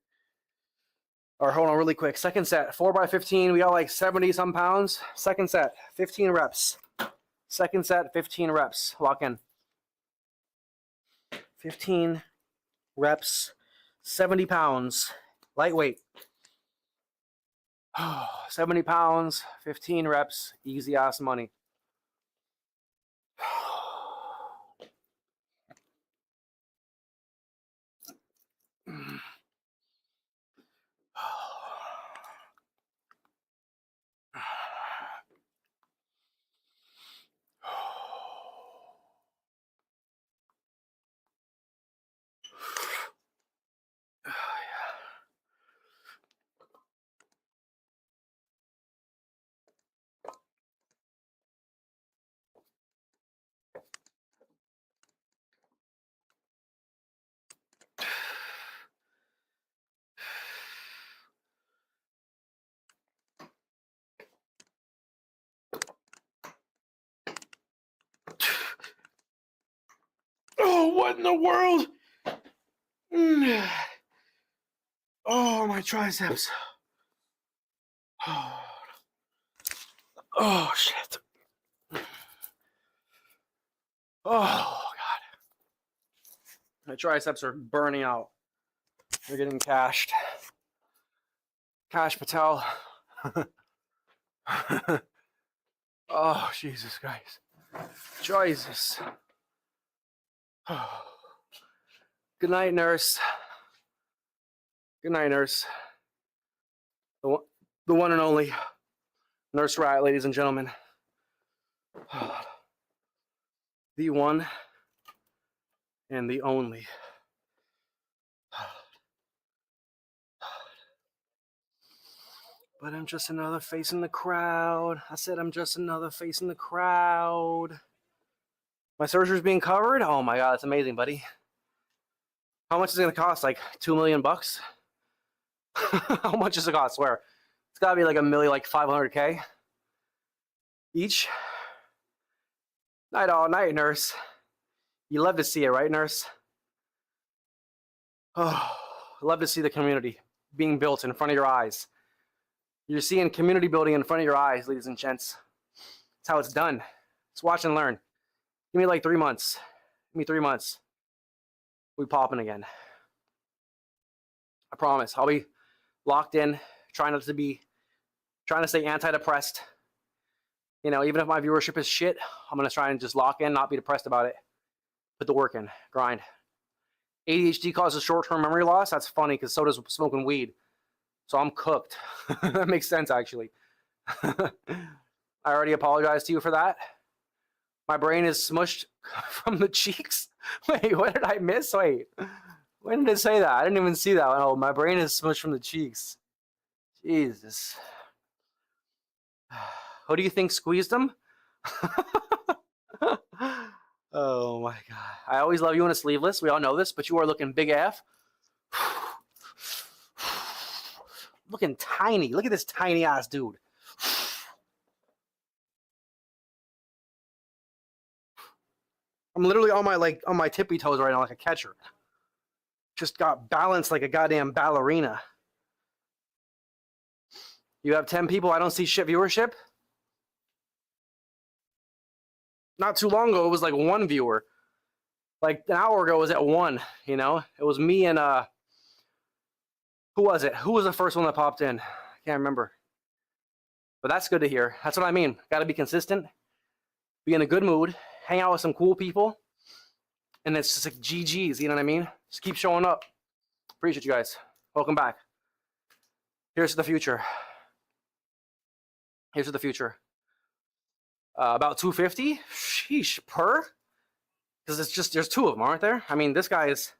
All right, hold on really quick. Second set, 4x15. We got like 70 some pounds. Second set, 15 reps. Second set, 15 reps. Lock in. 15 reps, 70 pounds. Lightweight. 70 pounds, 15 reps. Easy ass money. Oh, what in the world? Oh, my triceps. Oh, shit. Oh, God. My triceps are burning out. They're getting cashed. Cash Patel. Oh, Jesus Christ. Jesus. Good night, nurse. Good night, nurse. The one and only Nurse Rat, ladies and gentlemen. The one and the only. But I'm just another face in the crowd. I said I'm just another face in the crowd. My surgery's being covered? Oh my God, that's amazing, buddy. How much is it gonna cost? Like $2 million bucks? How much does it cost? I swear. It's gotta be like a million, like 500K each. Night all night, nurse. You love to see it, right, nurse? Oh, love to see the community being built in front of your eyes. You're seeing community building in front of your eyes, ladies and gents. That's how it's done. Just watch and learn. Give me like 3 months. Give me 3 months. We popping again. I promise. I'll be locked in, trying to stay antidepressed. You know, even if my viewership is shit, I'm gonna try and just lock in, not be depressed about it. Put the work in, grind. ADHD causes short-term memory loss. That's funny because so does smoking weed. So I'm cooked. That makes sense, actually. I already apologized to you for that. My brain is smushed from the cheeks. Wait, what did I miss? Wait, when did it say that? I didn't even see that. Oh, my brain is smushed from the cheeks. Jesus. Who do you think squeezed them? Oh my God. I always love you in a sleeveless. We all know this, but you are looking big AF. Looking tiny. Look at this tiny ass dude. I'm literally on my tippy toes right now like a catcher. Just got balanced like a goddamn ballerina. You have 10 people, I don't see shit viewership. Not too long ago, it was like 1 viewer. Like an hour ago, it was at 1, you know? It was me and, who was it? Who was the first one that popped in? I can't remember. But that's good to hear. That's what I mean. Got to be consistent, be in a good mood, hang out with some cool people, and it's just like GG's, you know what I mean? Just keep showing up. Appreciate you guys. Welcome back. Here's to the future. Here's to the future. About 250? Sheesh, per? Because it's just, there's 2 of them, aren't there? I mean, this guy is,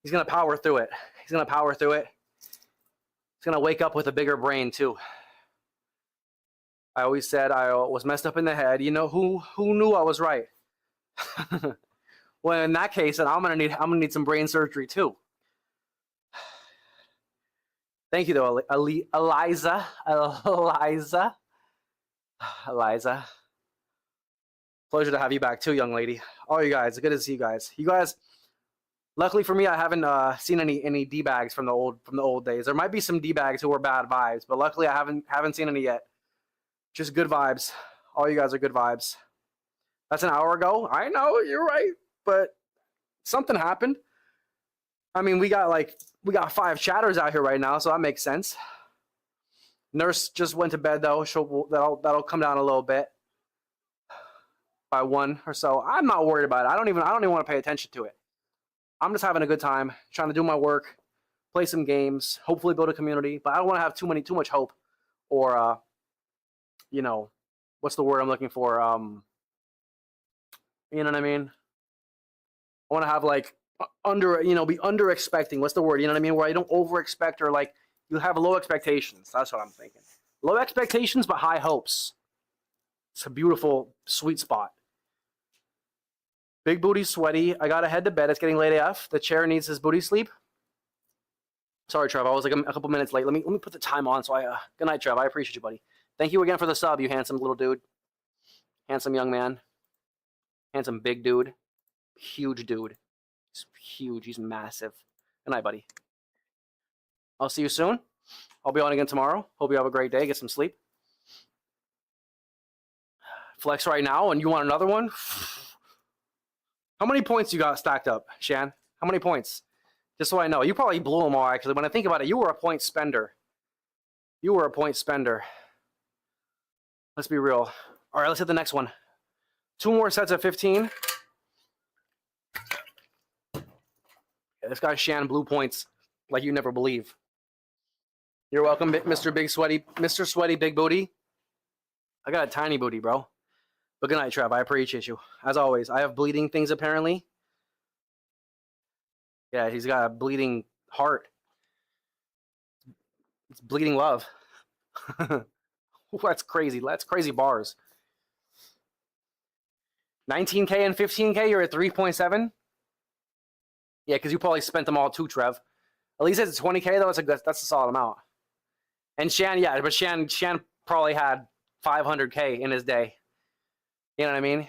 he's going to power through it. He's going to power through it. He's going to wake up with a bigger brain, too. I always said I was messed up in the head. You know, who knew I was right? Well, in that case, then I'm gonna need some brain surgery too. Thank you, though, Eliza. Pleasure to have you back too, young lady. All you guys, good to see you guys. You guys, luckily for me, I haven't seen any d-bags from the old days. There might be some d-bags who were bad vibes, but luckily I haven't seen any yet. Just good vibes. All you guys are good vibes. That's an hour ago. I know, you're right, but something happened. I mean, we got 5 chatters out here right now, so that makes sense. Nurse just went to bed though. That'll come down a little bit by 1 or so. I'm not worried about it. I don't even want to pay attention to it. I'm just having a good time, trying to do my work, play some games, hopefully build a community. But I don't want to have too much hope, or you know, what's the word I'm looking for? You know what I mean? I want to have like be under expecting. What's the word? You know what I mean? Where I don't over expect, or like you have low expectations. That's what I'm thinking. Low expectations, but high hopes. It's a beautiful, sweet spot. Big booty, sweaty. I gotta head to bed. It's getting late AF. The chair needs his booty sleep. Sorry, Trev. I was like a couple minutes late. Let me put the time on. So good night, Trev. I appreciate you, buddy. Thank you again for the sub, you handsome little dude. Handsome young man. Handsome big dude. Huge dude. He's huge. He's massive. Good night, buddy. I'll see you soon. I'll be on again tomorrow. Hope you have a great day. Get some sleep. Flex right now, and you want another one? How many points you got stacked up, Shan? How many points? Just so I know. You probably blew them all, actually. When I think about it, you were a point spender. You were a point spender. Let's be real. All right, let's hit the next one. 2 more sets of 15. Yeah, this guy's Shan blue points like you never believe. You're welcome, Mr. Sweaty Big Booty. I got a tiny booty, bro. But good night, Trev. I appreciate you. As always, I have bleeding things apparently. Yeah, he's got a bleeding heart. It's bleeding love. That's crazy. That's crazy bars. 19K and 15K, you're at 3.7? Yeah, because you probably spent them all too, Trev. At least it's 20K, though. That's a solid amount. And Shan, yeah, but Shan probably had 500K in his day. You know what I mean?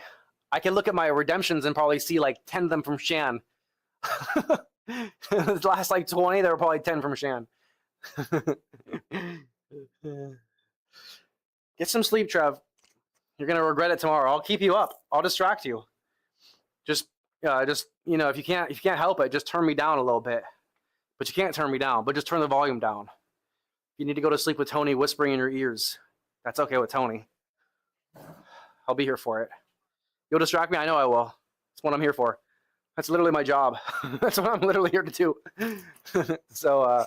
I can look at my redemptions and probably see like 10 of them from Shan. The last like 20, there were probably 10 from Shan. Get some sleep, Trev. You're gonna regret it tomorrow. I'll keep you up. I'll distract you. Just you know, if you can't help it, just turn me down a little bit. But you can't turn me down. But just turn the volume down. If you need to go to sleep with Tony whispering in your ears, that's okay with Tony. I'll be here for it. You'll distract me. I know I will. That's what I'm here for. That's literally my job. That's what I'm literally here to do. So,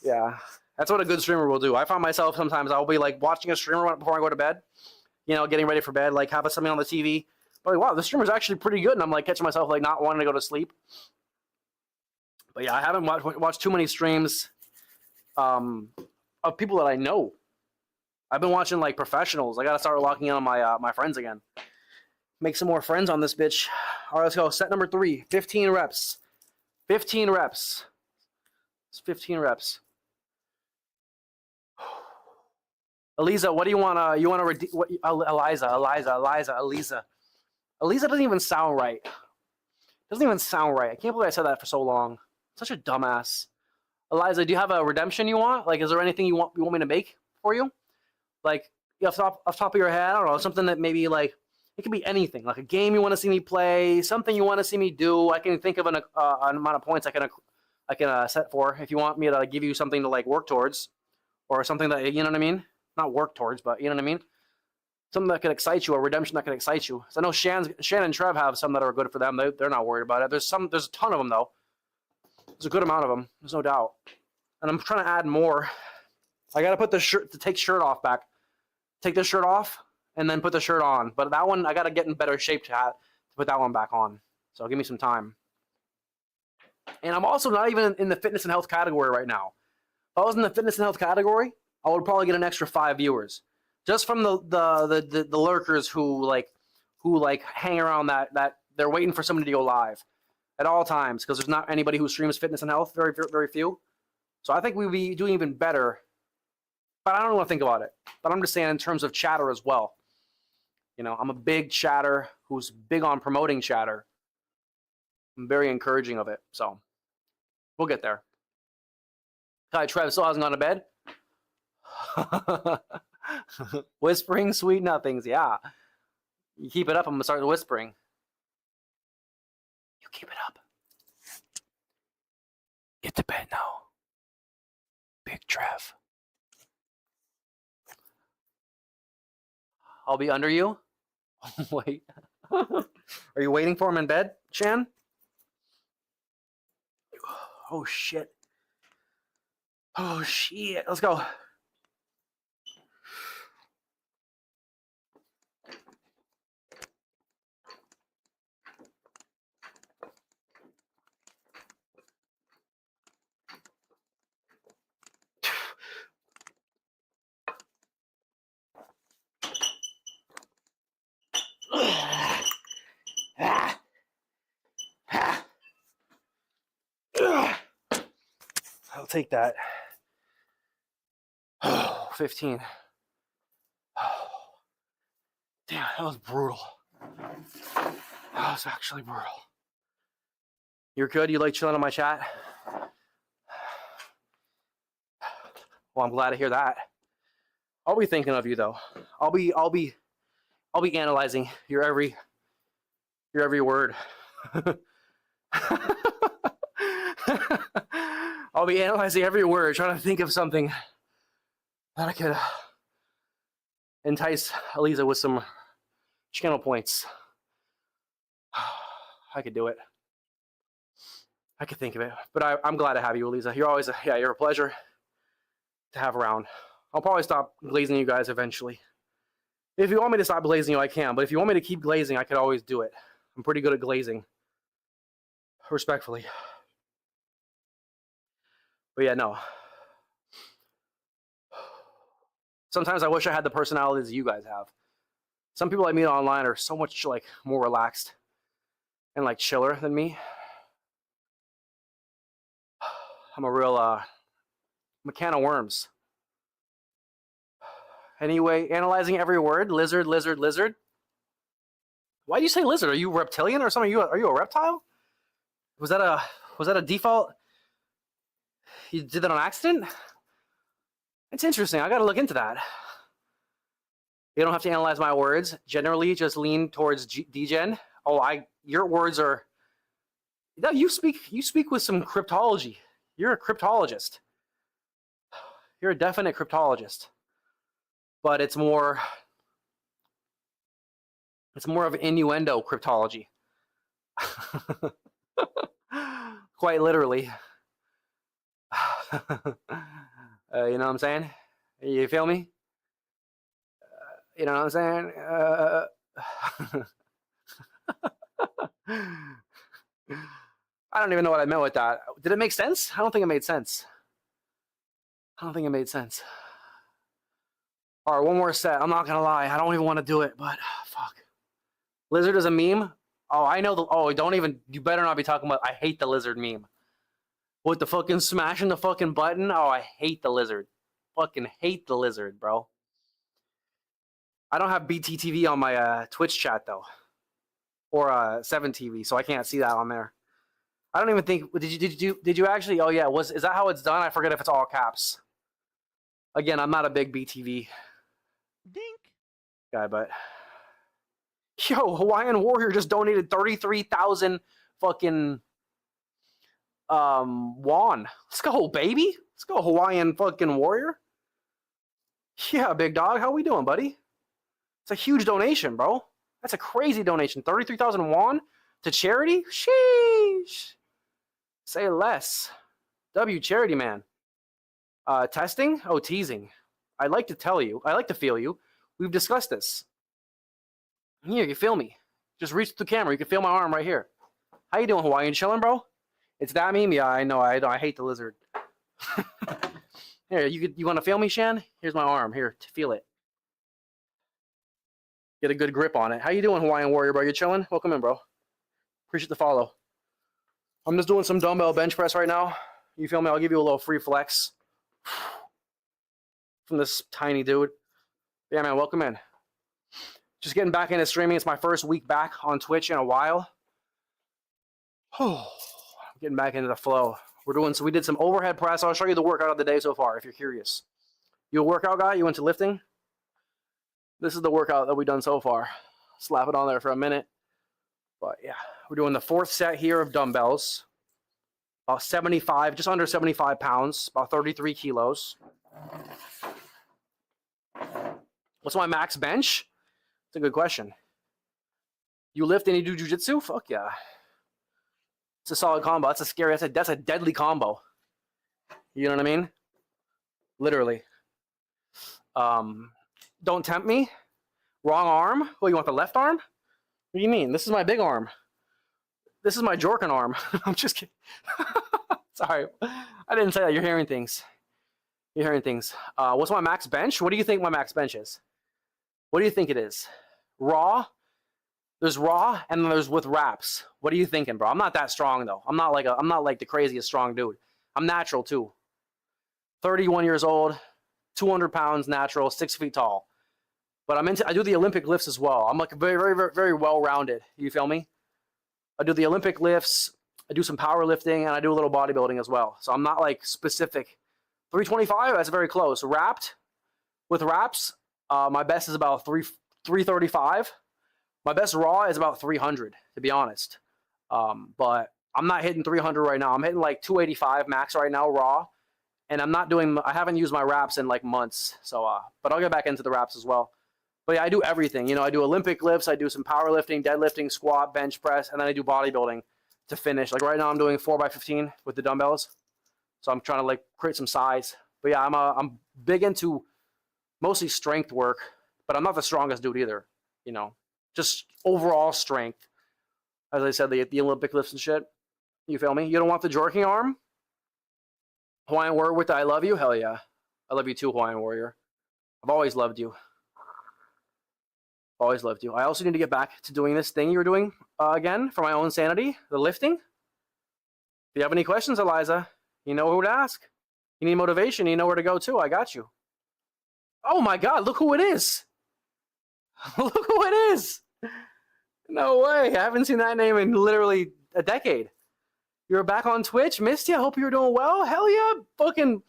yeah, that's what a good streamer will do. I find myself sometimes I'll be like watching a streamer before I go to bed, you know, getting ready for bed, like having something on the TV. But like, wow, this streamer's actually pretty good. And I'm like catching myself like not wanting to go to sleep. But yeah, I haven't watched too many streams of people that I know. I've been watching like professionals. I got to start locking in on my friends again. Make some more friends on this bitch. All right, let's go. Set number 3, 15 reps. 15 reps. It's 15 reps. Eliza, what do you want to, Eliza. Eliza doesn't even sound right. Doesn't even sound right. I can't believe I said that for so long. Such a dumbass. Eliza, do you have a redemption you want? Like, is there anything you want me to make for you? Like, off top of your head, I don't know, something that maybe like, it could be anything, like a game you want to see me play, something you want to see me do. I can think of an amount of points I can set for if you want me to like, give you something to like work towards, or something that, you know what I mean? Not work towards, but you know what I mean? Something that could excite you, a redemption that could excite you. So I know Shan and Trev have some that are good for them. They're not worried about it. There's a ton of them though. There's a good amount of them. There's no doubt. And I'm trying to add more. I got to put the shirt, to take shirt off back. Take the shirt off and then put the shirt on. But that one, I got to get in better shape to put that one back on. So give me some time. And I'm also not even in the fitness and health category right now. If I was in the fitness and health category, I would probably get an extra 5 viewers. Just from the lurkers who hang around that they're waiting for somebody to go live at all times, because there's not anybody who streams fitness and health, very, very few. So I think we'd be doing even better. But I don't want to think about it. But I'm just saying in terms of chatter as well. You know, I'm a big chatter who's big on promoting chatter. I'm very encouraging of it. So we'll get there. Hi, Trev still hasn't gone to bed. Whispering sweet nothings. Yeah. You keep it up, I'm going to start whispering. You keep it up. Get to bed now. Big Trev. I'll be under you. Wait. Are you waiting for him in bed, Shan? Oh, shit. Oh, shit. Let's go. I'll take that. 15. Damn, that was brutal. That was actually brutal. You're good? You like chilling on my chat? Well, I'm glad to hear that. I'll be thinking of you though. I'll be analyzing your every word. I'll be analyzing every word, trying to think of something that I could entice Eliza with some Channel points. I could do it. I could think of it. But I'm glad to have you, Eliza. You're always you're a pleasure to have around. I'll probably stop glazing you guys eventually. If you want me to stop glazing you, I can. But if you want me to keep glazing, I could always do it. I'm pretty good at glazing. Respectfully. But yeah, no. Sometimes I wish I had the personalities you guys have. Some people I meet online are so much like more relaxed and like chiller than me. I'm a real I'm a can of worms. Anyway, analyzing every word. Lizard, lizard, lizard. Why do you say lizard? Are you reptilian or something? Are you a reptile? Was that a default? You did that on accident? It's interesting. I got to look into that. You don't have to analyze my words. Generally, just lean towards degen. Oh, your words are. No, you speak with some cryptology. You're a cryptologist. You're a definite cryptologist. But it's more of an innuendo cryptology. Quite literally. You know what I'm saying? You feel me? You know what I'm saying? I don't even know what I meant with that. Did it make sense? I don't think it made sense. All right, one more set. I'm not gonna lie. I don't even want to do it, but fuck. Lizard is a meme? Oh, I know you better not be talking about I hate the lizard meme. With the fucking smashing the fucking button? Oh, I hate the lizard. Fucking hate the lizard, bro. I don't have BTTV on my Twitch chat though. Or 7TV, so I can't see that on there. I don't even think did you actually oh yeah, is that how it's done? I forget if it's all caps. Again, I'm not a big BTV guy, but yo, Hawaiian Warrior just donated 33,000 fucking won. Let's go, baby. Let's go, Hawaiian fucking Warrior. Yeah, big dog. How we doing, buddy? It's a huge donation, bro. That's a crazy donation. 33,000 won to charity? Sheesh. Say less. W charity, man. Testing? Oh, teasing. I'd like to tell you. I like to feel you. We've discussed this. Here, you feel me. Just reach the camera. You can feel my arm right here. How you doing, Hawaiian? Chilling, bro? It's that meme? Yeah, I know. I hate the lizard. Here, you want to feel me, Shan? Here's my arm. Here, feel it. Get a good grip on it. How you doing, Hawaiian Warrior, bro? You chilling? Welcome in, bro. Appreciate the follow. I'm just doing some dumbbell bench press right now. You feel me? I'll give you a little free flex from this tiny dude. Yeah, man, welcome in. Just getting back into streaming. It's my first week back on Twitch in a while. Oh, I'm getting back into the flow. We did some overhead press. I'll show you the workout of the day so far if you're curious. You a workout guy? You into lifting? This is the workout that we've done so far. Slap it on there for a minute. But yeah, we're doing the fourth set here of dumbbells. About 75, just under 75 pounds, about 33 kilos. What's my max bench? It's a good question. You lift and you do jujitsu? Fuck yeah. It's a solid combo. That's a deadly combo. You know what I mean? Literally. Don't tempt me. Wrong arm? Well, you want the left arm? What do you mean? This is my big arm. This is my Jorkin arm. I'm just kidding. Sorry. I didn't say that. You're hearing things. What's my max bench? What do you think my max bench is? What do you think it is? Raw? There's raw and then there's with wraps. What are you thinking, bro? I'm not that strong though. I'm not like the craziest strong dude. I'm natural too. 31 years old, 200 pounds natural, 6 feet tall. But I do the Olympic lifts as well. I'm like very, very, very, very well-rounded. You feel me? I do the Olympic lifts. I do some powerlifting and I do a little bodybuilding as well. So I'm not like specific. 325, that's very close. With wraps, my best is about 335. My best raw is about 300, to be honest. But I'm not hitting 300 right now. I'm hitting like 285 max right now, raw. And I haven't used my wraps in like months. So, but I'll get back into the wraps as well. But yeah, I do everything. You know, I do Olympic lifts, I do some powerlifting, deadlifting, squat, bench press, and then I do bodybuilding to finish. Like right now, I'm doing 4x15 with the dumbbells, so I'm trying to like create some size. But yeah, I'm big into mostly strength work, but I'm not the strongest dude either. You know, just overall strength. As I said, the Olympic lifts and shit. You feel me? You don't want the jerking arm? Hawaiian Warrior with the I love you? Hell yeah. I love you too, Hawaiian Warrior. I've always loved you. Always loved you. I also need to get back to doing this thing you were doing again for my own sanity, the lifting. If you have any questions, Eliza, you know who to ask. You need motivation, you know where to go to. I got you. Oh my God, look who it is. Look who it is. No way. I haven't seen that name in literally a decade. You're back on Twitch, Misty. I hope you're doing well. Hell yeah, fucking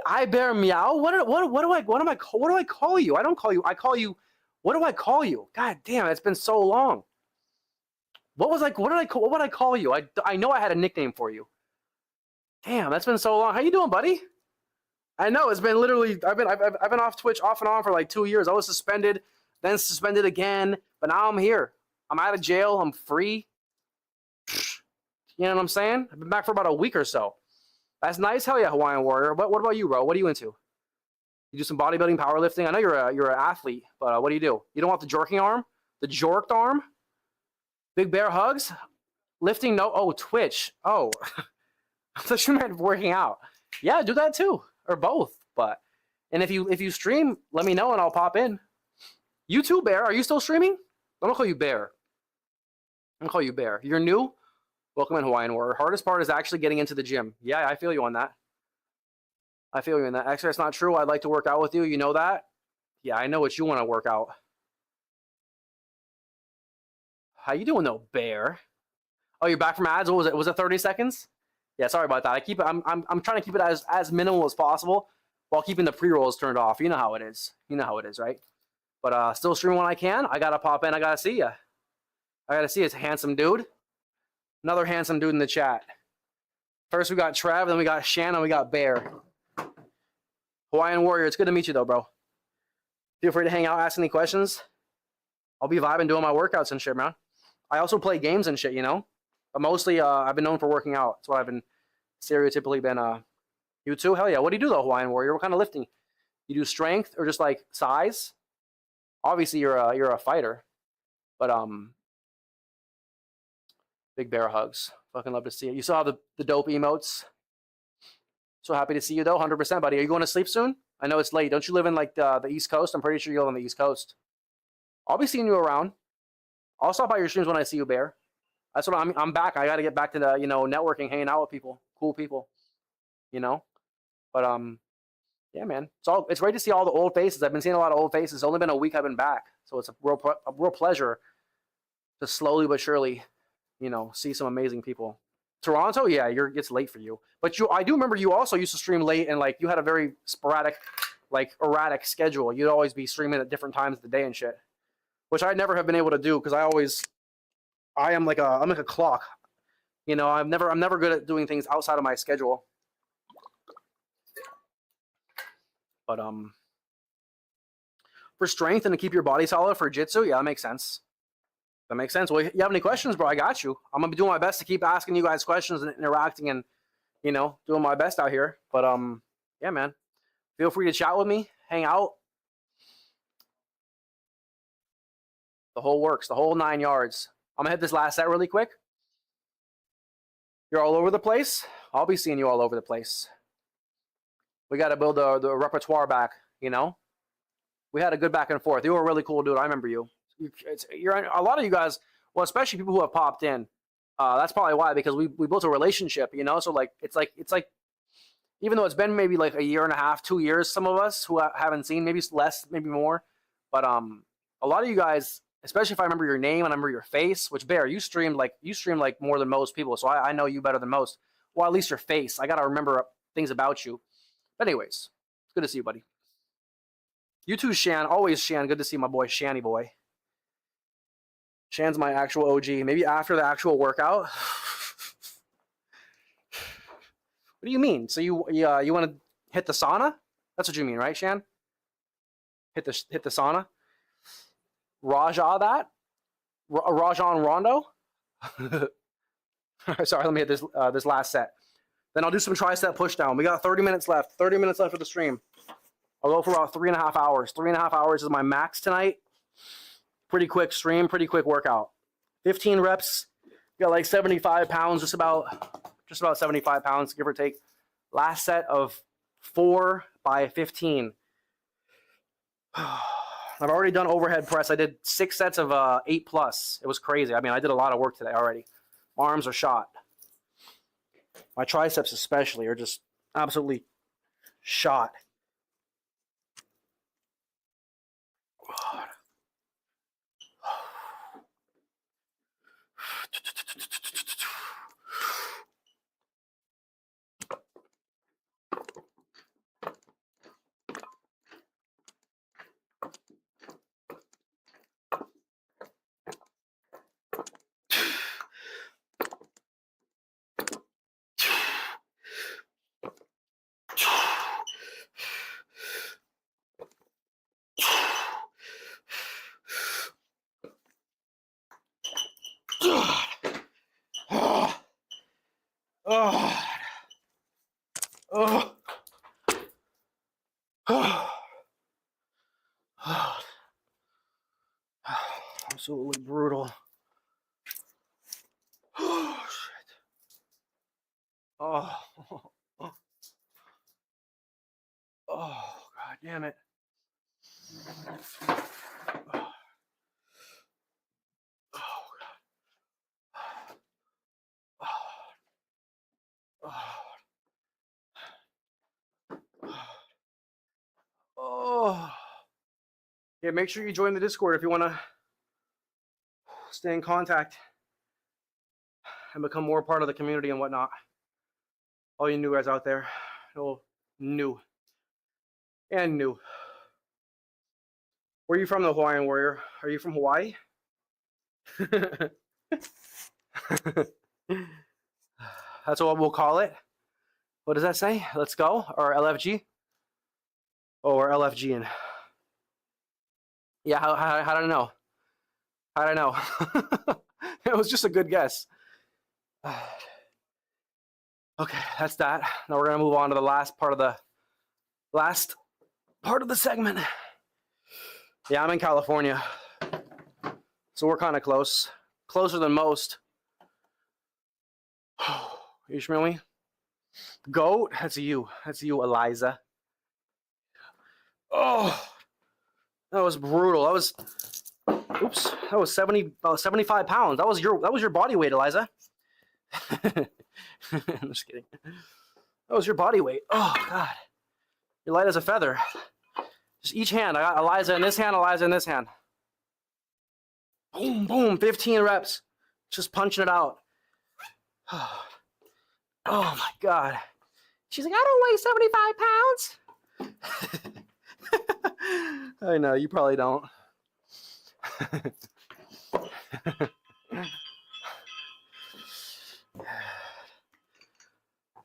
I bear meow. What do I call you? I don't call you. I call you. What do I call you? God damn, it's been so long. What would I call you? I know I had a nickname for you. Damn, that's been so long. How you doing, buddy? I know it's been literally. I've been off Twitch off and on for like 2 years. I was suspended, then suspended again, but now I'm here. I'm out of jail. I'm free. You know what I'm saying? I've been back for about a week or so. That's nice. Hell yeah, Hawaiian Warrior. What about you, bro? What are you into? You do some bodybuilding, powerlifting. I know you're an athlete, but what do? You don't want the jerking arm, the jorked arm, big bear hugs, lifting. No, oh Twitch. Oh, I thought you meant working out. Yeah, do that too, or both. But and if you stream, let me know and I'll pop in. You too, Bear. Are you still streaming? I'm gonna call you Bear. I'm gonna call you Bear. You're new. Welcome in, Hawaiian Warrior. Hardest part is actually getting into the gym. Yeah, I feel you on that. I feel you in that. Actually, that's not true. I'd like to work out with you. You know that? Yeah, I know what you want to work out. How you doing though, Bear? Oh, you're back from ads. What was it? Was it 30 seconds? Yeah, sorry about that. I'm trying to keep it as minimal as possible while keeping the pre-rolls turned off. You know how it is. You know how it is, right? But still streaming when I can. I gotta pop in. I gotta see ya. I gotta see. It's a handsome dude. Another handsome dude in the chat. First we got Trav, then we got Shannon, we got Bear. Hawaiian Warrior, it's good to meet you though, bro. Feel free to hang out, ask any questions. I'll be vibing doing my workouts and shit, man. I also play games and shit, you know? But mostly, I've been known for working out. That's what I've been stereotypically been, you too? Hell yeah. What do you do though, Hawaiian Warrior? What kind of lifting? You do strength or just like size? Obviously you're a fighter. But, big bear hugs. Fucking love to see it. You saw the dope emotes. So happy to see you though, 100%, buddy. Are you going to sleep soon? I know it's late. Don't you live in like the East Coast? I'm pretty sure you live on the East Coast. I'll be seeing you around. I'll stop by your streams when I see you, Bear. That's what I'm back. I got to get back to the networking, hanging out with people, cool people, you know. But yeah, man. It's great to see all the old faces. I've been seeing a lot of old faces. It's only been a week I've been back, so it's a real pleasure to slowly but surely, see some amazing people. Toronto, yeah, it's late for you. But I do remember you also used to stream late and like you had a very sporadic, like erratic schedule. You'd always be streaming at different times of the day and shit, which I never have been able to do because I'm like a clock. I'm never good at doing things outside of my schedule. But for strength and to keep your body solid for jiu-jitsu, yeah, that makes sense. That makes sense. Well, you have any questions, bro? I got you. I'm gonna be doing my best to keep asking you guys questions and interacting and doing my best out here. But yeah, man. Feel free to chat with me, hang out. The whole works, the whole 9 yards. I'm gonna hit this last set really quick. You're all over the place. I'll be seeing you all over the place. We got to build the repertoire back. We had a good back and forth. You were a really cool dude. I remember you. You're a lot of you guys. Well, especially people who have popped in. That's probably why, because we built a relationship. So like it's like even though it's been maybe like a year and a half, 2 years, some of us who haven't seen, maybe less, maybe more, but a lot of you guys, especially if I remember your name and I remember your face, which Bear, you streamed like more than most people, so I know you better than most. Well, at least your face. I gotta remember things about you. But anyways, it's good to see you, buddy. You too, Shan. Always Shan. Good to see my boy, Shanny boy. Shan's my actual OG. Maybe after the actual workout. What do you mean? So you want to hit the sauna? That's what you mean, right, Shan? hit the sauna. Rajan Rondo. Sorry, let me hit this last set. Then I'll do some tricep push down. We got 30 minutes left. 30 minutes left of the stream. I'll go for about 3.5 hours. 3.5 hours is my max tonight. Pretty quick stream, pretty quick workout. 15 reps. Got like 75 pounds, just about 75 pounds, give or take. Last set of 4 by 15. I've already done overhead press. I did 6 sets of 8 plus. It was crazy. I mean, I did a lot of work today already. My arms are shot. My triceps especially are just absolutely shot. Absolutely brutal. Oh, shit. Oh, God damn it. Oh. Yeah, make sure you join the Discord if you want to stay in contact and become more part of the community and whatnot. All you new guys out there. Oh, new. And new. Where are you from, the Hawaiian Warrior? Are you from Hawaii? That's what we'll call it. What does that say? Let's go? Or LFG? Oh, we're LFGing. Yeah, how did I know? How did I know? It was just a good guess. Okay, that's that. Now we're gonna move on to the last part of the segment. Yeah, I'm in California, so we're kind of closer than most. You smell me? Goat? That's you, Eliza. Oh, that was brutal. That was 75 pounds. That was your body weight, Eliza. I'm just kidding. That was your body weight. Oh God, you're light as a feather. Just each hand. I got Eliza in this hand, Eliza in this hand. Boom, boom, 15 reps. Just punching it out. Oh my God. She's like, I don't weigh 75 pounds. I know, you probably don't.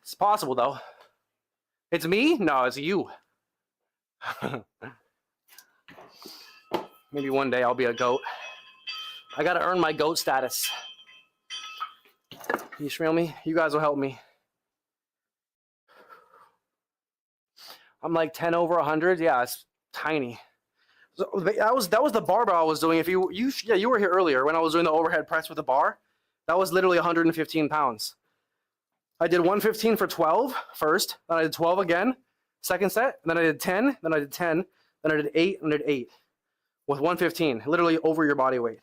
It's possible, though. It's me? No, it's you. Maybe one day I'll be a goat. I gotta earn my goat status. You smell me? You guys will help me. I'm like 10 over 100. Yeah, it's tiny. So that was the barbell I was doing. If you were here earlier when I was doing the overhead press with the bar. That was literally 115 pounds. I did 115 for 12 first, then I did 12 again, second set, then I did 10, then I did 10, then I did 8, and I did 8 with 115, literally over your body weight.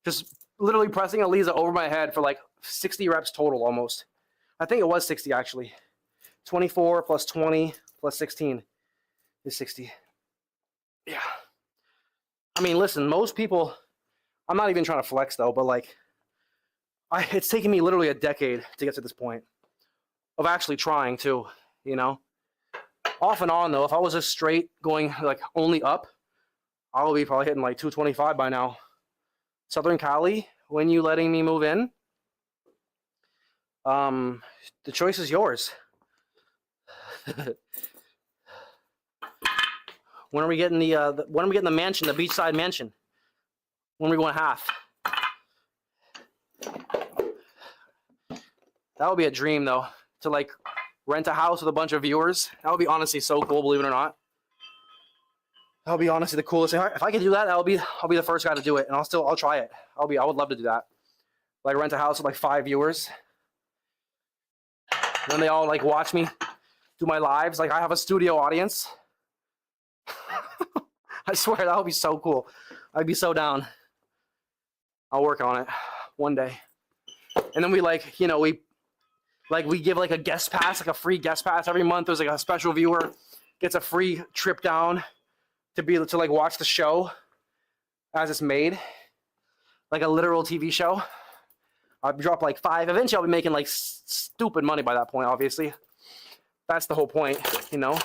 Just literally pressing Eliza over my head for like 60 reps total almost. I think it was 60 actually. 24 plus 20 plus 16 is 60. Yeah. I mean, listen, most people, I'm not even trying to flex though, but like, it's taken me literally a decade to get to this point of actually trying to, you know. Off and on though, if I was just straight going like only up, I would be probably hitting like 225 by now. Southern Cali, when you letting me move in? The choice is yours. When are we getting when are we getting the mansion, the beachside mansion? When are we going half? That would be a dream, though, to like rent a house with a bunch of viewers. That would be honestly so cool, believe it or not. That would be honestly the coolest thing. If I could do that, I'll be the first guy to do it, and I'll try it. I would love to do that. Like rent a house with like 5 viewers. And then they all like watch me do my lives. Like I have a studio audience. I swear that would be so cool. I'd be so down. I'll work on it one day. And then we like, you know, we give like a guest pass, like a free guest pass every month. There's like a special viewer gets a free trip down to like watch the show as it's made, like a literal TV show. I'll drop like 5. Eventually, I'll be making like stupid money by that point. Obviously, that's the whole point, you know.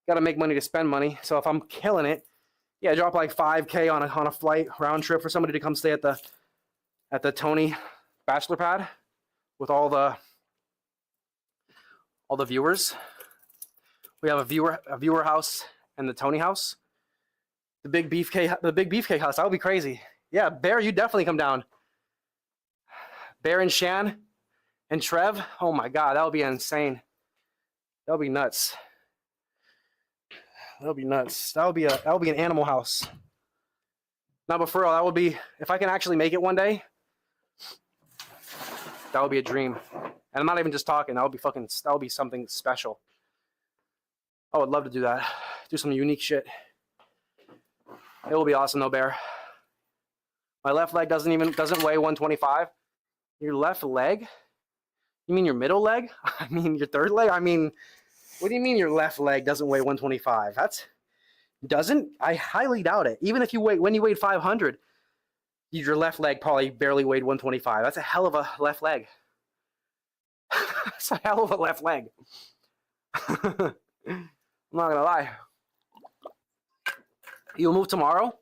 Got to make money to spend money. So if I'm killing it, yeah, drop like 5K on a flight round trip for somebody to come stay at the Tony bachelor pad with all the viewers. We have a viewer house and the Tony house. The big beefcake house. That would be crazy. Yeah, Bear, you definitely come down. Bear and Shan and Trev. Oh my God, that would be insane. That would be nuts. That would be nuts. That would be an animal house. No, but for real, that would be, if I can actually make it one day, that would be a dream. And I'm not even just talking. That would be something special. I would love to do that. Do some unique shit. It will be awesome though, Bear. My left leg doesn't weigh 125. Your left leg? You mean your middle leg? I mean your third leg? I mean, what do you mean your left leg doesn't weigh 125? I highly doubt it. Even if when you weighed 500, your left leg probably barely weighed 125. That's a hell of a left leg. That's a hell of a left leg. I'm not gonna lie. You'll move tomorrow?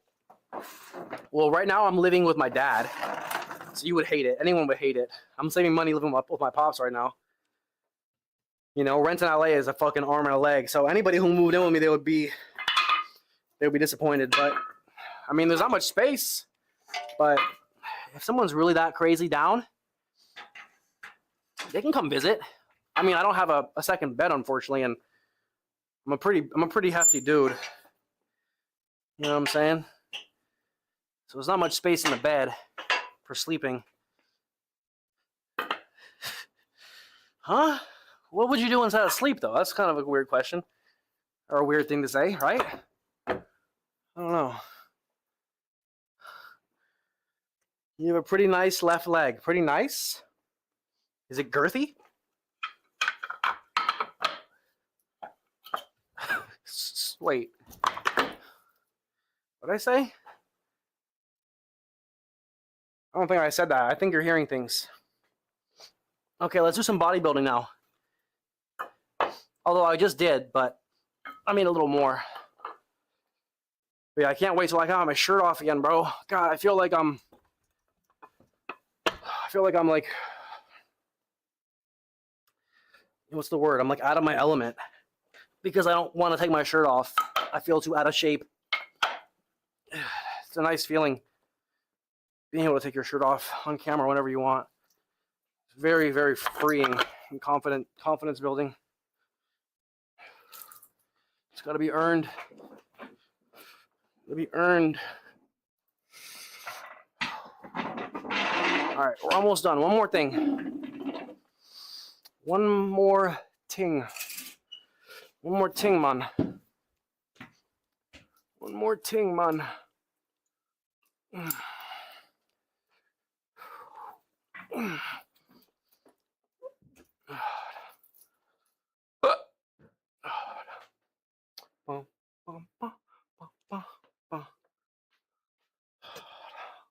Well, right now I'm living with my dad, so you would hate it. Anyone would hate it. I'm saving money living with my pops right now. You know, rent in LA is a fucking arm and a leg. So anybody who moved in with me, they would be disappointed. But I mean, there's not much space. But if someone's really that crazy down, they can come visit. I mean, I don't have a second bed, unfortunately, and I'm a pretty hefty dude. You know what I'm saying? So there's not much space in the bed for sleeping. Huh? What would you do instead of sleep, though? That's kind of a weird question. Or a weird thing to say, right? I don't know. You have a pretty nice left leg. Pretty nice? Is it girthy? Wait. What did I say? I don't think I said that. I think you're hearing things. Okay, let's do some bodybuilding now. Although I just did, but I mean a little more. But yeah, I can't wait till I got my shirt off again, bro. God, I feel like I'm like, what's the word? I'm like out of my element because I don't want to take my shirt off. I feel too out of shape. It's a nice feeling being able to take your shirt off on camera whenever you want. It's very, very freeing and confidence building. It's got to be earned. It'll be earned. All right, we're almost done. One more thing. One more ting. One more ting, man. One more ting, man.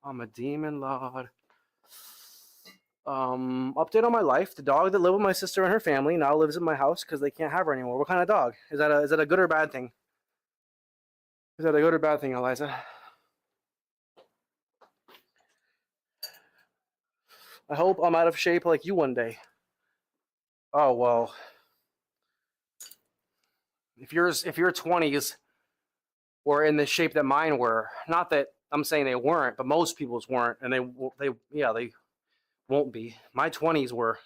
I'm a demon lord. Update on my life. The dog that lived with my sister and her family now lives in my house because they can't have her anymore. What kind of dog? Is that a good or bad thing? Is that a good or bad thing, Eliza? I hope I'm out of shape like you one day. Oh well. If your 20s were in the shape that mine were. Not that I'm saying they weren't, but most people's weren't, and they won't be. My 20s were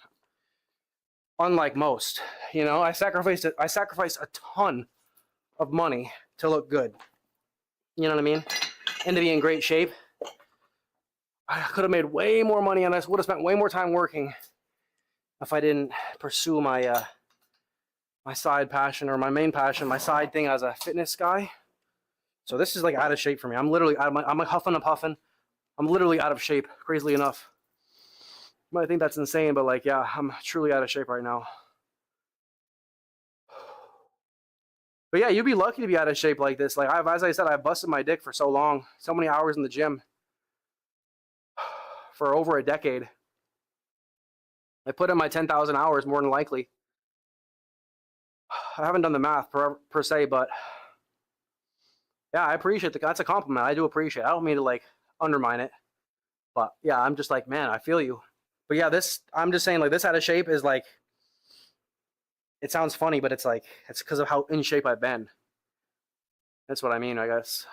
unlike most. You know, I sacrificed a ton of money to look good. You know what I mean? And to be in great shape. I could have made way more money, and I would have spent way more time working if I didn't pursue my my side passion, or my main passion, my side thing as a fitness guy. So this is like out of shape for me. I'm literally out of I'm like huffing and puffing. I'm literally out of shape, crazily enough. You might think that's insane, but like, yeah, I'm truly out of shape right now. But yeah, you'd be lucky to be out of shape like this. Like, as I said, I've busted my dick for so long, so many hours in the gym for over a decade. I put in my 10,000 hours more than likely. I haven't done the math per se, but yeah, I appreciate that's a compliment. I do appreciate it. I don't mean to like undermine it, but yeah, I'm just like, man, I feel you. But yeah, I'm just saying, like, this out of shape is like, it sounds funny, but it's like, it's because of how in shape I've been. That's what I mean, I guess.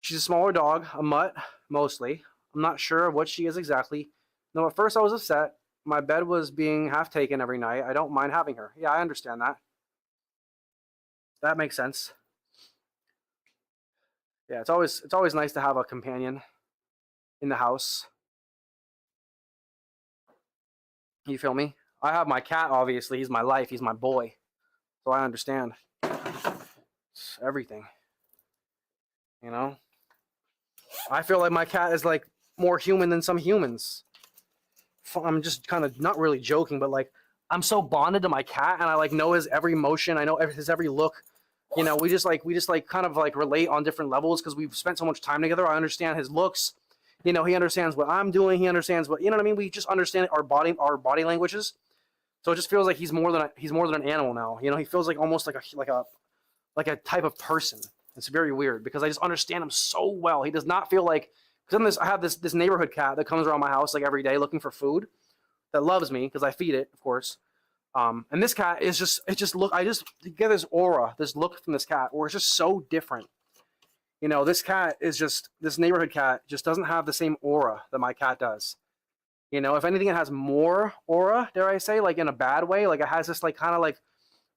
She's a smaller dog, a mutt, mostly. I'm not sure of what she is exactly. No, at first I was upset. My bed was being half taken every night. I don't mind having her. Yeah, I understand that. That makes sense. Yeah, it's always nice to have a companion in the house. You feel me? I have my cat, obviously. He's my life. He's my boy. So I understand. It's everything. You know? I feel like my cat is like more human than some humans. I'm just kind of not really joking, but like, I'm so bonded to my cat, and I like know his every motion. I know his every look. You know, we just kind of like relate on different levels because we've spent so much time together. I understand his looks. You know, he understands what I'm doing. He understands what, you know what I mean? We just understand our body languages. So it just feels like he's more than an animal now. You know, he feels like almost like a type of person. It's very weird because I just understand him so well. He does not feel like, because I have this neighborhood cat that comes around my house like every day looking for food, that loves me because I feed it, of course. And this cat is just I just get this aura, this look from this cat where it's just so different. You know, this neighborhood cat just doesn't have the same aura that my cat does. You know, if anything, it has more aura, dare I say, like in a bad way. Like it has this like kind of like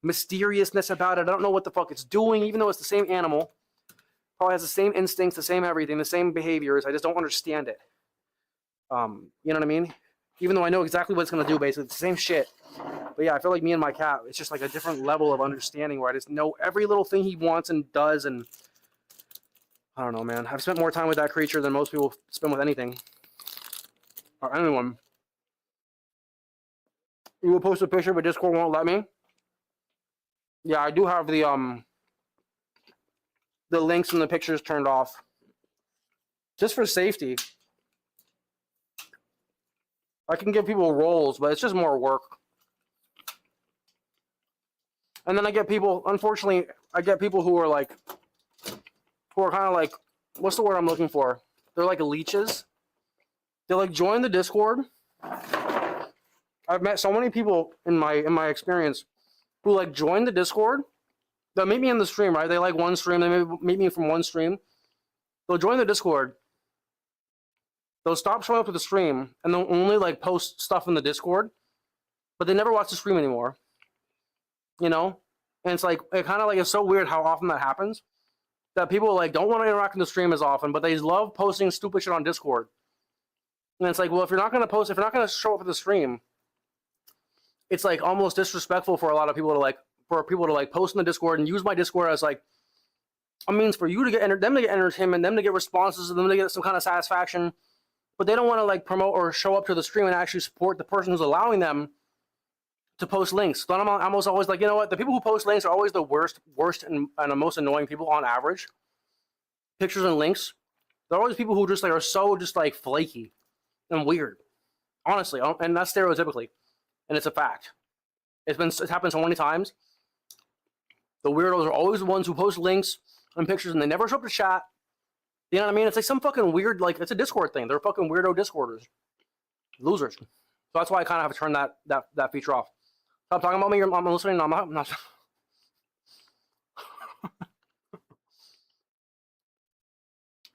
mysteriousness about it. I don't know what the fuck it's doing, even though it's the same animal. Probably has the same instincts, the same everything, the same behaviors. I just don't understand it. You know what I mean? Even though I know exactly what it's gonna do, basically, it's the same shit. But yeah, I feel like me and my cat, it's just like a different level of understanding where I just know every little thing he wants and does, and I don't know, man. I've spent more time with that creature than most people spend with anything. Or anyone. You will post a picture, but Discord won't let me. Yeah, I do have the links and the pictures turned off. Just for safety. I can give people roles, but it's just more work. And then I get people, unfortunately, who are like, who are kind of like, what's the word I'm looking for? They're like leeches. They like join the Discord. I've met so many people in my experience who like join the Discord. They'll meet me in the stream, right? They like one stream. They meet me from one stream. They'll join the Discord. They'll stop showing up to the stream, and they'll only like post stuff in the Discord, but they never watch the stream anymore. You know? And it's like, it kind of like, it's so weird how often that happens, that people like don't want to interact in the stream as often, but they love posting stupid shit on Discord. And it's like, well, if you're not going to show up at the stream, it's like almost disrespectful for a lot of people to like, post in the Discord and use my Discord as like a means for you to get them to get entertainment, them to get responses, them to get some kind of satisfaction, but they don't want to like promote or show up to the stream and actually support the person who's allowing them to post links. So I'm almost always like, you know what? The people who post links are always the worst and the most annoying people on average. Pictures and links. They're always people who just like are so just like flaky and weird. Honestly, and that's stereotypically, and it's a fact. It's happened so many times. The weirdos are always the ones who post links and pictures, and they never show up to chat. You know what I mean? It's like some fucking weird, like, it's a Discord thing. They're fucking weirdo Discorders. Losers. So that's why I kind of have to turn that feature off. Stop talking about me. I'm listening. I'm not.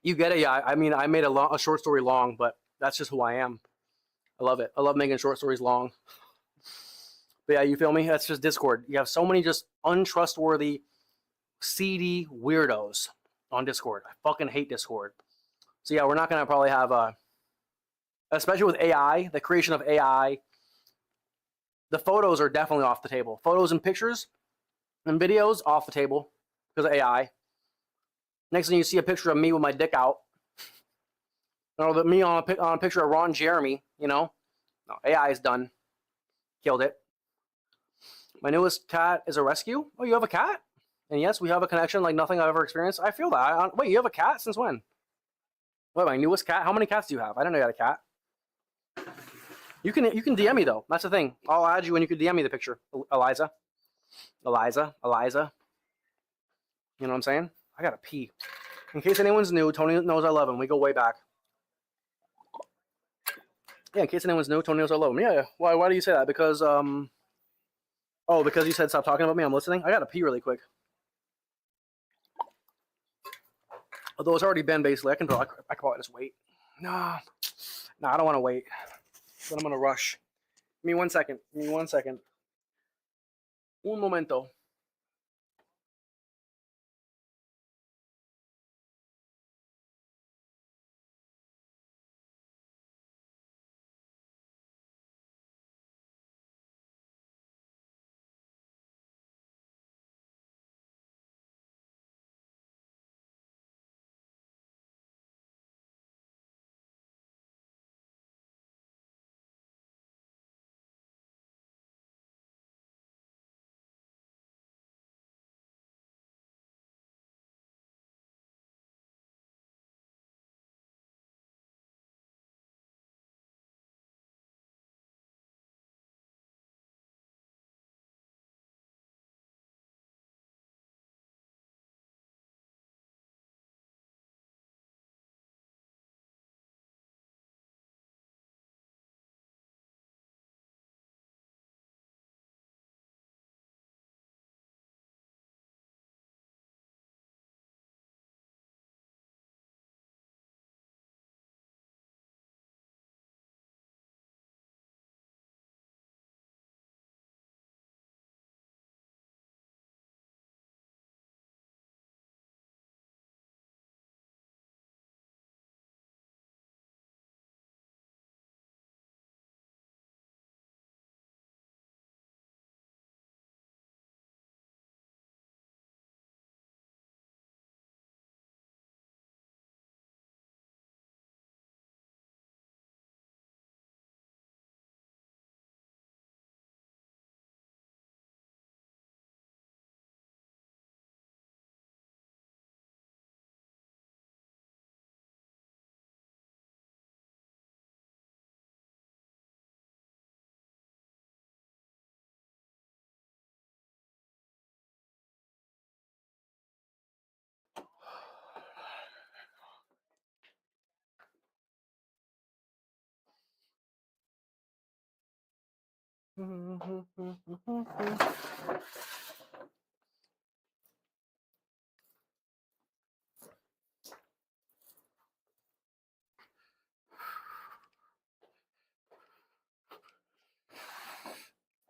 You get it, yeah. I mean, I made a short story long, but that's just who I am. I love it. I love making short stories long. But yeah, you feel me? That's just Discord. You have so many just untrustworthy, seedy weirdos on Discord. I fucking hate Discord. So yeah, we're not gonna probably have especially with AI, the creation of AI. The photos are definitely off the table. Photos and pictures and videos off the table because of AI. Next thing you see a picture of me with my dick out, or me on a picture of Ron Jeremy. No, AI is done. Killed it. My newest cat is a rescue. Oh, you have a cat? And yes, we have a connection like nothing I've ever experienced. I feel that. Wait, you have a cat? Since when? Wait, my newest cat? How many cats do you have? I didn't know you had a cat. You can DM me though. That's the thing. I'll add you and you can DM me the picture. Eliza. You know what I'm saying? I gotta pee. In case anyone's new, Tony knows I love him. We go way back. Yeah, in case anyone's new, Tony knows I love him. Yeah. Why do you say that? Because oh, because you said stop talking about me. I'm listening. I gotta pee really quick. Although it's already been basically, I can probably just wait. Nah, I don't want to wait. Then I'm gonna rush. Give me 1 second. Un momento.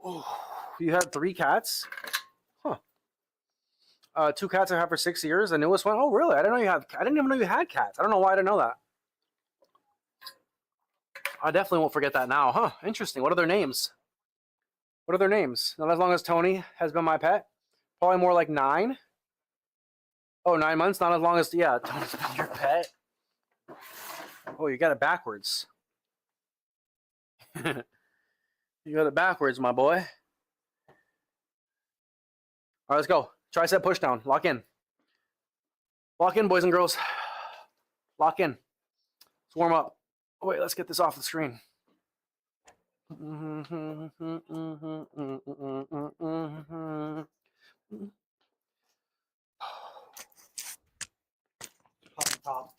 Oh, you had 3 cats? Huh. 2 cats I have for 6 years. The newest one. Oh, really? I didn't even know you had cats. I don't know why I didn't know that. I definitely won't forget that now. Huh. Interesting. What are their names? Not as long as Tony has been my pet. Probably more like 9. Oh, 9 months. Not as long as Tony's been your pet. Oh, you got it backwards. You got it backwards, my boy. All right, let's go. Tricep push down. Lock in. Lock in, boys and girls. Lock in. Let's warm up. Oh, wait, let's get this off the screen. Top.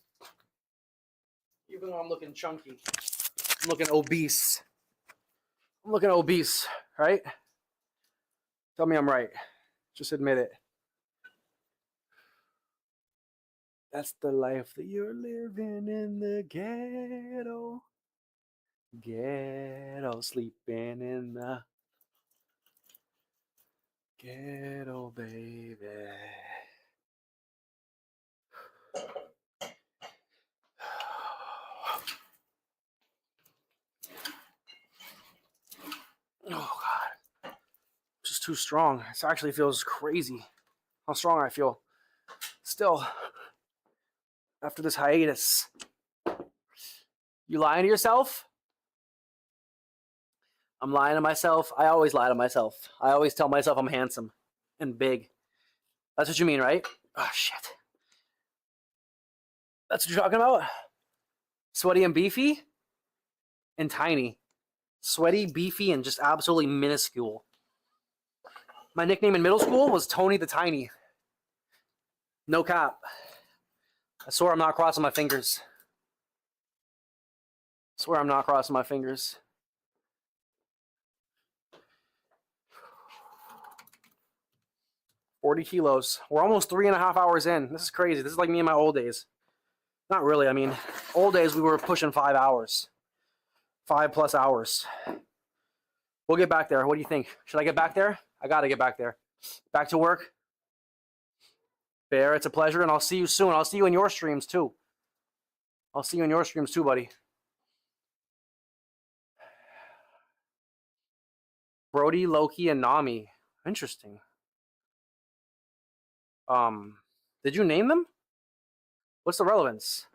Even though I'm looking chunky, I'm looking obese. Right? Tell me I'm right. Just admit it. That's the life that you're living in the ghetto. Ghetto, sleeping in the ghetto, baby. Oh, God. Just too strong. This actually feels crazy how strong I feel. Still, after this hiatus. You lying to yourself? I'm lying to myself. I always lie to myself. I always tell myself I'm handsome and big. That's what you mean, right? Oh, shit. That's what you're talking about? Sweaty and beefy? And tiny. Sweaty, beefy, and just absolutely minuscule. My nickname in middle school was Tony the Tiny. No cap. I swear I'm not crossing my fingers. I swear I'm not crossing my fingers. $40 kilos. We're almost 3.5 hours in. This is crazy. This is like me in my old days. Not really. I mean, old days we were pushing 5 hours. 5+ hours. We'll get back there. What do you think? Should I get back there? I gotta get back there. Back to work. Bear, it's a pleasure, and I'll see you soon. I'll see you in your streams too. I'll see you in your streams too, buddy. Brody, Loki, and Nami. Interesting. Did you name them? What's the relevance?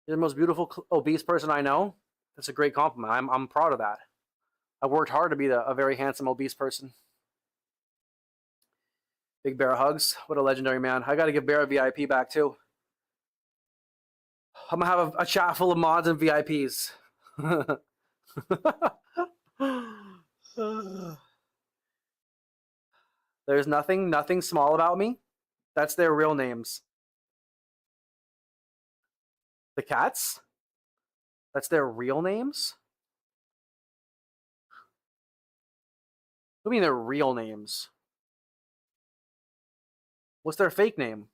You're the most beautiful obese person I know. That's a great compliment. I'm proud of that. I worked hard to be a very handsome obese person. Big Bear hugs. What a legendary man. I got to give Bear a VIP back too. I'm gonna have a chat full of mods and VIPs. There's nothing small about me. That's their real names. The cats? That's their real names? What do you mean their real names? What's their fake name?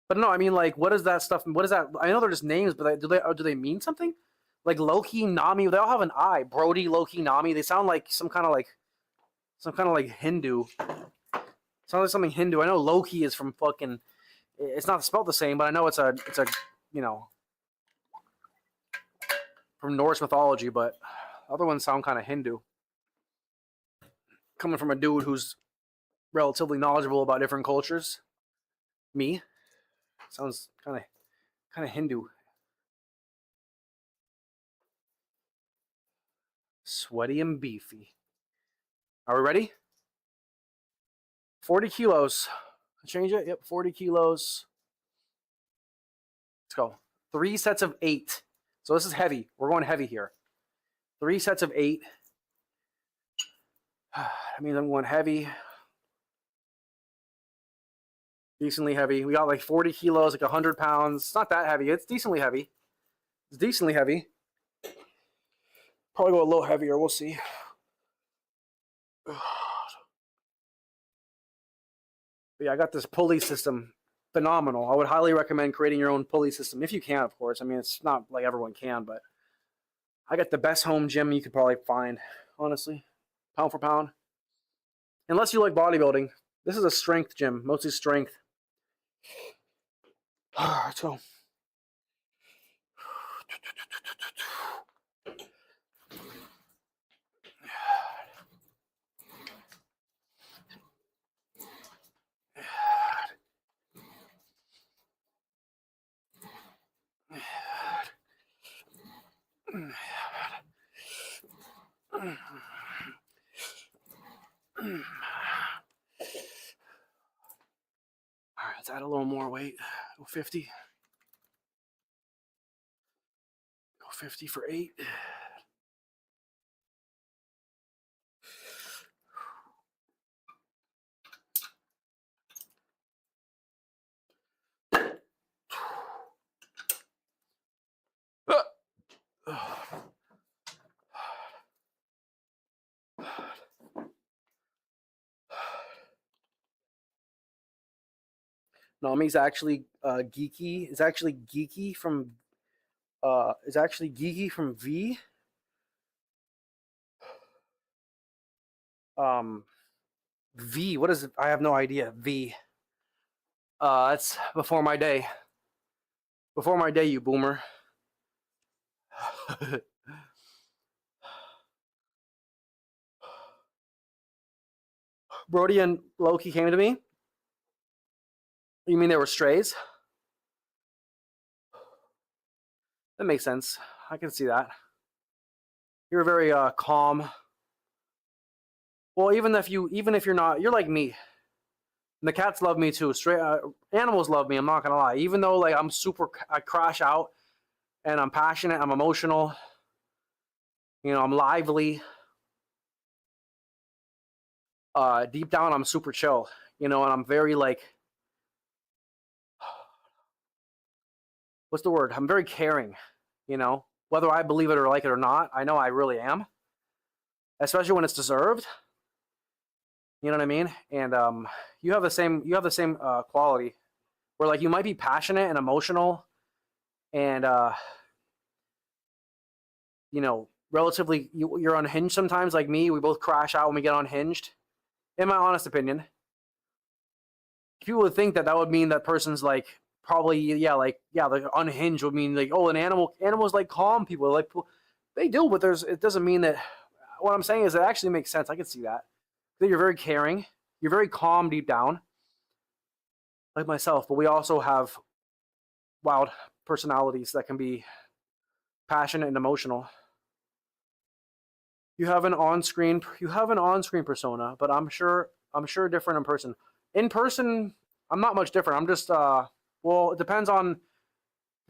But no, I mean, like, what is that stuff? What is that? I know they're just names, but do they mean something? Like Loki, Nami, they all have an I. Brody, Loki, Nami. They sound like some kind of like Hindu. Sounds like something Hindu. I know Loki is from fucking. It's not spelled the same, but I know it's a you know, from Norse mythology. But other ones sound kind of Hindu. Coming from a dude who's relatively knowledgeable about different cultures. Me sounds kind of Hindu. Sweaty and beefy. Are we ready? 40 kilos. Change it. Yep, 40 kilos. Let's go. 3 sets of 8. So this is heavy. We're going heavy here. 3 sets of 8. That means I'm going heavy. Decently heavy. We got like 40 kilos, like 100 pounds. It's not that heavy. It's decently heavy. It's decently heavy. Probably go a little heavier. We'll see. But yeah, I got this pulley system. Phenomenal. I would highly recommend creating your own pulley system if you can, of course. I mean, it's not like everyone can, but I got the best home gym you could probably find, honestly, pound for pound. Unless you like bodybuilding, this is a strength gym, mostly strength. Let's go. All right, let's add a little more weight. Go 50. Go 50 for 8. Nami's actually geeky. It's actually geeky from V. V. What is it? I have no idea. V. That's before my day. Before my day, you boomer. Brody and Loki came to me. You mean they were strays? That makes sense. I can see that. You're very calm. Well, even if you're not, you're like me. And the cats love me too. Straight animals love me. I'm not gonna lie. Even though like I crash out, and I'm passionate. I'm emotional. I'm lively. Deep down, I'm super chill. And I'm very like, what's the word? I'm very caring. Whether I believe it or like it or not, I know I really am. Especially when it's deserved. You know what I mean? And you have the same quality, where like you might be passionate and emotional, and relatively you're unhinged sometimes. Like me, we both crash out when we get unhinged. In my honest opinion, people would think that would mean that person's like probably like unhinged would mean like, oh, animals like calm people, like they do, but it doesn't mean that. What I'm saying is it actually makes sense. I can see that you're very caring, you're very calm deep down, like myself. But we also have wild personalities that can be passionate and emotional. You have an on-screen persona, but I'm sure different in person. In person, I'm not much different. I'm just well, it depends on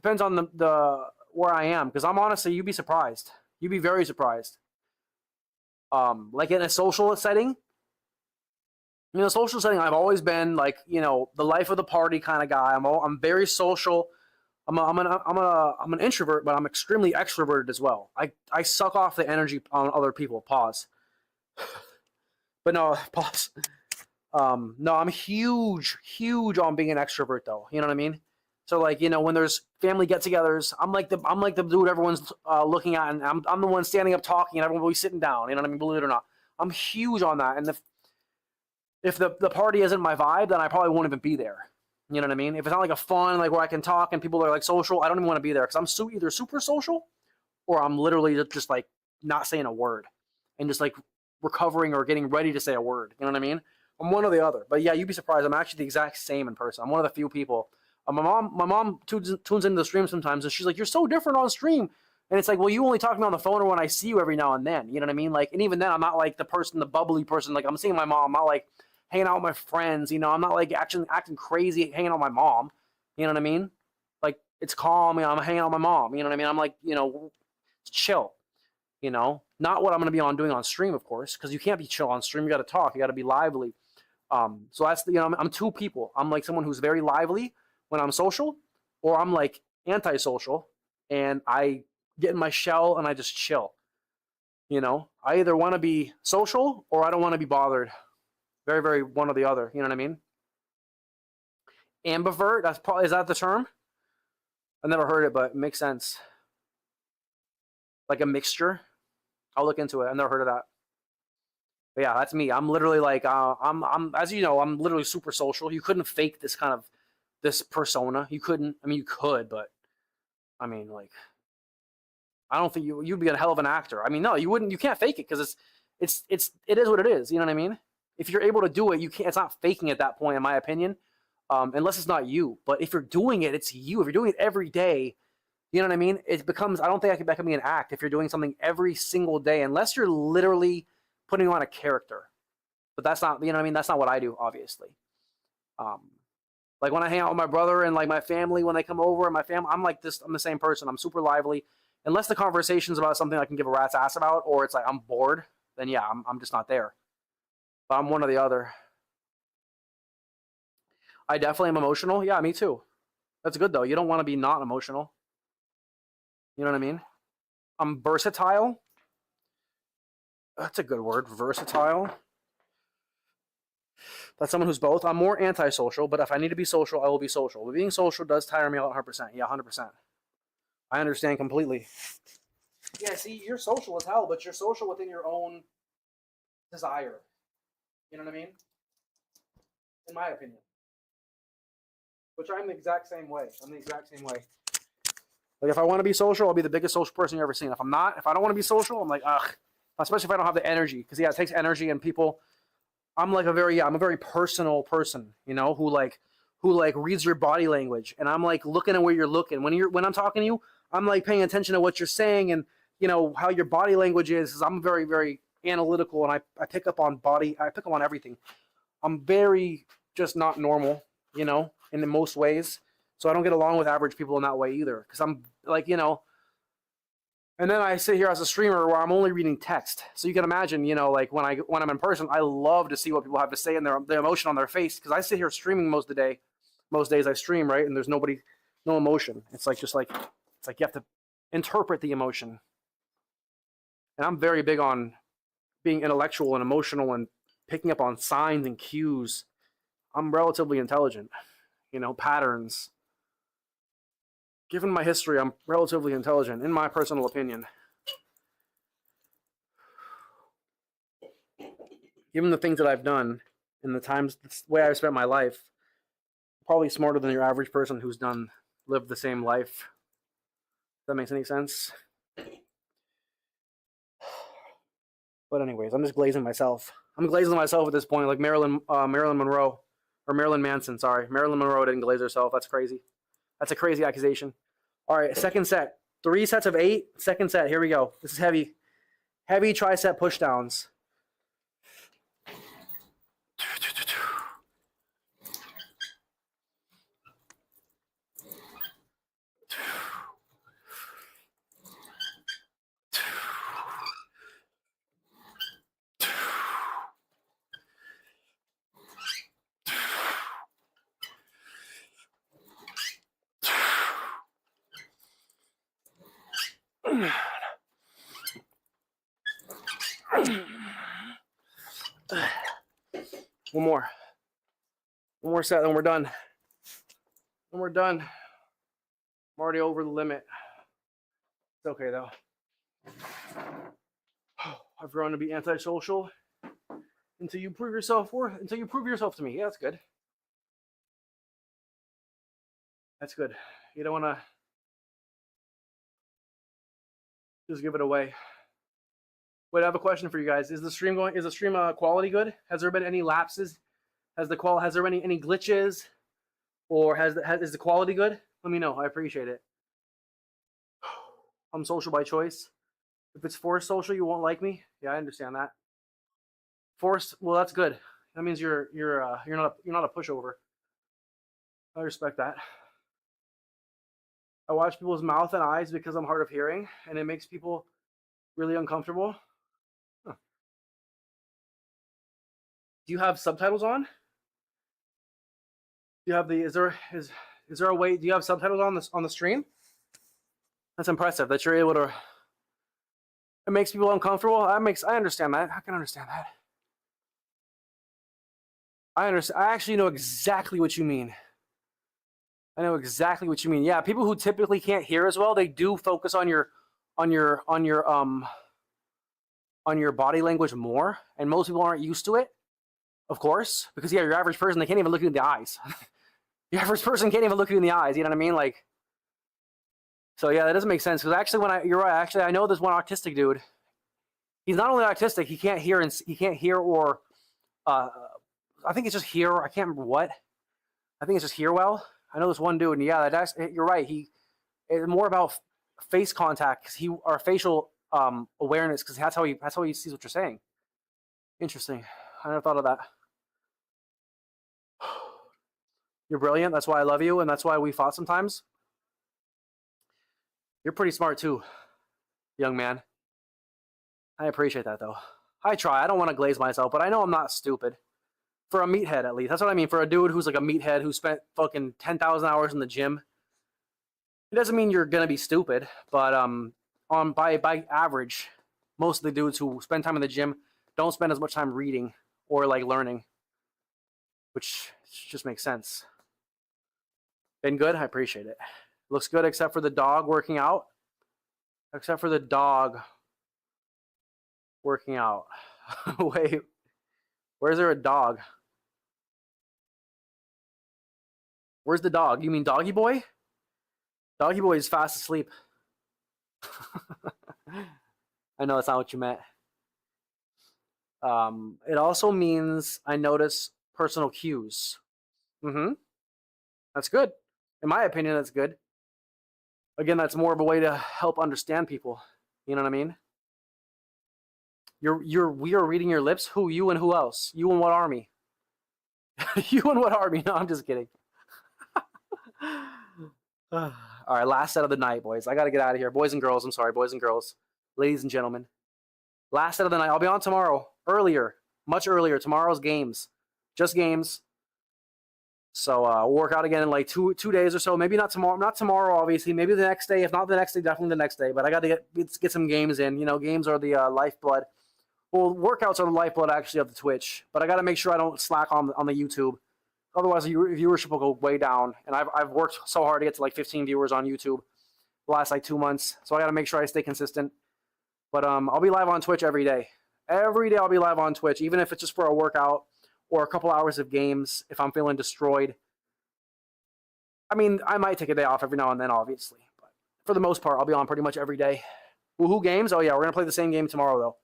the where I am, because I'm honestly, you'd be surprised. You'd be very surprised. Like in a social setting, social setting, I've always been like, the life of the party kind of guy. I'm very social. I'm an introvert, but I'm extremely extroverted as well. I suck off the energy on other people. Pause. But no, pause. No, I'm huge on being an extrovert though. You know what I mean? So like, when there's family get-togethers, I'm like the dude everyone's looking at, and I'm the one standing up talking, and everyone will be sitting down. You know what I mean? Believe it or not, I'm huge on that. And if the party isn't my vibe, then I probably won't even be there. You know what I mean? If it's not like a fun, like where I can talk and people are like social, I don't even want to be there, because I'm either super social, or I'm literally just like not saying a word and just like recovering or getting ready to say a word. You know what I mean? I'm one or the other. But yeah, you'd be surprised. I'm actually the exact same in person. I'm one of the few people. My mom tunes into the stream sometimes, and she's like, "You're so different on stream." And it's like, well, you only talk to me on the phone or when I see you every now and then. You know what I mean? Like, and even then, I'm not like the bubbly person. Like, I'm seeing my mom. I'm not like hanging out with my friends. I'm not like acting crazy hanging out with my mom. You know what I mean? Like, it's calm. I'm hanging out with my mom. You know what I mean? I'm like, chill. Not what I'm going to be doing on stream, of course, because you can't be chill on stream. You got to talk. You got to be lively. So that's I'm two people. I'm like someone who's very lively when I'm social, or I'm like antisocial, and I get in my shell and I just chill. I either want to be social or I don't want to be bothered. Very, very one or the other. You know what I mean? Ambivert. Is that the term? I've never heard it, but it makes sense. Like a mixture. I'll look into it. I've never heard of that. But yeah, that's me. I'm literally like I'm as you know, I'm literally super social. You couldn't fake this persona. You couldn't. I mean, you could, but I mean, like, I don't think you'd be a hell of an actor. I mean, no, you wouldn't. You can't fake it, because it is what it is. You know what I mean? If you're able to do it, you can't. It's not faking at that point, in my opinion, unless it's not you. But if you're doing it, it's you. If you're doing it every day, you know what I mean? It becomes. I don't think that can be an act if you're doing something every single day, unless you're literally putting on a character. But that's not. You know what I mean? That's not what I do, obviously. Like when I hang out with my brother and like my family, when they come over, and my family, I'm like this. I'm the same person. I'm super lively. Unless the conversation's about something I can give a rat's ass about, or it's like I'm bored, then yeah, I'm just not there. But I'm one or the other. I definitely am emotional. Yeah, me too. That's good though. You don't want to be not emotional. You know what I mean? I'm versatile. That's a good word, versatile. That's someone who's both. I'm more antisocial, but if I need to be social, I will be social. But being social does tire me out 100%. Yeah, 100%. I understand completely. Yeah, see, you're social as hell, but you're social within your own desire. You know what I mean? In my opinion. Which I'm the exact same way. I'm the exact same way. Like, if I want to be social, I'll be the biggest social person you've ever seen. If I'm not, if I don't want to be social, I'm like, ugh. Especially if I don't have the energy. Because, yeah, it takes energy, and people, I'm a very personal person, you know, who reads your body language. And I'm like looking at where you're looking. When I'm talking to you, I'm like paying attention to what you're saying and, you know, how your body language is. Because I'm very, very analytical, and I pick up on everything. I'm very just not normal, you know, in most ways. So I don't get along with average people in that way either. Because I'm like, you know, and then I sit here as a streamer where I'm only reading text. So you can imagine, you know, like when I'm in person, I love to see what people have to say and their emotion on their face. Because I sit here streaming most of the day. Most days I stream, right? And there's no emotion. It's like you have to interpret the emotion. And I'm very big on being intellectual and emotional and picking up on signs and cues. I'm relatively intelligent, you know, patterns. Given my history, I'm relatively intelligent, in my personal opinion. Given the things that I've done and the way I've spent my life, probably smarter than your average person who's lived the same life. If that makes any sense? But anyways, I'm just glazing myself. I'm glazing myself at this point, like Marilyn Monroe, or Marilyn Manson. Sorry, Marilyn Monroe didn't glaze herself. That's crazy. That's a crazy accusation. All right, second set. 3 sets of 8. Second set. Here we go. This is heavy. Heavy tricep pushdowns. One more set, then we're done. I'm already over the limit. It's okay though. I've grown to be antisocial until you prove yourself to me. Yeah, that's good. That's good. You don't want to just give it away. Wait, I have a question for you guys. Is the stream quality good? Has there been any lapses? Has there been any glitches? Or is the quality good? Let me know. I appreciate it. I'm social by choice. If it's forced social, you won't like me. Yeah, I understand that. Forced, well, that's good. That means you're not a pushover. I respect that. I watch people's mouth and eyes because I'm hard of hearing, and it makes people really uncomfortable. Huh. Do you have subtitles on? Do you have is there a way? Do you have subtitles on the stream? That's impressive that you're able to. It makes people uncomfortable. I understand that. I can understand that. I understand. I actually know exactly what you mean. I know exactly what you mean. Yeah, people who typically can't hear as well, they do focus on your body language more, and most people aren't used to it, of course, because yeah, your average person, they can't even look you in the eyes. Your average person can't even look you in the eyes. You know what I mean? Like, so yeah, that doesn't make sense. Because actually, you're right. Actually, I know this one autistic dude. He's not only autistic, he can't hear or I think it's just hear. I can't remember what. I think it's just hear well. I know this one dude, and yeah, you're right. It's more about face contact, or facial awareness, because that's how he sees what you're saying. Interesting. I never thought of that. You're brilliant. That's why I love you, and that's why we fought sometimes. You're pretty smart too, young man. I appreciate that though. I try. I don't want to glaze myself, but I know I'm not stupid. For a meathead, at least. That's what I mean. For a dude who's like a meathead who spent fucking 10,000 hours in the gym. It doesn't mean you're gonna be stupid, but by average, most of the dudes who spend time in the gym don't spend as much time reading or like learning. which just makes sense. Been good? I appreciate it. Looks good except for the dog working out. Except for the dog working out. Wait, where's there a dog? Where's the dog? You mean Doggy Boy? Doggy Boy is fast asleep. I know that's not what you meant. It also means I notice personal cues. That's good. In my opinion, that's good. Again, that's more of a way to help understand people. You know what I mean? We are reading your lips. Who? You and who else? You and what army? You and what army? No, I'm just kidding. All right, last set of the night, boys. I got to get out of here. Boys and girls, I'm sorry. Boys and girls. Ladies and gentlemen. Last set of the night. I'll be on tomorrow. Earlier. Much earlier. Tomorrow's games. Just games. So we'll work out again in like two days or so. Maybe not tomorrow. Not tomorrow, obviously. Maybe the next day. If not the next day, definitely the next day. But I got to get some games in. You know, games are the lifeblood. Well, workouts are the lifeblood, actually, of the Twitch. But I got to make sure I don't slack on the YouTube. Otherwise, viewership will go way down. And I've worked so hard to get to like 15 viewers on YouTube the last like 2 months. So I got to make sure I stay consistent. But I'll be live on Twitch every day. Every day I'll be live on Twitch, even if it's just for a workout or a couple hours of games if I'm feeling destroyed. I mean, I might take a day off every now and then, obviously. But for the most part, I'll be on pretty much every day. Woohoo games? Oh, yeah, we're going to play the same game tomorrow, though.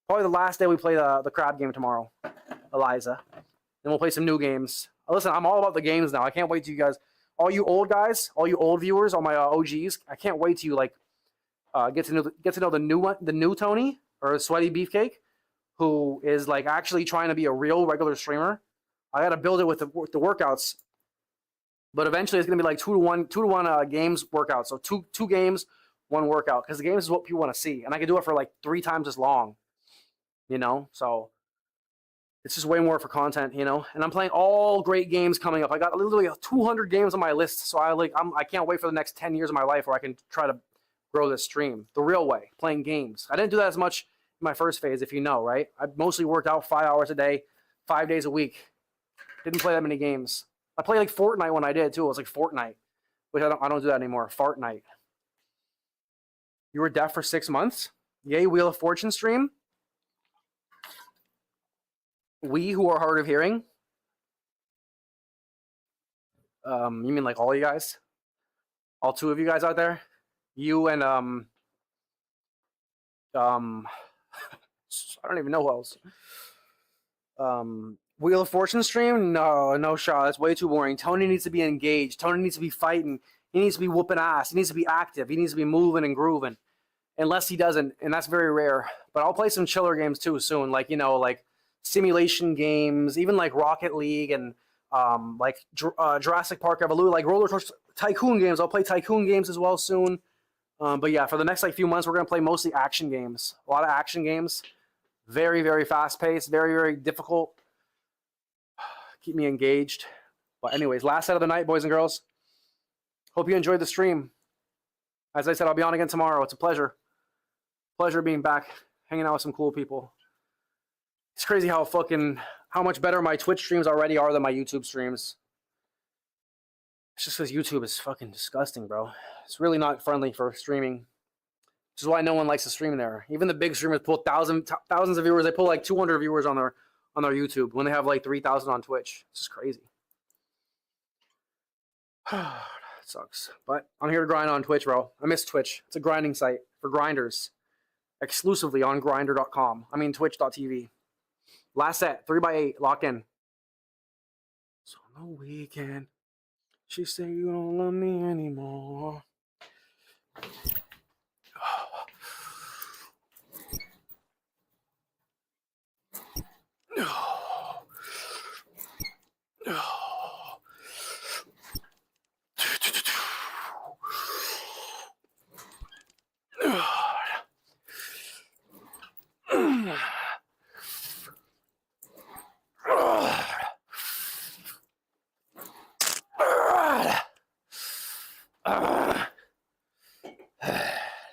Probably the last day we play the crab game tomorrow, Eliza. Then we'll play some new games. Listen, I'm all about the games now. I can't wait to you guys. All you old guys, all you old viewers, all my OGs, I can't wait to you like get to know the new Tony or Sweaty Beefcake, who is like actually trying to be a real regular streamer. I got to build it with the workouts, but eventually it's gonna be like 2-to-1 games workout. So two games, one workout, because the games is what people want to see, and I can do it for like 3 times as long. You know, so it's just way more for content, you know. And I'm playing all great games coming up. I got literally 200 games on my list, so I can't wait for the next 10 years of my life where I can try to grow this stream the real way, playing games. I didn't do that as much in my first phase, if you know, right? I mostly worked out 5 hours a day, 5 days a week. Didn't play that many games. I played like Fortnite when I did too. It was like Fortnite, which I don't do that anymore. Fartnite. You were deaf for 6 months? Yay, Wheel of Fortune stream. We who are hard of hearing. You mean like all you guys? All 2 of you guys out there? You and I don't even know who else. Wheel of Fortune stream? No, Shaw. That's way too boring. Tony needs to be engaged. Tony needs to be fighting. He needs to be whooping ass. He needs to be active. He needs to be moving and grooving. Unless he doesn't, and that's very rare. But I'll play some chiller games too soon. Like, you know, like simulation games, even like Rocket League and like Jurassic Park Evolution, like roller coaster tycoon games. I'll play tycoon games as well soon. But yeah, for the next like few months, we're gonna play mostly action games. A lot of action games. Very, very fast paced. Very, very difficult. Keep me engaged. But anyways, last set of the night, boys and girls. Hope you enjoyed the stream. As I said, I'll be on again tomorrow. It's a pleasure. Pleasure being back, hanging out with some cool people. It's crazy how much better my Twitch streams already are than my YouTube streams. It's just because YouTube is fucking disgusting, bro. It's really not friendly for streaming. Which is why no one likes to stream there. Even the big streamers pull thousands of viewers. They pull like 200 viewers on their YouTube when they have like 3,000 on Twitch. It's just crazy. It sucks. But I'm here to grind on Twitch, bro. I miss Twitch. It's a grinding site for grinders. Exclusively on grinder.com. I mean twitch.tv. Last set, 3x8, lock in. So on the weekend, she said you don't love me anymore.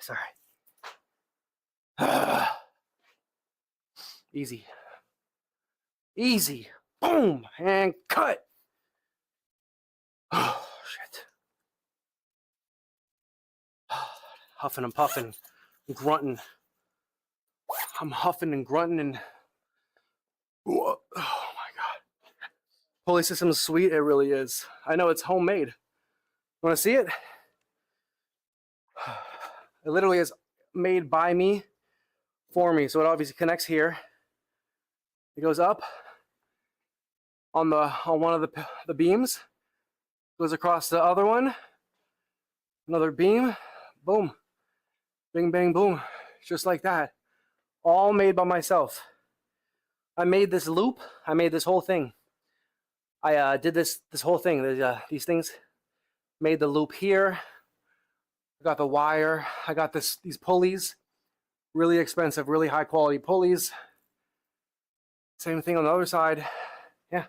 Sorry. Easy. Easy. Boom, and cut. Oh, shit. Huffing and puffing, grunting. I'm huffing and grunting and oh my God. Pulley system is sweet. It really is. I know it's homemade. Want to see it? It literally is made by me, for me. So it obviously connects here. It goes up on one of the beams. Goes across the other one. Another beam. Boom. Bing, bang, boom. Just like that. All made by myself. I made this loop. I made this whole thing. I did this whole thing. These things. Made the loop here. I got the wire. I got these pulleys. Really expensive, really high quality pulleys. Same thing on the other side. Yeah.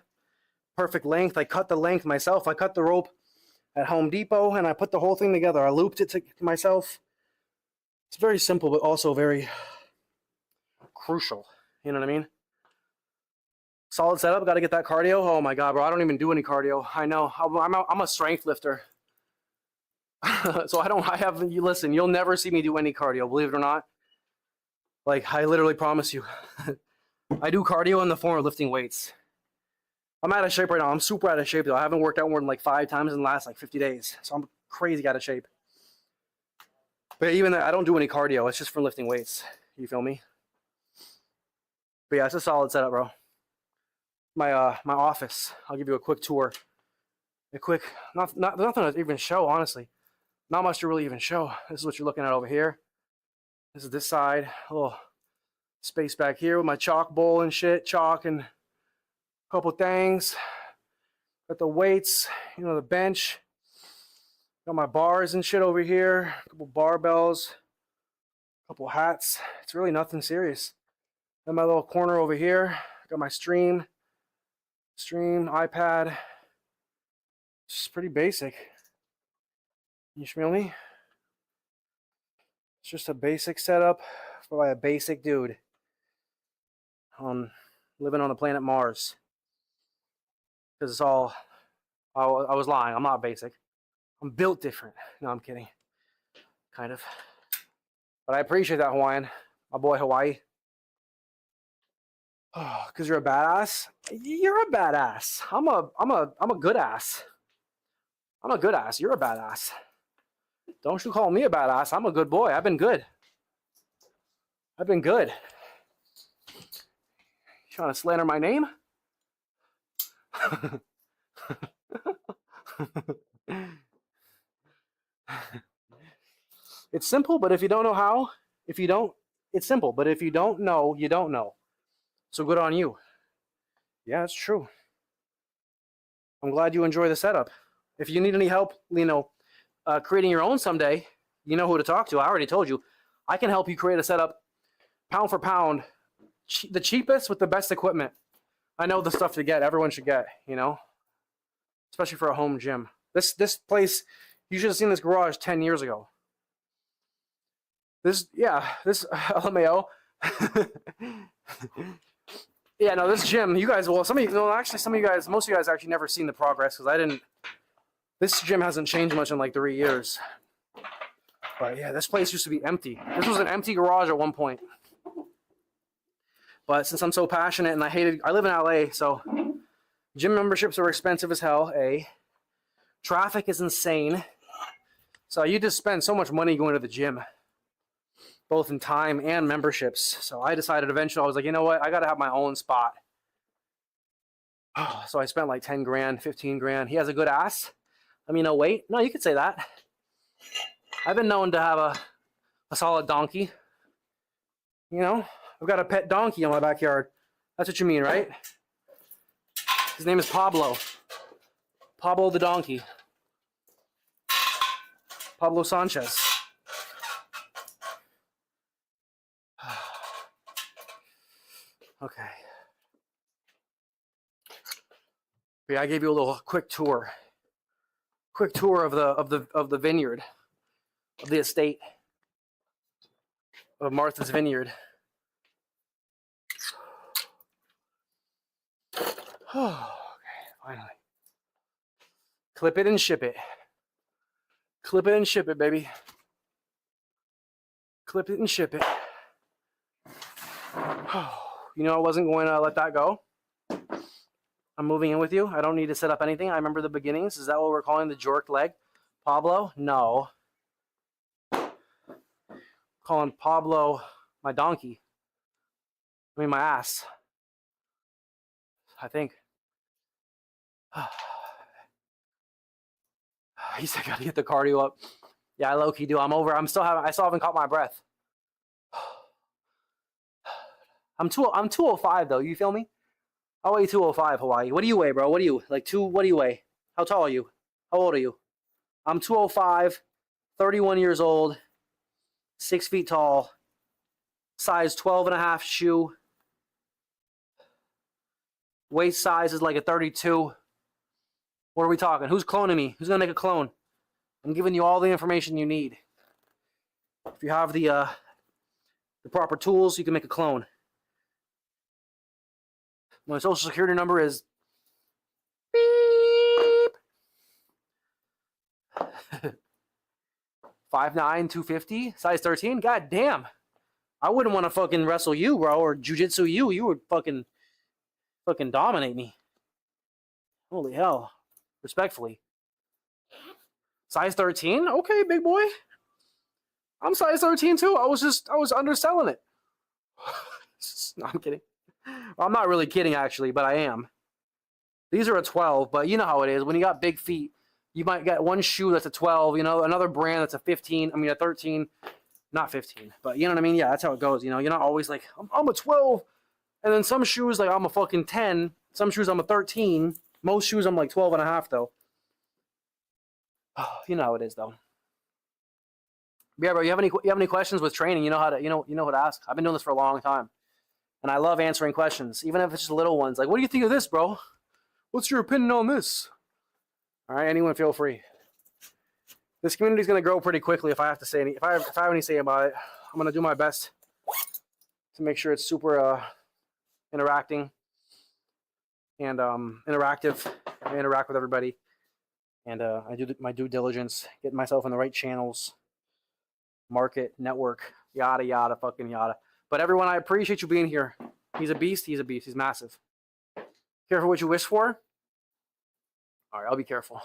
Perfect length. I cut the length myself. I cut the rope at Home Depot and I put the whole thing together. I looped it to myself. It's very simple, but also very crucial. You know what I mean? Solid setup. Got to get that cardio. Oh my God, bro. I don't even do any cardio. I know. I'm a strength lifter. So listen, you'll never see me do any cardio, believe it or not. Like, I literally promise you. I do cardio in the form of lifting weights. I'm out of shape right now. I'm super out of shape though. I haven't worked out more than like 5 times in the last like 50 days. So I'm crazy out of shape. But even that, I don't do any cardio. It's just for lifting weights. You feel me? But yeah, it's a solid setup, bro. My office. I'll give you a quick tour. There's nothing to even show, honestly. Not much to really even show. This is what you're looking at over here. This is this side. A little space back here with my chalk bowl and shit. Chalk and a couple things. Got the weights, you know, the bench. Got my bars and shit over here. A couple barbells. A couple hats. It's really nothing serious. Got my little corner over here. Got my stream, iPad. It's pretty basic. You feel me? It's just a basic setup for a basic dude. Living on the planet Mars. Because it's all, I was lying. I'm not basic. I'm built different. No, I'm kidding. Kind of. But I appreciate that, Hawaiian. My boy Hawaii. Oh, because you're a badass? You're a badass. I'm a good ass. I'm a good ass. You're a badass. Don't you call me a badass. I'm a good boy. I've been good. I've been good. You trying to slander my name? It's simple, but if you don't know how, it's simple, but if you don't know, you don't know. So good on you. Yeah, it's true. I'm glad you enjoy the setup. If you need any help, creating your own someday, you know who to talk to. I already told you. I can help you create a setup, pound for pound, the cheapest with the best equipment. I know the stuff to get. Everyone should get, especially for a home gym. This place, you should have seen this garage 10 years ago. This LMAO. Yeah, no, this gym, you guys, well, most of you guys actually never seen the progress because this gym hasn't changed much in like 3 years. But yeah, this place used to be empty. This was an empty garage at one point. But since I'm so passionate and I live in LA, so gym memberships are expensive as hell, Traffic is insane. So you just spend so much money going to the gym, both in time and memberships. So I decided eventually, I was like, you know what? I got to have my own spot. So I spent like 10 grand, 15 grand. He has a good ass. I mean, no, wait. No, you could say that. I've been known to have a solid donkey. I've got a pet donkey in my backyard. That's what you mean, right? His name is Pablo. Pablo the donkey. Pablo Sanchez. Okay. Yeah, I gave you a little quick tour. Quick tour of the vineyard, of the estate, of Martha's Vineyard. Okay, finally. Clip it and ship it. Clip it and ship it, baby. Clip it and ship it. You know I wasn't going to let that go. I'm moving in with you. I don't need to set up anything. I remember the beginnings. Is that what we're calling the jork leg? Pablo? No. Calling Pablo my donkey. I mean my ass. I think. He said I gotta get the cardio up. Yeah, I low-key do. I still haven't caught my breath. I'm 205 though, you feel me? I weigh 205, Hawaii. What do you weigh, bro? What do you what do you weigh? How tall are you? How old are you? I'm 205, 31 years old, 6 feet tall, size 12 and a half shoe. Waist size is like a 32. What are we talking? Who's cloning me? Who's gonna make a clone? I'm giving you all the information you need. If you have the proper tools, you can make a clone. My social security number is beep 5'9", 250, size 13. God damn. I wouldn't want to fucking wrestle you, bro, or jujitsu you. You would fucking dominate me. Holy hell. Respectfully. Size 13? Okay, big boy. I'm size 13 too. I was underselling it. No, I'm kidding. Well, I'm not really kidding actually, but I am. These are a 12, but you know how it is. When you got big feet, you might get one shoe that's a 12, you know, another brand that's a 15, I mean a 13, not 15, but you know what I mean? Yeah, that's how it goes, you know. You're not always like, I'm a 12, and then some shoes like I'm a fucking 10, some shoes I'm a 13, most shoes I'm like 12 and a half though. You know how it is though. But yeah, bro, you have any questions with training? You know how to, you know what to ask. I've been doing this for a long time. And I love answering questions, even if it's just little ones. Like, what do you think of this, bro? What's your opinion on this? All right, anyone feel free. This community is going to grow pretty quickly if I have to say any, if I have any to say about it. I'm going to do my best to make sure it's super interacting and interactive. I interact with everybody. And I do my due diligence, getting myself in the right channels, market, network, yada, yada, fucking yada. But everyone, I appreciate you being here. He's a beast. He's a beast. He's massive. Careful what you wish for. All right, I'll be careful.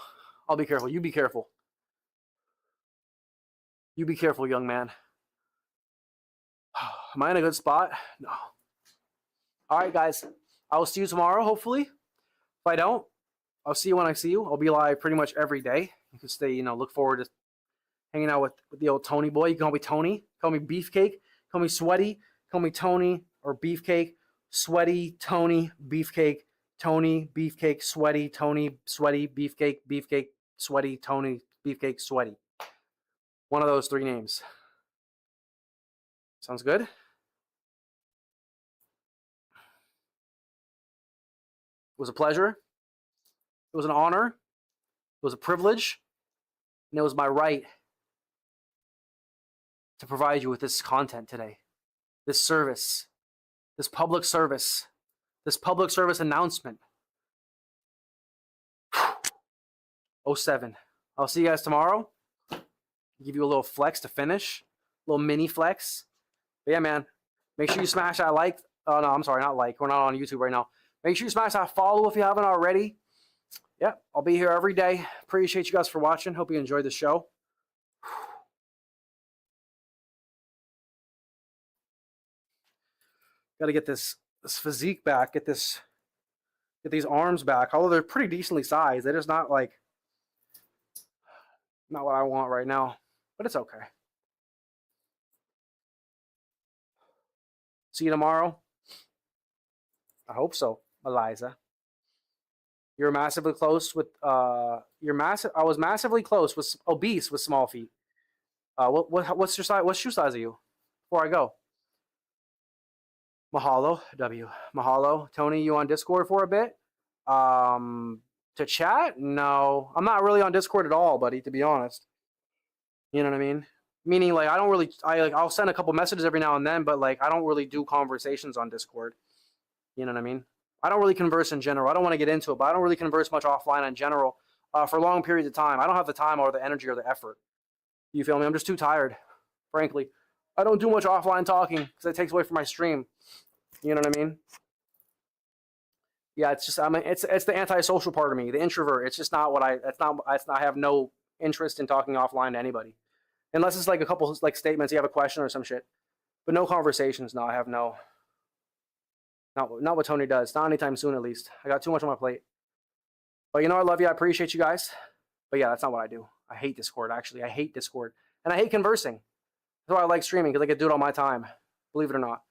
I'll be careful. You be careful. You be careful, young man. Am I in a good spot? No. All right, guys. I will see you tomorrow, hopefully. If I don't, I'll see you when I see you. I'll be live pretty much every day. You can stay, look forward to hanging out with the old Tony boy. You can call me Tony. Call me Beefcake. Call me Sweaty. Call me Tony or Beefcake. Sweaty, Tony, Beefcake. Tony, Beefcake, Sweaty, Tony, Sweaty, Beefcake, Beefcake, Sweaty, Tony, Beefcake, Sweaty. One of those three names. Sounds good? It was a pleasure. It was an honor. It was a privilege. And it was my right to provide you with this content today. This service. This public service. This public service announcement. 07. I'll see you guys tomorrow. Give you a little flex to finish. A little mini flex. But yeah, man. Make sure you smash that like. Oh, no, I'm sorry. Not like. We're not on YouTube right now. Make sure you smash that follow if you haven't already. Yeah, I'll be here every day. Appreciate you guys for watching. Hope you enjoyed the show. Got to get this physique back. Get these arms back. Although they're pretty decently sized. They're just not like, not what I want right now. But it's okay. See you tomorrow. I hope so, Eliza. You're massively close with I was massively close with obese with small feet. What's your size? What shoe size are you? Before I go. Mahalo, W. Mahalo. Tony, you on Discord for a bit? To chat? No. I'm not really on Discord at all, buddy, to be honest. You know what I mean? Meaning, like, I'll send a couple messages every now and then, but, like, I don't really do conversations on Discord. You know what I mean? I don't really converse in general. I don't want to get into it, but I don't really converse much offline in general for long periods of time. I don't have the time or the energy or the effort. You feel me? I'm just too tired, frankly. I don't do much offline talking because it takes away from my stream. You know what I mean? Yeah, it's just it's the antisocial part of me, the introvert. It's just not what I. I have no interest in talking offline to anybody, unless it's like a couple like statements. You have a question or some shit, but no conversations. No, I have no. Not what Tony does. Not anytime soon, at least. I got too much on my plate. But you know, I love you. I appreciate you guys. But yeah, that's not what I do. I hate Discord. Actually, I hate Discord, and I hate conversing. That's why I like streaming, because I can do it all my time. Believe it or not.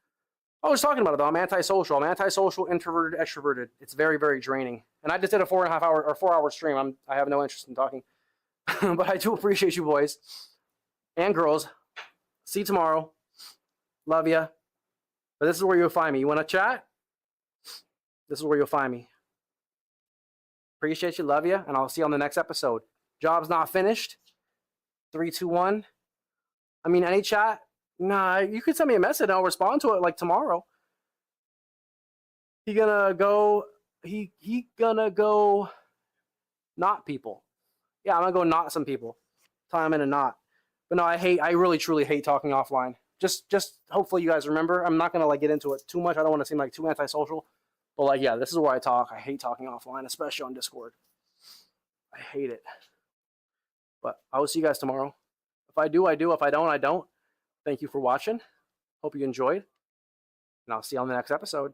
I was talking about it though. I'm antisocial. I'm antisocial, introverted, extroverted. It's very, very draining. And I just did a 4.5 hour or 4 hour stream. I have no interest in talking, but I do appreciate you boys and girls. See you tomorrow. Love ya. But this is where you'll find me. You want to chat? This is where you'll find me. Appreciate you. Love you. And I'll see you on the next episode. Job's not finished. 3, 2, 1. I mean, any chat? Nah, you could send me a message and I'll respond to it like tomorrow. He gonna go not people. Yeah, I'm gonna go not some people. Time in a not. But no, I really truly hate talking offline. Just hopefully you guys remember. I'm not gonna like get into it too much. I don't want to seem like too antisocial. But like, yeah, this is where I talk. I hate talking offline, especially on Discord. I hate it. But I will see you guys tomorrow. If I do, I do. If I don't, I don't. Thank you for watching. Hope you enjoyed. And I'll see you on the next episode.